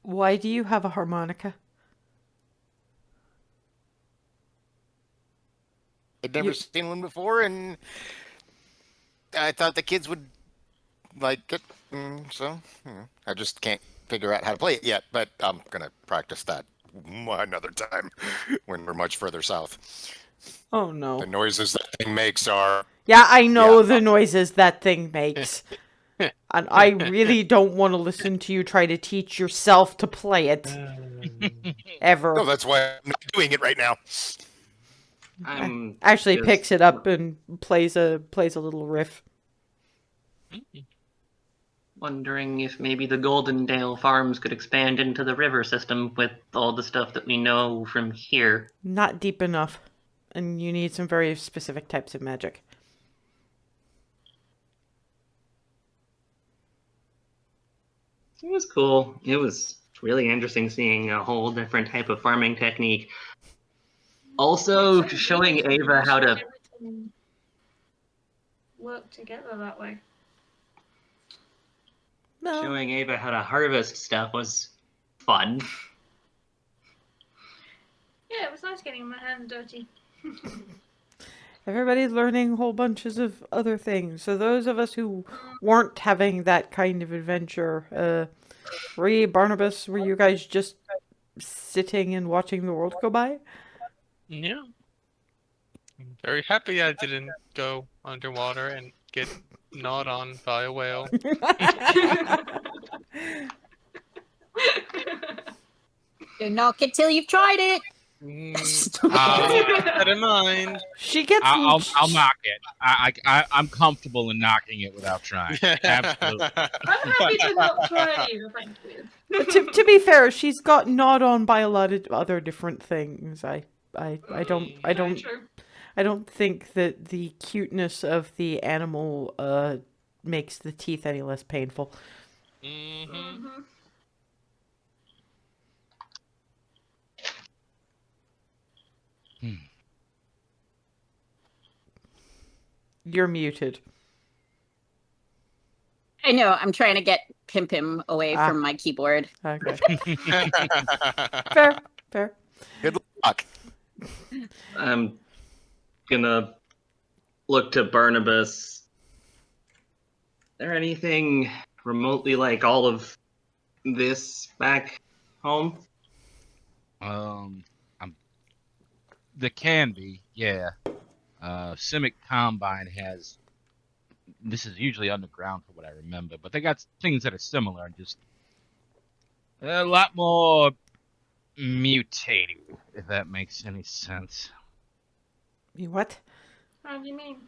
[SPEAKER 1] Why do you have a harmonica?
[SPEAKER 3] I'd never seen one before, and I thought the kids would like it. So I just can't figure out how to play it yet. But I'm gonna practice that another time when we're much further south.
[SPEAKER 1] Oh no.
[SPEAKER 3] The noises that thing makes are
[SPEAKER 1] Yeah, I know the noises that thing makes. And I really don't want to listen to you try to teach yourself to play it. Ever.
[SPEAKER 3] no. That's why I'm not doing it right now.
[SPEAKER 2] I'm
[SPEAKER 1] Actually
[SPEAKER 2] just
[SPEAKER 1] picks it up and plays a little riff.
[SPEAKER 2] wondering if maybe the Goldendale farms could expand into the river system with all the stuff that we know from here.
[SPEAKER 1] Not deep enough. And you need some very specific types of magic.
[SPEAKER 2] It was cool. It was really interesting seeing a whole different type of farming technique. Also, showing Ava how to
[SPEAKER 4] work together that way.
[SPEAKER 1] No.
[SPEAKER 2] showing Ava how to harvest stuff was fun.
[SPEAKER 4] Yeah, it was nice getting my hands dirty.
[SPEAKER 1] Everybody's learning whole bunches of other things. So those of us who weren't having that kind of adventure, Ree, Barnabas, were you guys just sitting and watching the world go by?
[SPEAKER 5] Yeah. I'm very happy I didn't go underwater and get gnawed on by a whale.
[SPEAKER 6] Don't knock it till you've tried it.
[SPEAKER 5] I'll keep that in mind.
[SPEAKER 1] She gets.
[SPEAKER 7] I'll knock it. I'm comfortable in knocking it without trying. Absolutely.
[SPEAKER 4] I'm happy to not try either, thank you.
[SPEAKER 1] To be fair, she's got gnawed on by a lot of other different things. I don't
[SPEAKER 4] Very true.
[SPEAKER 1] I don't think that the cuteness of the animal makes the teeth any less painful.
[SPEAKER 5] Mm-hmm.
[SPEAKER 4] Mhm.
[SPEAKER 1] You're muted.
[SPEAKER 6] I know. I'm trying to get Pim away from my keyboard.
[SPEAKER 1] Okay. Fair. Fair.
[SPEAKER 3] Good luck.
[SPEAKER 2] I'm gonna look to Barnabas. Is there anything remotely like all of this back home?
[SPEAKER 7] There can be, yeah. Simic Combine has. This is usually underground for what I remember, but they got things that are similar, just a lot more mutating, if that makes any sense.
[SPEAKER 1] You what?
[SPEAKER 4] What do you mean?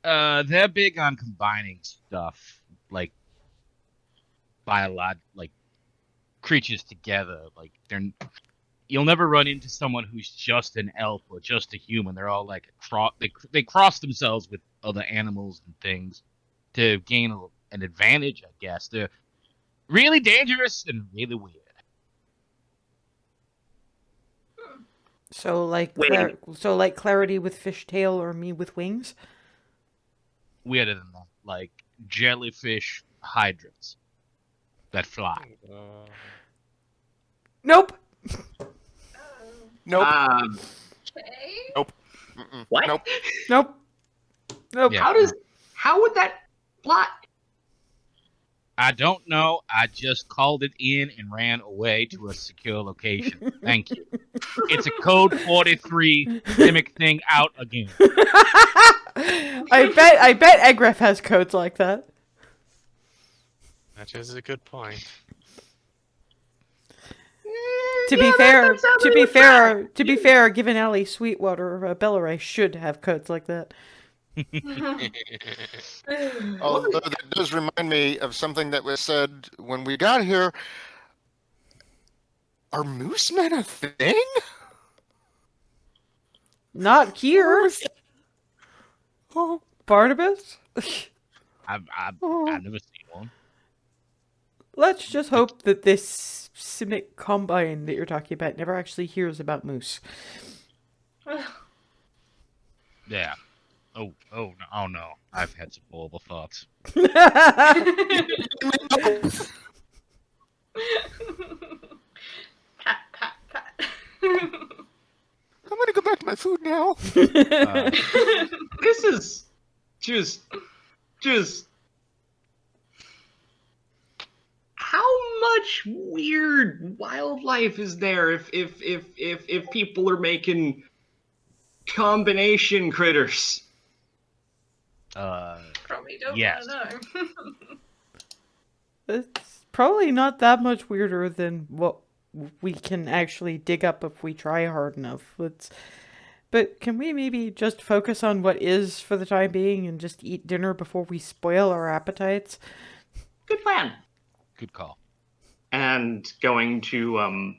[SPEAKER 7] They're big on combining stuff, like like creatures together. Like you'll never run into someone who's just an elf or just a human. They're all like they cross themselves with other animals and things to gain an advantage, I guess. They're really dangerous and really weird.
[SPEAKER 1] So like
[SPEAKER 2] Wait.
[SPEAKER 1] Clarity with fishtail or me with wings?
[SPEAKER 7] Weirder than that, like jellyfish hydras that fly.
[SPEAKER 1] Nope.
[SPEAKER 3] Nope.
[SPEAKER 4] Okay.
[SPEAKER 3] Nope. Mm-mm.
[SPEAKER 2] What?
[SPEAKER 3] Nope.
[SPEAKER 1] Nope. Nope.
[SPEAKER 7] Yeah.
[SPEAKER 2] How would that plot?
[SPEAKER 7] I don't know. I just called it in and ran away to a secure location. Thank you. It's a code 43 Simic thing out again.
[SPEAKER 1] I bet Egref has codes like that.
[SPEAKER 5] That is a good point.
[SPEAKER 1] To be fair, given Allie Sweetwater, Bellaray should have codes like that.
[SPEAKER 3] Although that does remind me of something that was said when we got here. Are moose men a thing?
[SPEAKER 1] Not here,
[SPEAKER 3] Oh,
[SPEAKER 1] Barnabas.
[SPEAKER 7] I've never seen one.
[SPEAKER 1] Let's just hope that this Simic Combine that you're talking about never actually hears about moose.
[SPEAKER 7] Yeah. Oh no. I've had some horrible thoughts.
[SPEAKER 4] Pat, pat, pat.
[SPEAKER 3] I'm gonna go back to my food now.
[SPEAKER 2] This is just how much weird wildlife is there if people are making combination critters?
[SPEAKER 4] Probably don't
[SPEAKER 7] Yes.
[SPEAKER 4] want to know.
[SPEAKER 1] It's probably not that much weirder than what we can actually dig up if we try hard enough. But can we maybe just focus on what is for the time being and just eat dinner before we spoil our appetites?
[SPEAKER 2] Good plan.
[SPEAKER 7] Good call.
[SPEAKER 2] And going to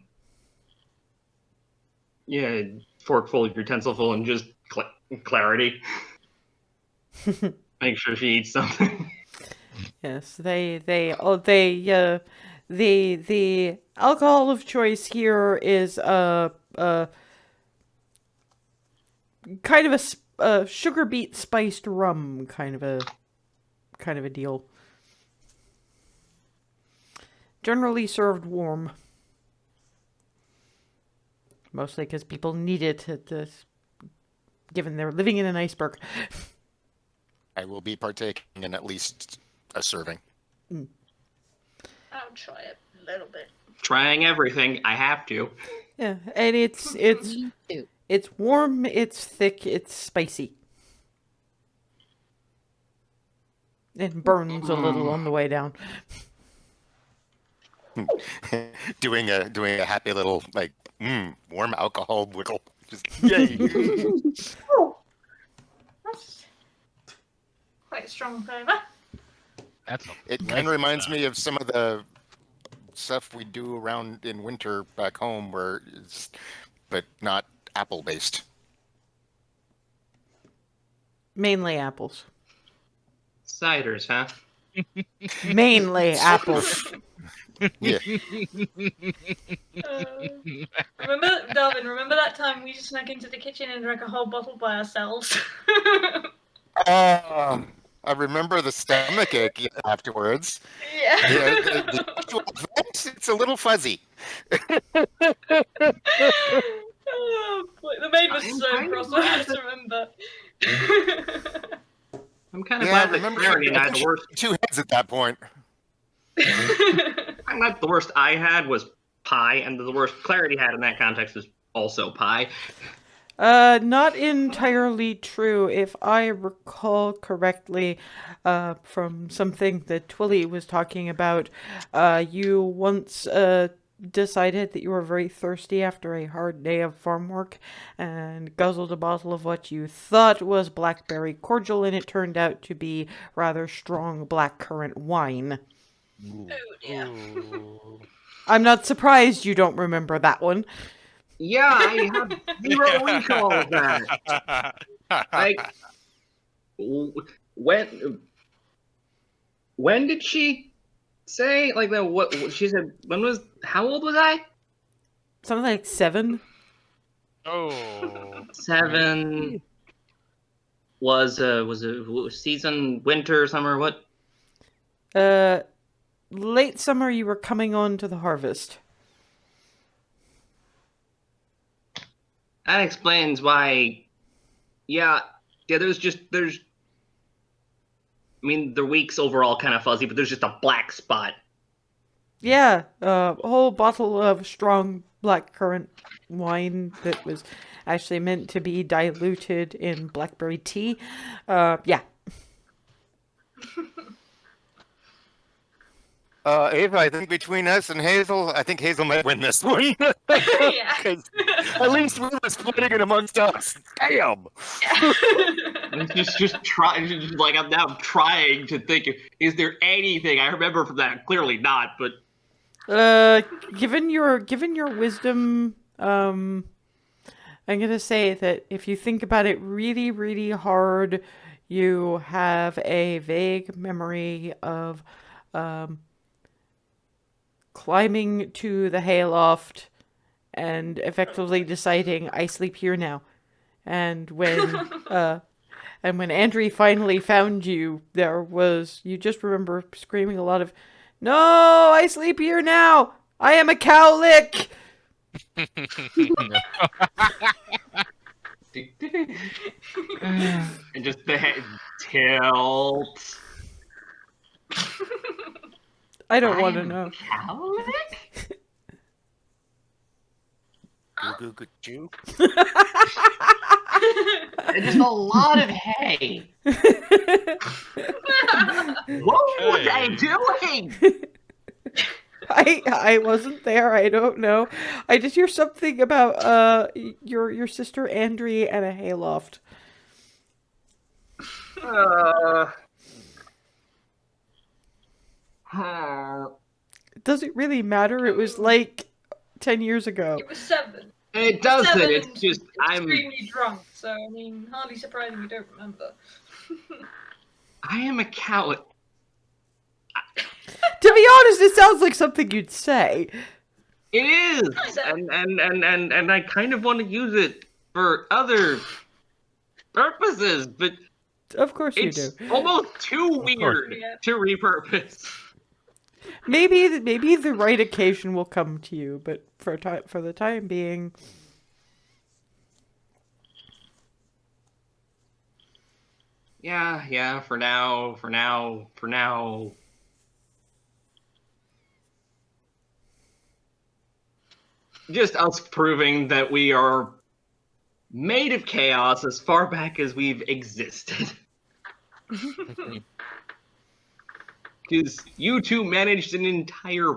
[SPEAKER 2] forkful, utensilful, and just clarity. Make sure she eats something.
[SPEAKER 1] Yes, the alcohol of choice here is kind of a sugar beet spiced rum kind of a deal. Generally served warm. Mostly because people need it given they're living in an iceberg.
[SPEAKER 3] I will be partaking in at least a serving.
[SPEAKER 4] I'll try it a little bit.
[SPEAKER 2] Trying everything. I have to.
[SPEAKER 1] Yeah, and it's warm, it's thick, it's spicy. It burns a little on the way down.
[SPEAKER 3] doing a happy little warm alcohol wiggle. Just yay.
[SPEAKER 4] Oh, that's quite a strong flavour.
[SPEAKER 7] That's
[SPEAKER 3] It kind of reminds me of some of the stuff we do around in winter back home, but not apple based.
[SPEAKER 1] Mainly apples.
[SPEAKER 2] Ciders, huh?
[SPEAKER 1] Mainly apples.
[SPEAKER 3] Yeah.
[SPEAKER 4] Remember that time we just snuck into the kitchen and drank a whole bottle by ourselves?
[SPEAKER 3] I remember the stomach ache afterwards.
[SPEAKER 4] Yeah.
[SPEAKER 3] The actual event, it's a little fuzzy.
[SPEAKER 4] Oh, boy, the maid was so cross with us, remember.
[SPEAKER 2] I'm kind of
[SPEAKER 3] Yeah, I
[SPEAKER 2] glad that
[SPEAKER 3] remember
[SPEAKER 2] Clarity and I, the worst.
[SPEAKER 3] two heads at that point.
[SPEAKER 2] I'm glad the worst I had was pie, and the worst Clarity had in that context was also pie.
[SPEAKER 1] Not entirely true. If I recall correctly, from something that Twilly was talking about, you once decided that you were very thirsty after a hard day of farm work and guzzled a bottle of what you thought was blackberry cordial, and it turned out to be rather strong blackcurrant wine.
[SPEAKER 4] Oh dear.
[SPEAKER 1] I'm not surprised you don't remember that one.
[SPEAKER 2] Yeah, I have zero recall of that. Like, when did she say, like, what she said, how old was I?
[SPEAKER 1] Something like 7?
[SPEAKER 5] Oh.
[SPEAKER 2] 7. Was a season, winter, summer, what?
[SPEAKER 1] Late summer, you were coming on to the harvest.
[SPEAKER 2] That explains why. Yeah, there's. I mean, the week's overall kind of fuzzy, but there's just a black spot.
[SPEAKER 1] Yeah, a whole bottle of strong blackcurrant wine that was actually meant to be diluted in blackberry tea. Yeah.
[SPEAKER 3] Ava, I think between us and Hazel, I think Hazel might win this one.
[SPEAKER 4] Yeah.
[SPEAKER 3] 'Cause at least we were splitting it amongst us. Damn.
[SPEAKER 2] It's just trying, like I'm now trying to think. Is there anything I remember from that? Clearly not, but
[SPEAKER 1] Given your wisdom, I'm gonna say that if you think about it really, really hard, you have a vague memory of climbing to the hayloft and effectively deciding I sleep here now. And when Andre finally found you, you just remember screaming a lot of, "No, I sleep here now! I am a cowlick!"
[SPEAKER 2] and just the head tilt.
[SPEAKER 1] I don't want to know.
[SPEAKER 2] Cowlick?
[SPEAKER 3] Goo goo goo.
[SPEAKER 2] Just a lot of hay. What was I doing?
[SPEAKER 1] I wasn't there. I don't know. I just hear something about your sister Andre and a hayloft. Does it really matter? It was like 10 years ago.
[SPEAKER 4] It was 7.
[SPEAKER 2] It doesn't.
[SPEAKER 4] 7
[SPEAKER 2] It's just I'm
[SPEAKER 4] extremely drunk, so I mean, hardly surprising you don't remember.
[SPEAKER 2] I am a coward.
[SPEAKER 1] To be honest, it sounds like something you'd say.
[SPEAKER 2] It is, and I kind of want to use it for other purposes, but
[SPEAKER 1] Of course you
[SPEAKER 2] it's
[SPEAKER 1] do.
[SPEAKER 2] almost too weird
[SPEAKER 4] Yeah.
[SPEAKER 2] to repurpose.
[SPEAKER 1] Maybe the right occasion will come to you, but for the time being,
[SPEAKER 2] Yeah, for now. Just us proving that we are made of chaos as far back as we've existed. Because you two managed an entire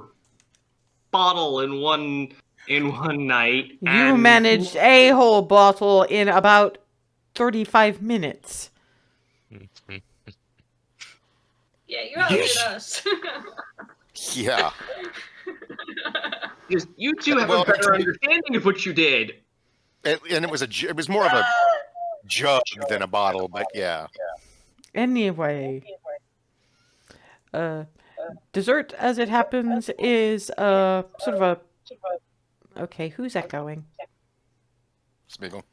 [SPEAKER 2] bottle in one night.
[SPEAKER 1] you
[SPEAKER 2] and
[SPEAKER 1] managed a whole bottle in about 35 minutes.
[SPEAKER 4] Yeah, you outdid us.
[SPEAKER 3] Yeah.
[SPEAKER 2] Because you two have
[SPEAKER 3] Well,
[SPEAKER 2] a better understanding of what you did.
[SPEAKER 3] And it was more of a jug than a bottle, but yeah.
[SPEAKER 1] Anyway, dessert, as it happens, is sort of a. Okay, who's echoing?
[SPEAKER 3] Smeagol.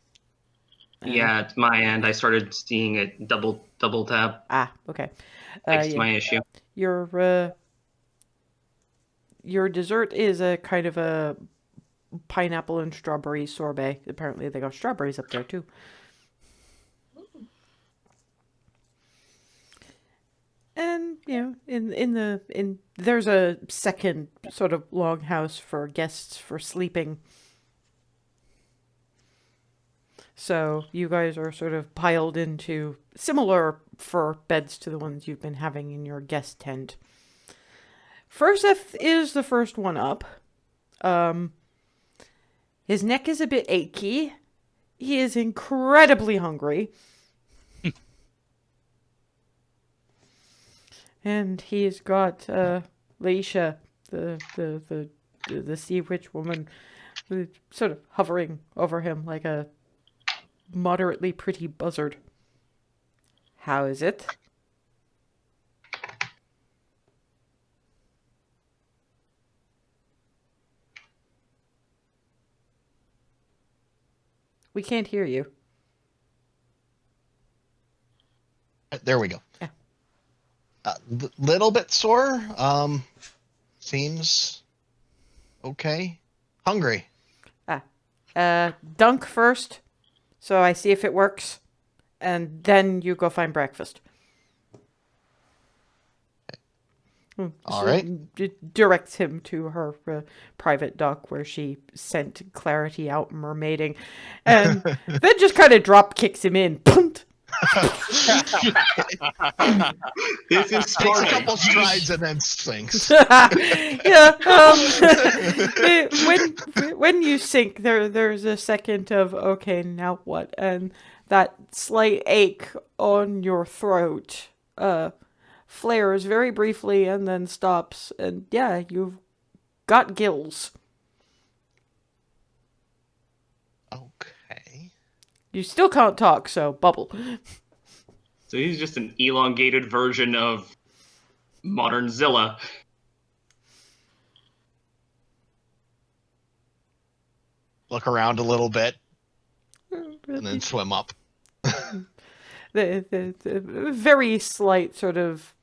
[SPEAKER 2] Yeah, it's my end. I started seeing it double tap.
[SPEAKER 1] Ah, okay.
[SPEAKER 2] Fixed
[SPEAKER 1] Yeah.
[SPEAKER 2] my issue.
[SPEAKER 1] Your dessert is a kind of a pineapple and strawberry sorbet. Apparently, they got strawberries up there too. And there's a second sort of longhouse for guests for sleeping. So you guys are sort of piled into similar fur beds to the ones you've been having in your guest tent. Furseth is the first one up. His neck is a bit achy. He is incredibly hungry. And he's got Leisha, the sea witch woman, sort of hovering over him like a moderately pretty buzzard. How is it? We can't hear you.
[SPEAKER 8] There we go.
[SPEAKER 1] Yeah.
[SPEAKER 8] Little bit sore. Seems okay. Hungry.
[SPEAKER 1] Dunk first, so I see if it works, and then you go find breakfast.
[SPEAKER 8] All right.
[SPEAKER 1] Directs him to her private dock where she sent Clarity out mermaiding, and then just kind of drop kicks him in. Punt!
[SPEAKER 2] This is
[SPEAKER 8] Takes a
[SPEAKER 2] starting.
[SPEAKER 8] couple strides and then sinks.
[SPEAKER 1] Yeah. When you sink, there's a second of okay, now what? And that slight ache on your throat flares very briefly and then stops. And yeah, you've got gills.
[SPEAKER 8] Okay.
[SPEAKER 1] You still can't talk, so bubble.
[SPEAKER 2] So he's just an elongated version of modern Zilla.
[SPEAKER 8] Look around a little bit and then swim up.
[SPEAKER 1] The very slight sort of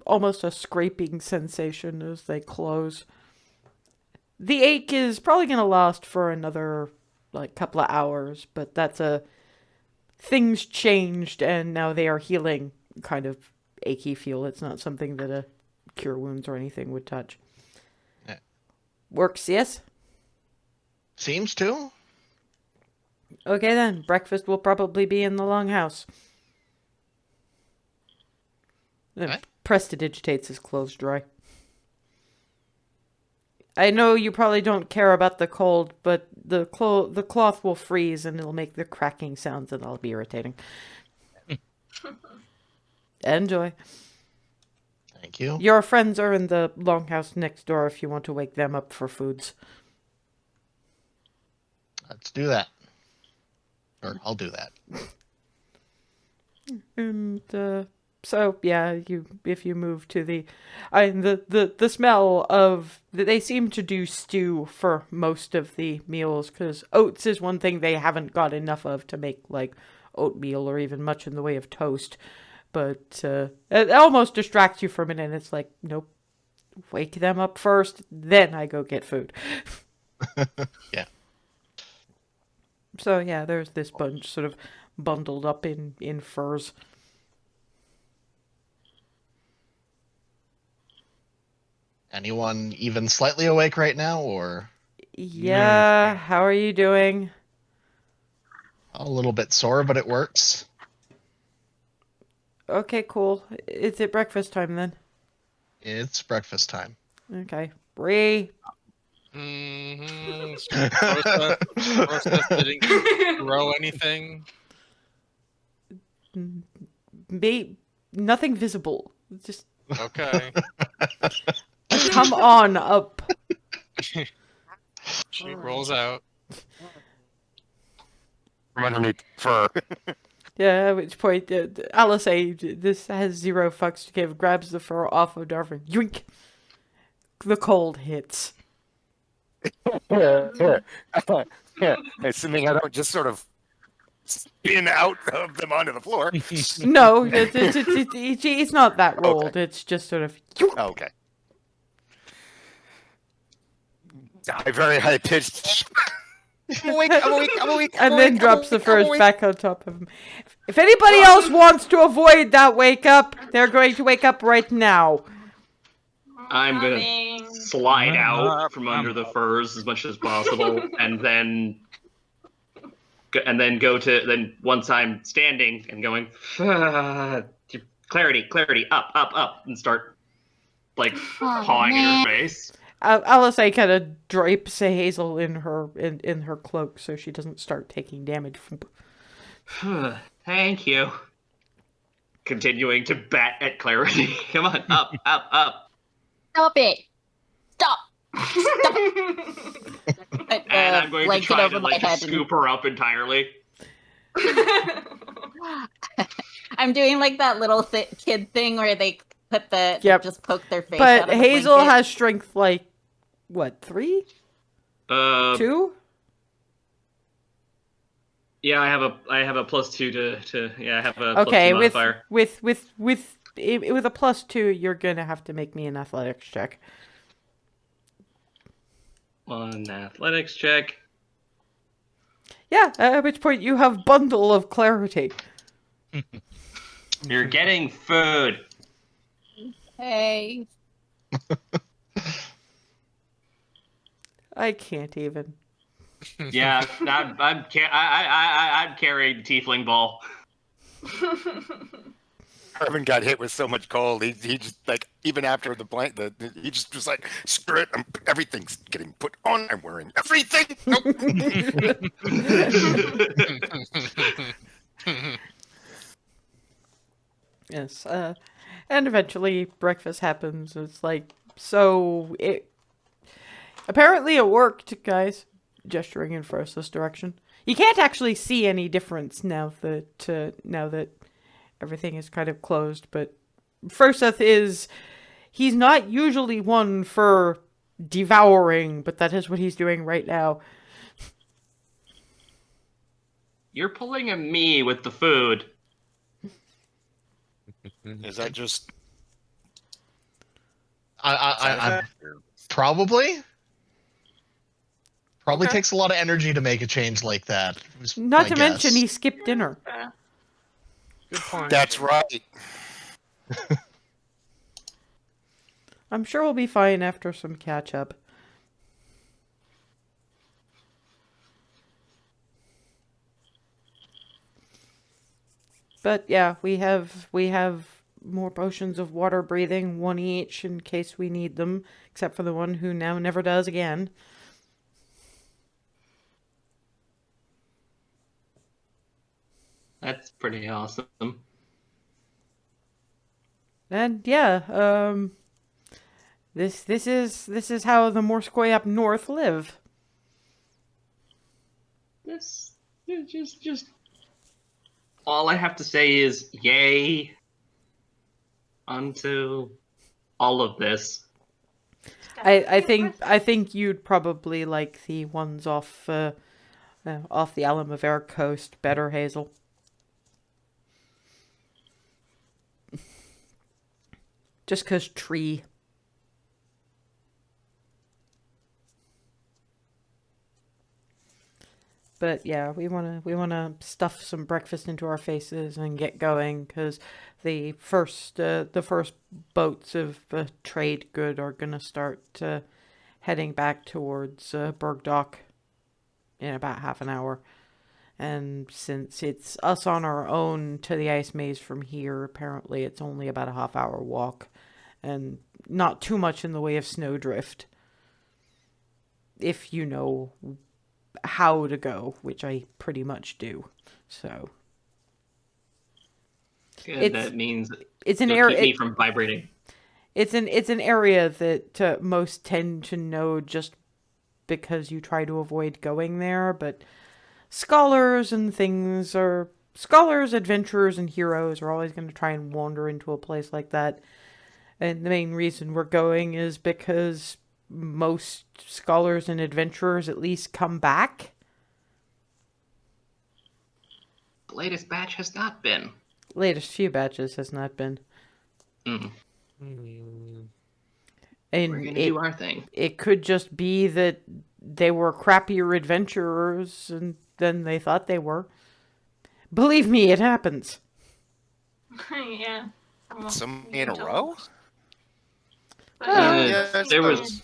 [SPEAKER 1] almost a scraping sensation as they close. The ache is probably going to last for another couple of hours, but that's things changed and now they are healing kind of achy feel. It's not something that a cure wounds or anything would touch.
[SPEAKER 8] Yeah.
[SPEAKER 1] Works, yes?
[SPEAKER 8] Seems to.
[SPEAKER 1] Okay then, breakfast will probably be in the Longhouse.
[SPEAKER 8] Okay.
[SPEAKER 1] Prestidigitates his clothes dry. I know you probably don't care about the cold, but the cloth will freeze and it'll make the cracking sounds and that'll be irritating. Enjoy.
[SPEAKER 8] Thank you.
[SPEAKER 1] Your friends are in the Longhouse next door if you want to wake them up for foods.
[SPEAKER 8] Let's do that. Or I'll do that.
[SPEAKER 1] And so yeah, if you move to the smell of they seem to do stew for most of the meals because oats is one thing they haven't got enough of to make like oatmeal or even much in the way of toast. But it almost distracts you for a minute. And it's like, nope, wake them up first, then I go get food.
[SPEAKER 8] Yeah.
[SPEAKER 1] So yeah, there's this bunch sort of bundled up in furs.
[SPEAKER 8] Anyone even slightly awake right now, or
[SPEAKER 1] Yeah, how are you doing?
[SPEAKER 8] a little bit sore, but it works?
[SPEAKER 1] Okay, cool. Is it breakfast time then?
[SPEAKER 8] It's breakfast time.
[SPEAKER 1] Okay. Bree.
[SPEAKER 5] Mm-hmm. Rosa didn't grow anything.
[SPEAKER 1] Nothing visible. Just
[SPEAKER 5] Okay.
[SPEAKER 1] Come on up.
[SPEAKER 5] She rolls out.
[SPEAKER 3] From underneath fur.
[SPEAKER 1] Yeah, at which point, Alice, this has 0 fucks to give, grabs the fur off of Darvin. Yoink! The cold hits.
[SPEAKER 3] Assuming I don't just sort of spin out of them onto the floor.
[SPEAKER 1] No, it's not that rolled.
[SPEAKER 3] Okay.
[SPEAKER 1] It's just sort of...
[SPEAKER 3] Okay. Very high pitched. I'm awake.
[SPEAKER 1] And then drops the furs back on top of him. If anybody else wants to avoid that wake up, they're going to wake up right now.
[SPEAKER 2] I'm gonna slide out from under the furs as much as possible, and then once I'm standing and going, clarity, up, and start like pawing at her face.
[SPEAKER 1] Alice kind of drapes Hazel in her cloak so she doesn't start taking damage from.
[SPEAKER 2] Thank you. Continuing to bat at clarity. Come on, up.
[SPEAKER 6] Stop it! Stop!
[SPEAKER 2] And I'm going to try to like
[SPEAKER 6] head
[SPEAKER 2] scoop her up entirely.
[SPEAKER 6] I'm doing like that little kid thing where they put the just poke their face.
[SPEAKER 1] But
[SPEAKER 6] out of the
[SPEAKER 1] Hazel
[SPEAKER 6] blanket.
[SPEAKER 1] has strength like what, 3? 2?
[SPEAKER 2] Yeah, I have a +2 to I have a
[SPEAKER 1] Okay,
[SPEAKER 2] +2 modifier.
[SPEAKER 1] with a +2, you're gonna have to make me an athletics check.
[SPEAKER 2] One athletics check.
[SPEAKER 1] Yeah, at which point you have bundle of clarity.
[SPEAKER 2] You're getting food.
[SPEAKER 6] Hey.
[SPEAKER 1] I can't even.
[SPEAKER 2] Yeah, I'm carrying tiefling ball.
[SPEAKER 3] Irvin got hit with so much cold. He just like even after the blanket, he just was like, screw it. Everything's getting put on. I'm wearing everything.
[SPEAKER 1] Yes, and eventually breakfast happens. It's like, so it apparently it worked, guys. Gesturing in Frosta's direction. You can't actually see any difference now that everything is kind of closed, but Frosta he's not usually one for devouring, but that is what he's doing right now.
[SPEAKER 2] You're pulling a me with the food.
[SPEAKER 3] Is that just?
[SPEAKER 8] I probably takes a lot of energy to make a change like that.
[SPEAKER 1] Not to mention he skipped dinner.
[SPEAKER 5] Good point.
[SPEAKER 3] That's right.
[SPEAKER 1] I'm sure we'll be fine after some catch up. But yeah, we have more potions of water breathing, 1 each in case we need them, except for the one who now never does again.
[SPEAKER 2] That's pretty awesome.
[SPEAKER 1] And yeah, this is how the Morsekoi up north live.
[SPEAKER 2] This just all I have to say is yay unto all of this.
[SPEAKER 1] I think you'd probably like the ones off the Alamavere coast better, Hazel. Just 'cause tree. But yeah, we wanna stuff some breakfast into our faces and get going, because the first boats of trade good are gonna start heading back towards Bergdock in about half an hour. And since it's us on our own to the ice maze from here, apparently it's only about a half-hour walk, and not too much in the way of snowdrift, if you know how to go, which I pretty much do. So
[SPEAKER 2] Good, that means
[SPEAKER 1] it's an
[SPEAKER 2] it'll
[SPEAKER 1] area.
[SPEAKER 2] keep me from vibrating.
[SPEAKER 1] It's an area that most tend to know just because you try to avoid going there, but scholars, adventurers, and heroes are always going to try and wander into a place like that. And the main reason we're going is because most scholars and adventurers at least come back.
[SPEAKER 2] The latest batch has not been.
[SPEAKER 1] Latest few batches has not been.
[SPEAKER 2] Mm.
[SPEAKER 1] And
[SPEAKER 2] We're gonna do our thing.
[SPEAKER 1] It could just be that they were crappier adventurers than they thought they were. Believe me, it happens.
[SPEAKER 4] Yeah. Well,
[SPEAKER 3] So many
[SPEAKER 4] you
[SPEAKER 3] in a
[SPEAKER 4] don't.
[SPEAKER 3] row?
[SPEAKER 4] Well,
[SPEAKER 3] Yeah,
[SPEAKER 2] There was.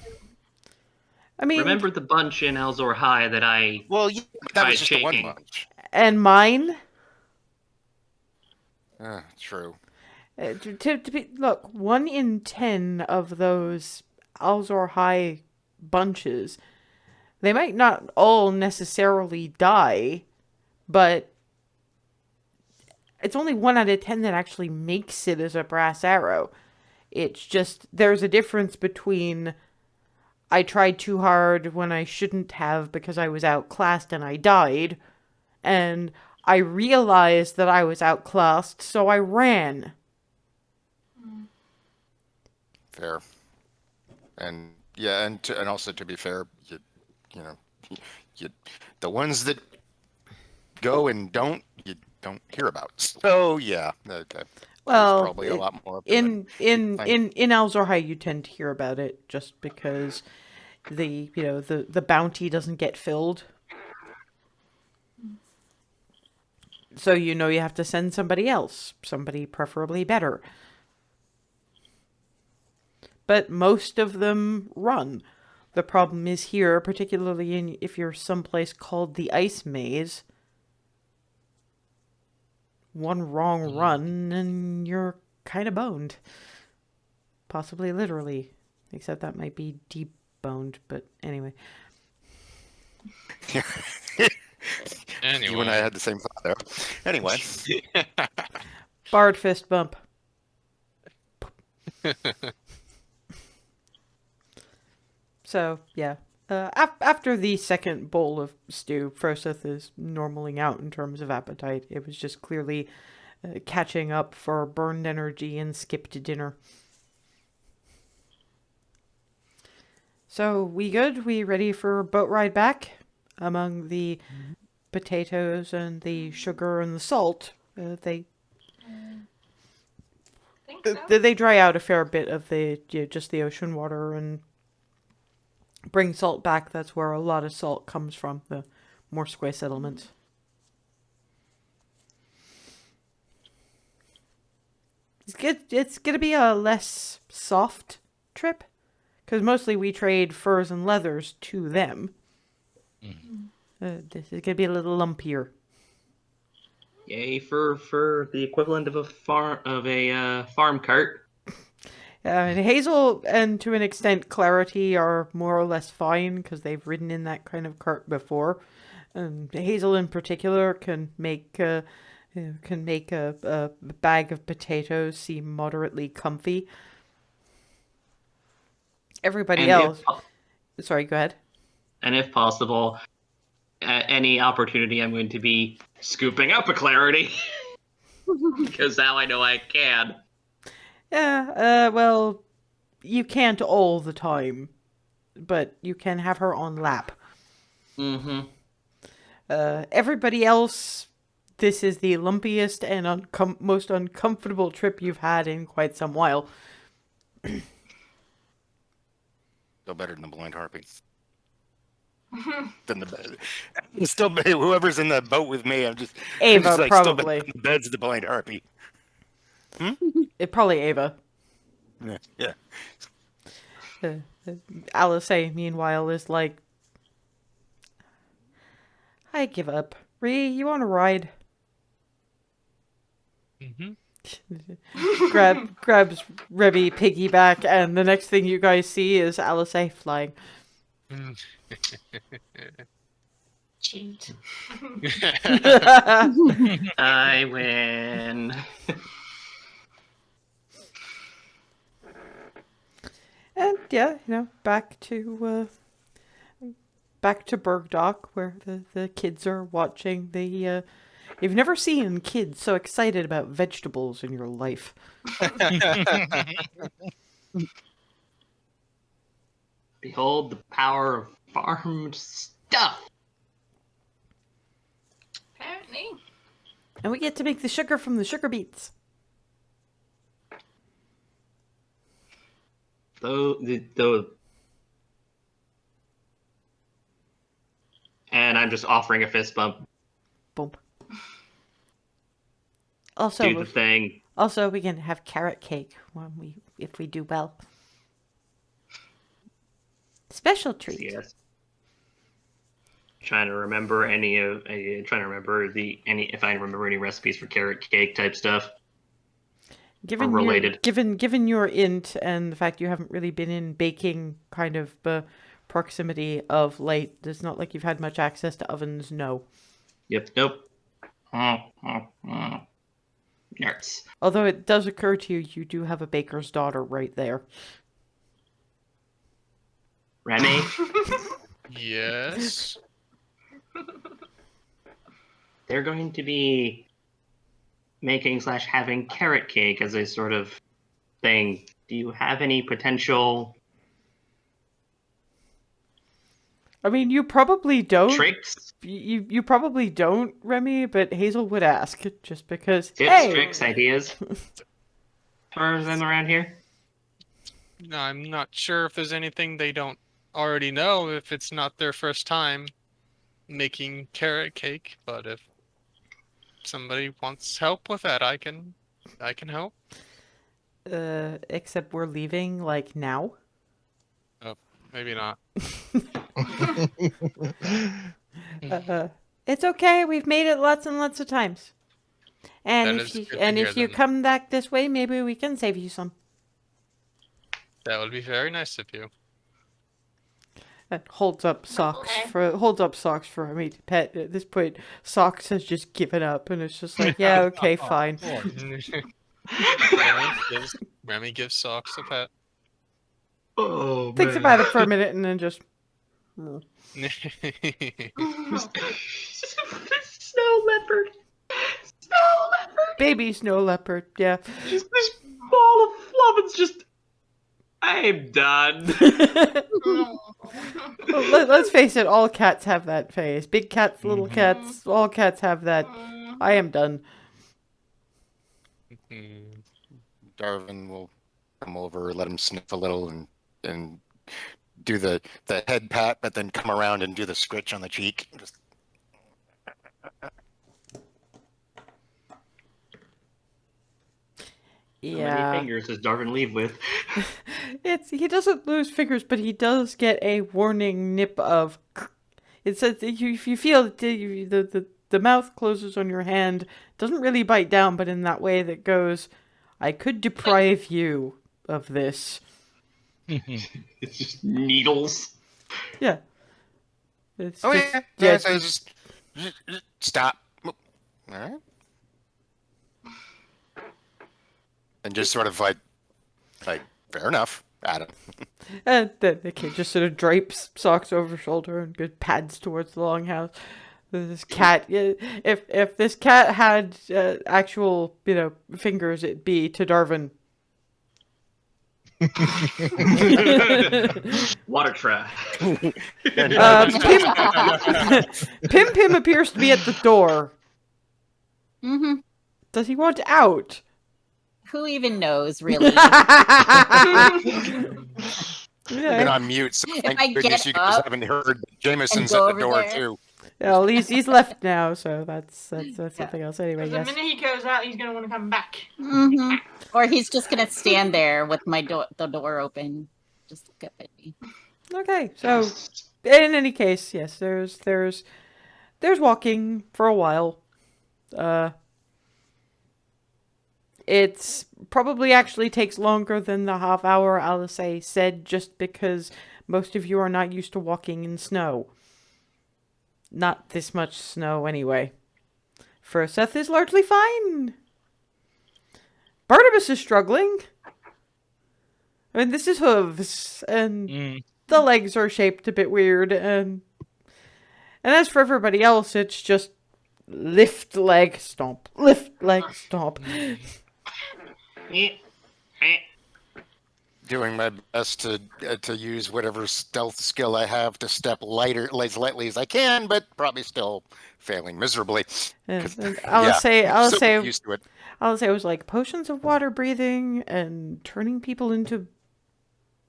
[SPEAKER 1] I mean,
[SPEAKER 2] Remember the bunch in Elzor High that I
[SPEAKER 3] Well, yeah, that
[SPEAKER 2] tried
[SPEAKER 3] was just the one
[SPEAKER 2] shaking?
[SPEAKER 3] bunch.
[SPEAKER 1] and mine.
[SPEAKER 3] True.
[SPEAKER 1] Look, 1 in 10 of those Alzor High bunches, they might not all necessarily die, but it's only 1 out of 10 that actually makes it as a brass arrow. It's just, there's a difference between I tried too hard when I shouldn't have because I was outclassed and I died, and I realized that I was outclassed, so I ran.
[SPEAKER 3] Fair. And yeah, and also to be fair, you know, the ones that go and you don't hear about. So yeah, there's
[SPEAKER 1] Well,
[SPEAKER 3] probably a lot more.
[SPEAKER 1] in Alzor High, you tend to hear about it just because the bounty doesn't get filled. So you have to send somebody else, somebody preferably better. But most of them run. The problem is here, particularly if you're someplace called the Ice Maze, one wrong run and you're kind of boned. Possibly literally. Except that might be deep boned, but anyway.
[SPEAKER 7] Anyway.
[SPEAKER 3] You and I had the same thought there. Anyway.
[SPEAKER 1] Bard fist bump. So, yeah. After the second bowl of stew, Froseth is normaling out in terms of appetite. It was just clearly catching up for burned energy and skipped dinner. So, we good? We ready for a boat ride back? Among the potatoes and the sugar and the salt, they
[SPEAKER 4] think so.
[SPEAKER 1] they dry out a fair bit of just the ocean water and bring salt back. That's where a lot of salt comes from, the Morsekoi settlement. It's gonna be a less soft trip, because mostly we trade furs and leathers to them. This is gonna be a little lumpier.
[SPEAKER 2] Yay for the equivalent of a farm cart.
[SPEAKER 1] And Hazel and to an extent Clarity are more or less fine because they've ridden in that kind of cart before. And Hazel in particular can make a bag of potatoes seem moderately comfy. Everybody
[SPEAKER 2] And
[SPEAKER 1] else, sorry, go ahead.
[SPEAKER 2] And if possible, at any opportunity, I'm going to be scooping up a Clarity. Because now I know I can.
[SPEAKER 1] Yeah, well, you can't all the time, but you can have her on lap.
[SPEAKER 2] Mm-hmm.
[SPEAKER 1] Everybody else, this is the lumpiest and most uncomfortable trip you've had in quite some while.
[SPEAKER 3] Still better than the blind harpy. Still, whoever's in the boat with me, I'm just
[SPEAKER 1] Ava,
[SPEAKER 3] just like,
[SPEAKER 1] probably.
[SPEAKER 3] Still the bed's the blind harpy.
[SPEAKER 1] Probably Ava.
[SPEAKER 3] Yeah.
[SPEAKER 1] Alice, meanwhile, is like, I give up. Ree, you want to ride? Grabs Remy piggyback, and the next thing you guys see is Alice flying.
[SPEAKER 4] Cheat.
[SPEAKER 2] I win.
[SPEAKER 1] And yeah, back to Bergdock, where the kids are watching the. You've never seen kids so excited about vegetables in your life.
[SPEAKER 2] Behold the power of farmed stuff.
[SPEAKER 4] Apparently.
[SPEAKER 1] And we get to make the sugar from the sugar beets.
[SPEAKER 2] And I'm just offering a fist bump.
[SPEAKER 1] Bump. Also,
[SPEAKER 2] Do the thing.
[SPEAKER 1] Also, we can have carrot cake if we do well. Special treat.
[SPEAKER 2] Yes. Trying to remember if I remember any recipes for carrot cake type stuff.
[SPEAKER 1] Given
[SPEAKER 2] related.
[SPEAKER 1] Given your int and the fact you haven't really been in baking kind of proximity of late, it's not like you've had much access to ovens. No.
[SPEAKER 2] Yep. Nope. Nerds.
[SPEAKER 1] Although it does occur to you, you do have a baker's daughter right there.
[SPEAKER 2] Remy.
[SPEAKER 5] Yes.
[SPEAKER 2] They're going to be making / having carrot cake as a sort of thing. Do you have any potential
[SPEAKER 1] I mean, you probably don't.
[SPEAKER 2] tricks?
[SPEAKER 1] You probably don't, Remy, but Hazel would ask just because.
[SPEAKER 2] Tips,
[SPEAKER 1] Hey!
[SPEAKER 2] tricks, ideas? For them around here?
[SPEAKER 5] No, I'm not sure if there's anything they don't already know if it's not their first time making carrot cake, but if somebody wants help with that, I can help.
[SPEAKER 1] Except we're leaving, like, now.
[SPEAKER 5] Oh, maybe not.
[SPEAKER 1] It's okay. We've made it lots and lots of times. And
[SPEAKER 5] That is good to
[SPEAKER 1] if
[SPEAKER 5] hear,
[SPEAKER 1] you
[SPEAKER 5] then.
[SPEAKER 1] come back this way, maybe we can save you some.
[SPEAKER 5] That would be very nice of you.
[SPEAKER 1] Holds up socks
[SPEAKER 4] Okay.
[SPEAKER 1] for me to pet. At this point, Socks has just given up, and it's just like, yeah, okay, fine.
[SPEAKER 5] Remy gives Socks a pet.
[SPEAKER 2] Oh,
[SPEAKER 1] Thinks about it for a minute, and then just.
[SPEAKER 2] Snow leopard. Snow leopard.
[SPEAKER 1] Baby snow leopard, yeah.
[SPEAKER 2] Just this ball of fluff. It's just. I'm done.
[SPEAKER 1] Well, let's face it, all cats have that phase. Big cats, little cats, all cats have that. I am done.
[SPEAKER 3] Darwin will come over, let him sniff a little, and do the head pat, but then come around and do the scritch on the cheek. Just
[SPEAKER 2] How many
[SPEAKER 1] Yeah.
[SPEAKER 2] fingers does Darwin leave with?
[SPEAKER 1] He doesn't lose fingers, but he does get a warning nip of. It says that if you feel the mouth closes on your hand, doesn't really bite down, but in that way that goes, I could deprive you of this.
[SPEAKER 2] It's just needles.
[SPEAKER 1] Yeah. It's
[SPEAKER 3] oh
[SPEAKER 1] just,
[SPEAKER 3] yeah, so just stop. All right. And just sort of like fair enough, Adam.
[SPEAKER 1] And then the kid just sort of drapes Socks over shoulder and good pads towards the Longhouse. This cat, if this cat had actual, fingers, it'd be to Darwin.
[SPEAKER 2] Water trap.
[SPEAKER 1] Pim appears to be at the door.
[SPEAKER 6] Mm-hmm.
[SPEAKER 1] Does he want out?
[SPEAKER 6] Who even knows, really?
[SPEAKER 3] Been on mute, so thank
[SPEAKER 6] I
[SPEAKER 3] goodness
[SPEAKER 6] get
[SPEAKER 3] you guys
[SPEAKER 6] up
[SPEAKER 3] haven't heard Jameson's
[SPEAKER 6] and go
[SPEAKER 3] at the
[SPEAKER 6] over
[SPEAKER 3] door
[SPEAKER 6] there?
[SPEAKER 3] too.
[SPEAKER 1] Well, he's left now, so that's something else. Anyway,
[SPEAKER 4] The
[SPEAKER 1] yes.
[SPEAKER 4] minute he goes out, he's gonna want to come back.
[SPEAKER 6] Mm-hmm. Or he's just gonna stand there with the door open, just look up at me.
[SPEAKER 1] Okay, so in any case, yes, there's walking for a while. It's probably actually takes longer than the half hour Alice said, just because most of you are not used to walking in snow. Not this much snow, anyway. Seth is largely fine. Barnabas is struggling. I mean, this is hooves, and
[SPEAKER 7] Mm.
[SPEAKER 1] the legs are shaped a bit weird, and as for everybody else, it's just lift, leg, stomp, lift, leg, stomp.
[SPEAKER 3] Doing my best to use whatever stealth skill I have to step lighter, as lightly as I can, but probably still failing miserably.
[SPEAKER 1] And
[SPEAKER 3] I'm so used to it.
[SPEAKER 1] I'll say it was like potions of water breathing and turning people into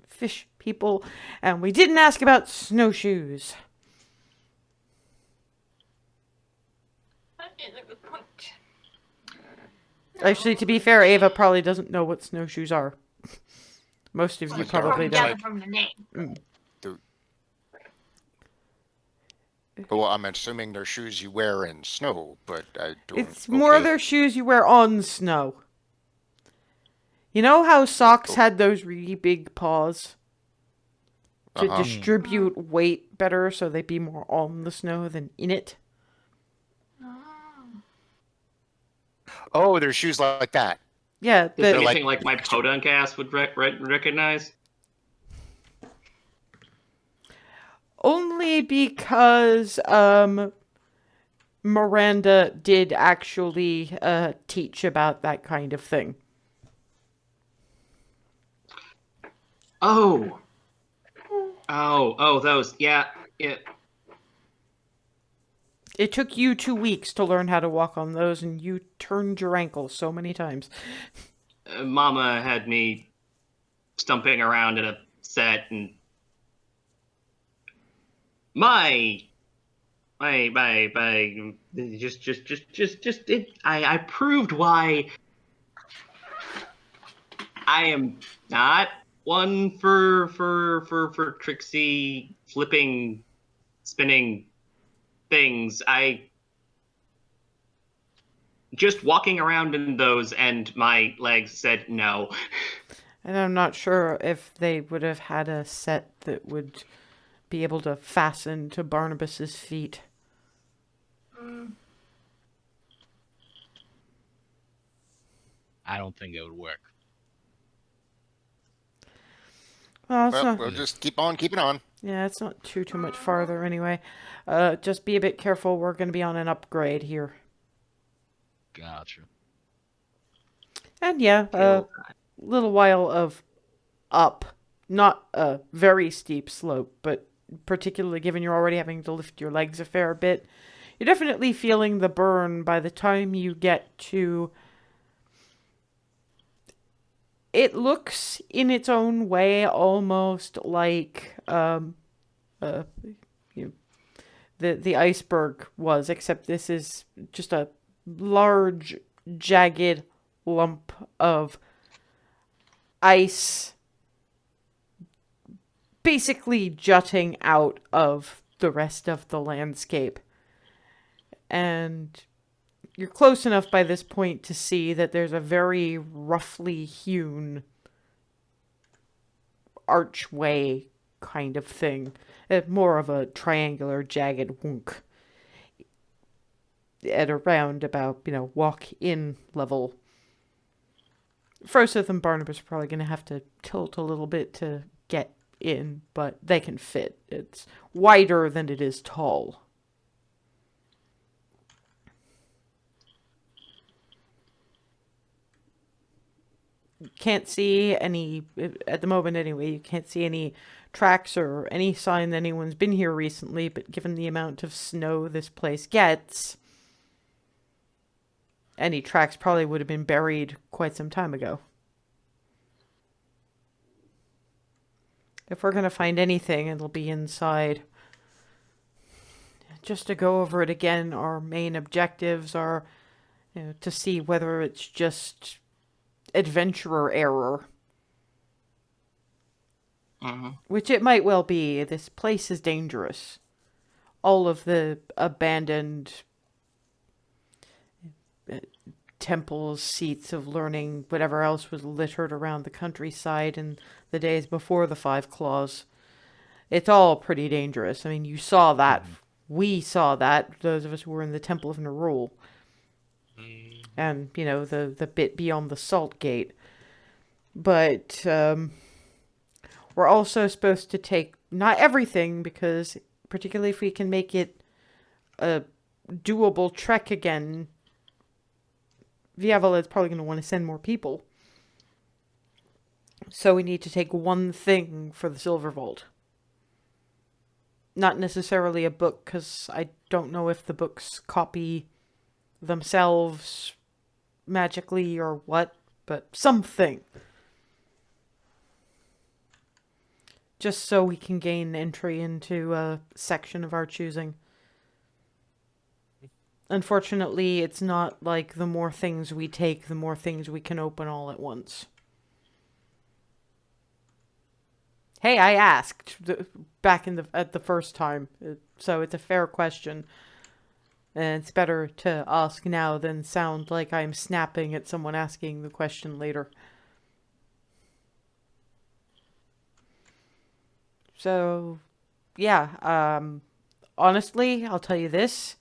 [SPEAKER 1] fish people, and we didn't ask about snowshoes.
[SPEAKER 4] That is a good point.
[SPEAKER 1] Actually, to be fair, Ava probably doesn't know what snowshoes are. Most of you probably
[SPEAKER 4] gather
[SPEAKER 1] don't.
[SPEAKER 4] from the name.
[SPEAKER 3] Well, I'm assuming they're shoes you wear in snow, but I don't.
[SPEAKER 1] It's more their shoes you wear on snow. You know how socks had those really big paws to distribute weight better so they'd be more on the snow than in it?
[SPEAKER 3] Oh, they're shoes like that.
[SPEAKER 1] Yeah.
[SPEAKER 2] Is there anything like my podunk ass would recognize?
[SPEAKER 1] Only because Miranda did actually teach about that kind of thing.
[SPEAKER 2] Oh, those. Yeah.
[SPEAKER 1] It took you 2 weeks to learn how to walk on those, and you turned your ankle so many times.
[SPEAKER 2] Mama had me stumping around in a set, and I proved why I am not one for tricksy flipping, spinning things. I just walking around in those, and my legs said no.
[SPEAKER 1] And I'm not sure if they would have had a set that would be able to fasten to Barnabas's feet.
[SPEAKER 7] I don't think it would work.
[SPEAKER 1] Well,
[SPEAKER 3] We'll just keep on keeping on.
[SPEAKER 1] Yeah, it's not too much farther anyway. Just be a bit careful. We're going to be on an upgrade here.
[SPEAKER 7] Gotcha.
[SPEAKER 1] And yeah, a little while of up. Not a very steep slope, but particularly given you're already having to lift your legs a fair bit, you're definitely feeling the burn by the time you get to... It looks, in its own way, almost like the iceberg was, except this is just a large, jagged lump of ice basically jutting out of the rest of the landscape. And you're close enough by this point to see that there's a very roughly hewn archway kind of thing. More of a triangular, jagged wunk. At around about, walk-in level. Froseth and Barnabas are probably going to have to tilt a little bit to get in, but they can fit. It's wider than it is tall. Can't see any, at the moment anyway, you can't see any tracks or any sign that anyone's been here recently, but given the amount of snow this place gets, any tracks probably would have been buried quite some time ago. If we're going to find anything, it'll be inside. Just to go over it again, our main objectives are to see whether it's just adventurer error. Which it might well be. This place is dangerous. All of the abandoned temples, seats of learning, whatever else was littered around the countryside in the days before the Five Claws. It's all pretty dangerous. I mean, you saw that. We saw that, those of us who were in the Temple of Nerul. And, the bit beyond the Salt Gate. But, we're also supposed to take not everything, because particularly if we can make it a doable trek again, Vievel is probably going to want to send more people. So we need to take one thing for the Silver Vault. Not necessarily a book, because I don't know if the books copy themselves magically or what, but something. Just so we can gain entry into a section of our choosing. Unfortunately, it's not like the more things we take, the more things we can open all at once. Hey, I asked back at the first time, so it's a fair question. And it's better to ask now than sound like I'm snapping at someone asking the question later. So, yeah, honestly, I'll tell you this.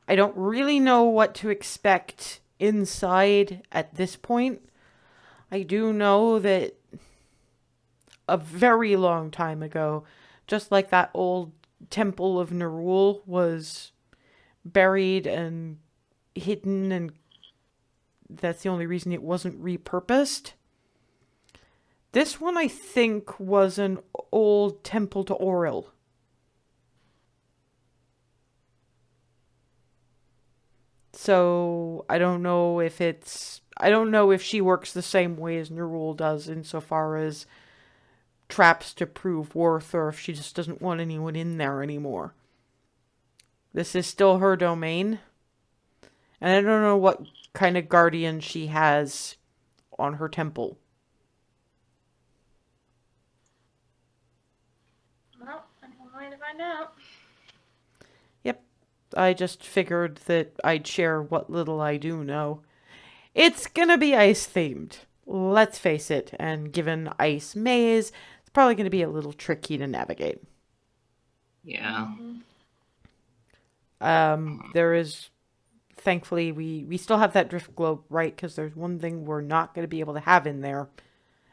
[SPEAKER 1] I don't really know what to expect inside at this point. I do know that a very long time ago, just like that old temple of Nerul was buried and hidden, and that's the only reason it wasn't repurposed. This one, I think, was an old temple to Auril. So, I don't know if she works the same way as Nerul does insofar as traps to prove worth, or if she just doesn't want anyone in there anymore. This is still her domain. And I don't know what kind of guardian she has on her temple.
[SPEAKER 4] Well, I'm going to find out.
[SPEAKER 1] Yep. I just figured that I'd share what little I do know. It's gonna be ice-themed. Let's face it. And given Ice Maze, it's probably gonna be a little tricky to navigate.
[SPEAKER 2] Yeah.
[SPEAKER 1] There is... Thankfully, we still have that drift globe, right? Because there's one thing we're not going to be able to have in there,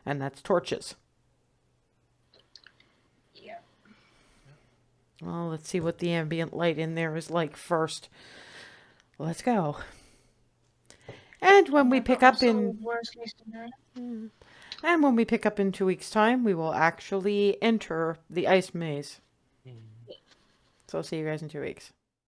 [SPEAKER 1] and that's torches.
[SPEAKER 4] Yeah.
[SPEAKER 1] Well, let's see what the ambient light in there is like first. Let's go. And when we pick up in...
[SPEAKER 4] Worst case scenario.
[SPEAKER 1] And when we pick up in 2 weeks' time, we will actually enter the Ice Maze. So I'll see you guys in 2 weeks.